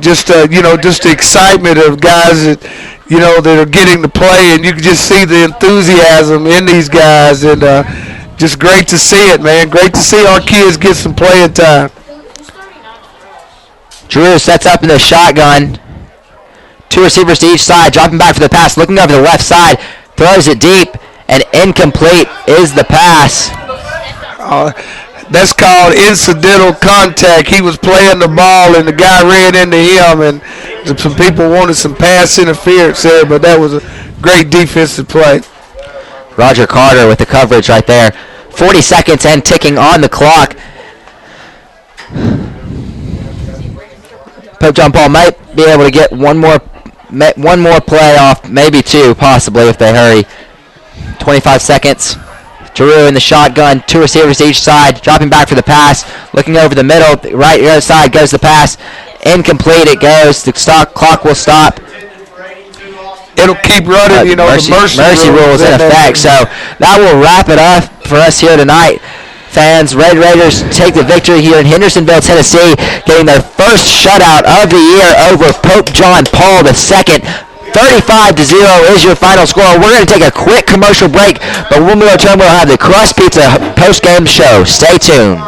just the excitement of guys that that are getting to play, and you can just see the enthusiasm in these guys, and just great to see it, man. Great to see our kids get some playing time. Giroux sets up in the shotgun. 2 receivers to each side, dropping back for the pass, looking over the left side, throws it deep, and incomplete is the pass. That's called incidental contact. He was playing the ball, and the guy ran into him, and some people wanted some pass interference there, but that was a great defensive play. Roger Carter with the coverage right there. 40 seconds and ticking on the clock. Pope John Paul might be able to get one more play off, maybe 2 possibly if they hurry. 25 seconds. Drew in the shotgun, 2 receivers to each side, dropping back for the pass, looking over the middle, right other side goes the pass, incomplete it goes, the clock will stop. It'll keep running, the mercy rule is in effect, so that will wrap it up for us here tonight. Fans, Red Raiders take the victory here in Hendersonville, Tennessee, getting their first shutout of the year over Pope John Paul II. 35-0 is your final score. We're going to take a quick commercial break, but when we return, we'll have the Crust Pizza post-game show. Stay tuned.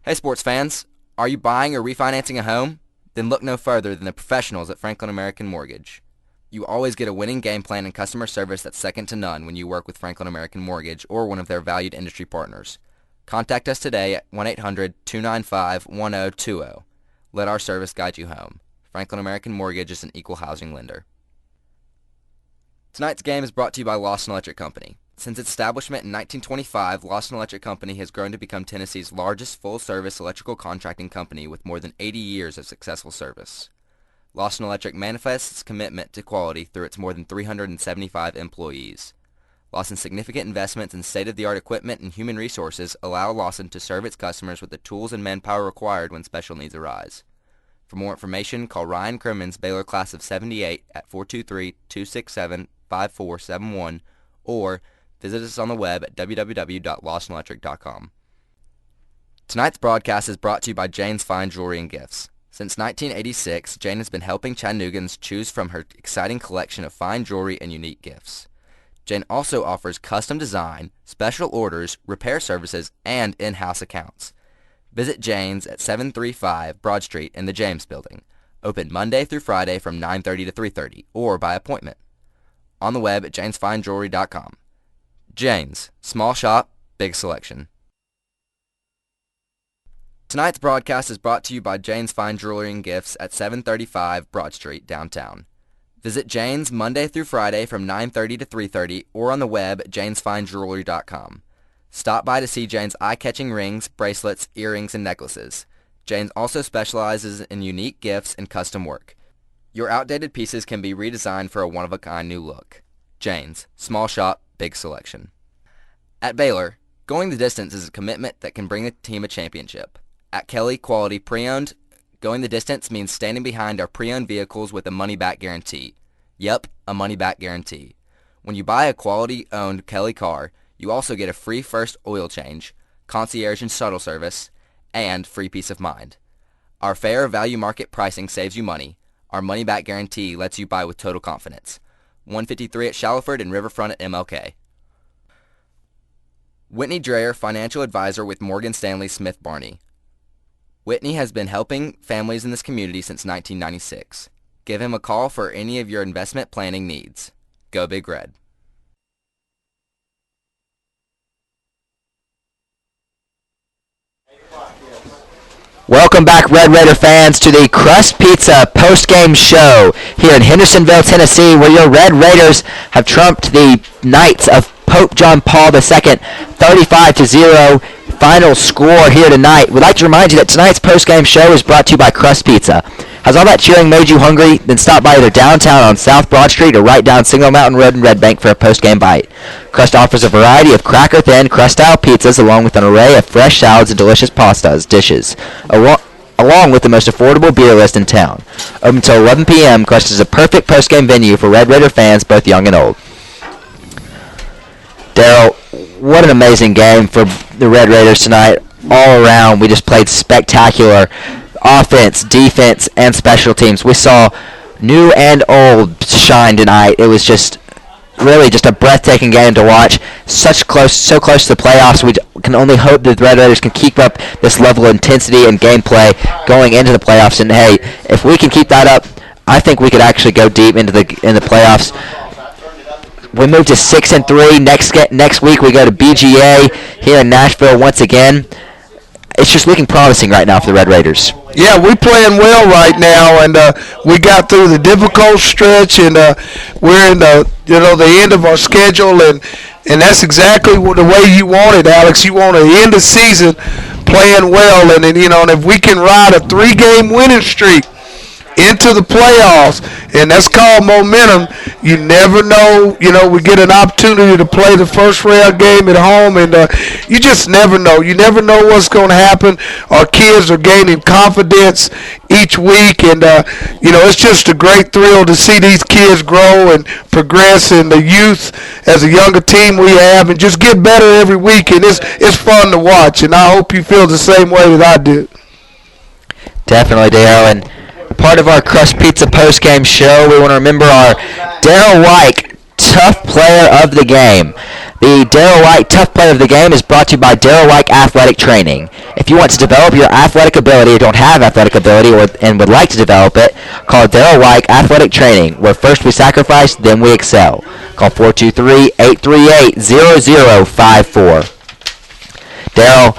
Hey, sports fans. Are you buying or refinancing a home? Then look no further than the professionals at Franklin American Mortgage. You always get a winning game plan and customer service that's second to none when you work with Franklin American Mortgage or one of their valued industry partners. Contact us today at 1-800-295-1020. Let our service guide you home. Franklin American Mortgage is an equal housing lender. Tonight's game is brought to you by Lawson Electric Company. Since its establishment in 1925, Lawson Electric Company has grown to become Tennessee's largest full-service electrical contracting company with more than 80 years of successful service. Lawson Electric manifests its commitment to quality through its more than 375 employees. Lawson's significant investments in state-of-the-art equipment and human resources allow Lawson to serve its customers with the tools and manpower required when special needs arise. For more information, call Ryan Crimmins, Baylor Class of 78 at 423-267-5471 or visit us on the web at www.lawsonelectric.com. Tonight's broadcast is brought to you by Jane's Fine Jewelry and Gifts. Since 1986, Jane has been helping Chattanoogan's choose from her exciting collection of fine jewelry and unique gifts. Jane also offers custom design, special orders, repair services, and in-house accounts. Visit Jane's at 735 Broad Street in the James Building. Open Monday through Friday from 9:30 to 3:30 or by appointment. On the web at janesfinejewelry.com. Jane's, small shop, big selection. Tonight's broadcast is brought to you by Jane's Fine Jewelry and Gifts at 735 Broad Street, downtown. Visit Jane's Monday through Friday from 9:30 to 3:30 or on the web at janesfinejewelry.com. Stop by to see Jane's eye-catching rings, bracelets, earrings, and necklaces. Jane's also specializes in unique gifts and custom work. Your outdated pieces can be redesigned for a one-of-a-kind new look. Jane's, small shop, big selection. At Baylor, going the distance is a commitment that can bring a team a championship. At Kelly Quality Pre-Owned, going the distance means standing behind our pre-owned vehicles with a money-back guarantee. Yep, a money-back guarantee. When you buy a quality-owned Kelly car, you also get a free first oil change, concierge and shuttle service, and free peace of mind. Our fair value market pricing saves you money. Our money-back guarantee lets you buy with total confidence. 153 at Shallowford and Riverfront at MLK. Whitney Dreyer, financial advisor with Morgan Stanley Smith Barney. Whitney has been helping families in this community since 1996. Give him a call for any of your investment planning needs. Go Big Red. Welcome back, Red Raider fans, to the Crust Pizza post-game show here in Hendersonville, Tennessee, where your Red Raiders have trumped the Knights of Pope John Paul II 35-0 final score here tonight. We'd like to remind you that tonight's post-game show is brought to you by Crust Pizza. Has all that cheering made you hungry? Then stop by either downtown on South Broad Street or right down Single Mountain Road in Red Bank for a post-game bite. Crust offers a variety of cracker-thin, crust-style pizzas along with an array of fresh salads and delicious dishes, along with the most affordable beer list in town. Open until 11 p.m., Crust is a perfect post-game venue for Red Raider fans, both young and old. Daryl, what an amazing game for the Red Raiders tonight. All around, we just played spectacular offense, defense, and special teams. We saw new and old shine tonight. It was just really just a breathtaking game to watch. So close to the playoffs. We can only hope that the Red Raiders can keep up this level of intensity and gameplay going into the playoffs. And hey, if we can keep that up, I think we could actually go deep into the playoffs. We move to 6-3. Next week we go to BGA here in Nashville once again. It's just looking promising right now for the Red Raiders. Yeah, we're playing well right now, and we got through the difficult stretch, and we're in the end of our schedule, and that's exactly the way you want it, Alex. You want to end the season playing well, and if we can ride a 3-game winning streak into the playoffs, and that's called momentum. You never know. We get an opportunity to play the first round game at home, and you just never know. You never know what's going to happen. Our kids are gaining confidence each week, and it's just a great thrill to see these kids grow and progress in the youth as a younger team we have, and just get better every week, and it's fun to watch, and I hope you feel the same way that I do. Definitely, Daryl. And part of our Crust Pizza post-game show, we want to remember our Daryl White Tough Player of the Game. The Daryl White Tough Player of the Game is brought to you by Daryl White Athletic Training. If you want to develop your athletic ability or don't have athletic ability and would like to develop it, call Daryl White Athletic Training, where first we sacrifice, then we excel. Call 423-838-0054. Daryl,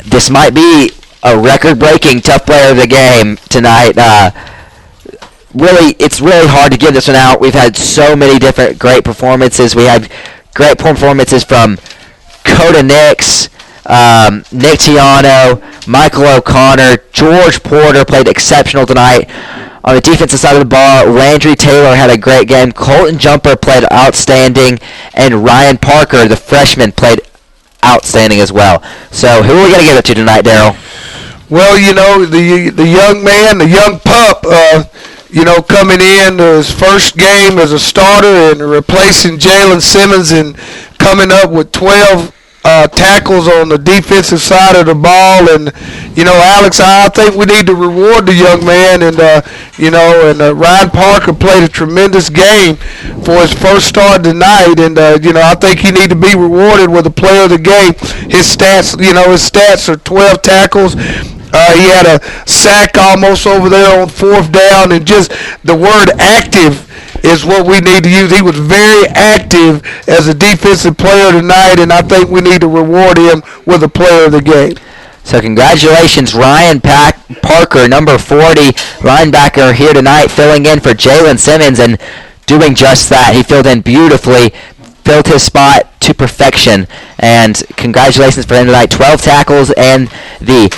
this might be a record-breaking Tough Player of the Game tonight. It's really hard to give this one out. We've had so many different great performances. We had great performances from Coda Nix, Nick Tiano, Michael O'Connor, George Porter played exceptional tonight. On the defensive side of the ball, Landry Taylor had a great game. Colton Jumper played outstanding, and Ryan Parker, the freshman, played outstanding as well. So who are we going to give it to tonight, Daryl? Well, the young man, the young pup, coming in his first game as a starter and replacing Jalen Simmons and coming up with 12 tackles on the defensive side of the ball. And, Alex, I think we need to reward the young man. And, Ryan Parker played a tremendous game for his first start tonight. And, I think he need to be rewarded with a player of the game. His stats are 12 tackles. He had a sack almost over there on fourth down, and just the word active is what we need to use. He was very active as a defensive player tonight, and I think we need to reward him with a player of the game. So congratulations, Ryan Parker, number 40, linebacker here tonight, filling in for Jalen Simmons and doing just that. He filled in beautifully, filled his spot to perfection, and congratulations for him tonight. 12 tackles and the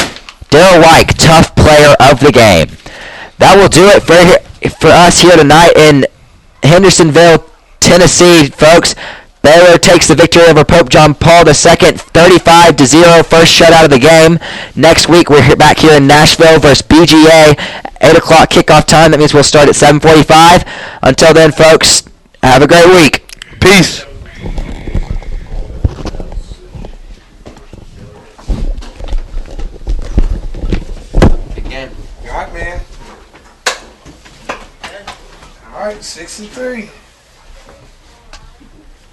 Daryl White, Tough Player of the Game. That will do it for us here tonight in Hendersonville, Tennessee, folks. Baylor takes the victory over Pope John Paul II, 35-0, first shutout of the game. Next week, we're back here in Nashville versus BGA, 8 o'clock kickoff time. That means we'll start at 7:45. Until then, folks, have a great week. Peace. All right, man. All right, 6-3.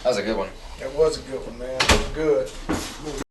That was a good one. That was a good one, man. That was good.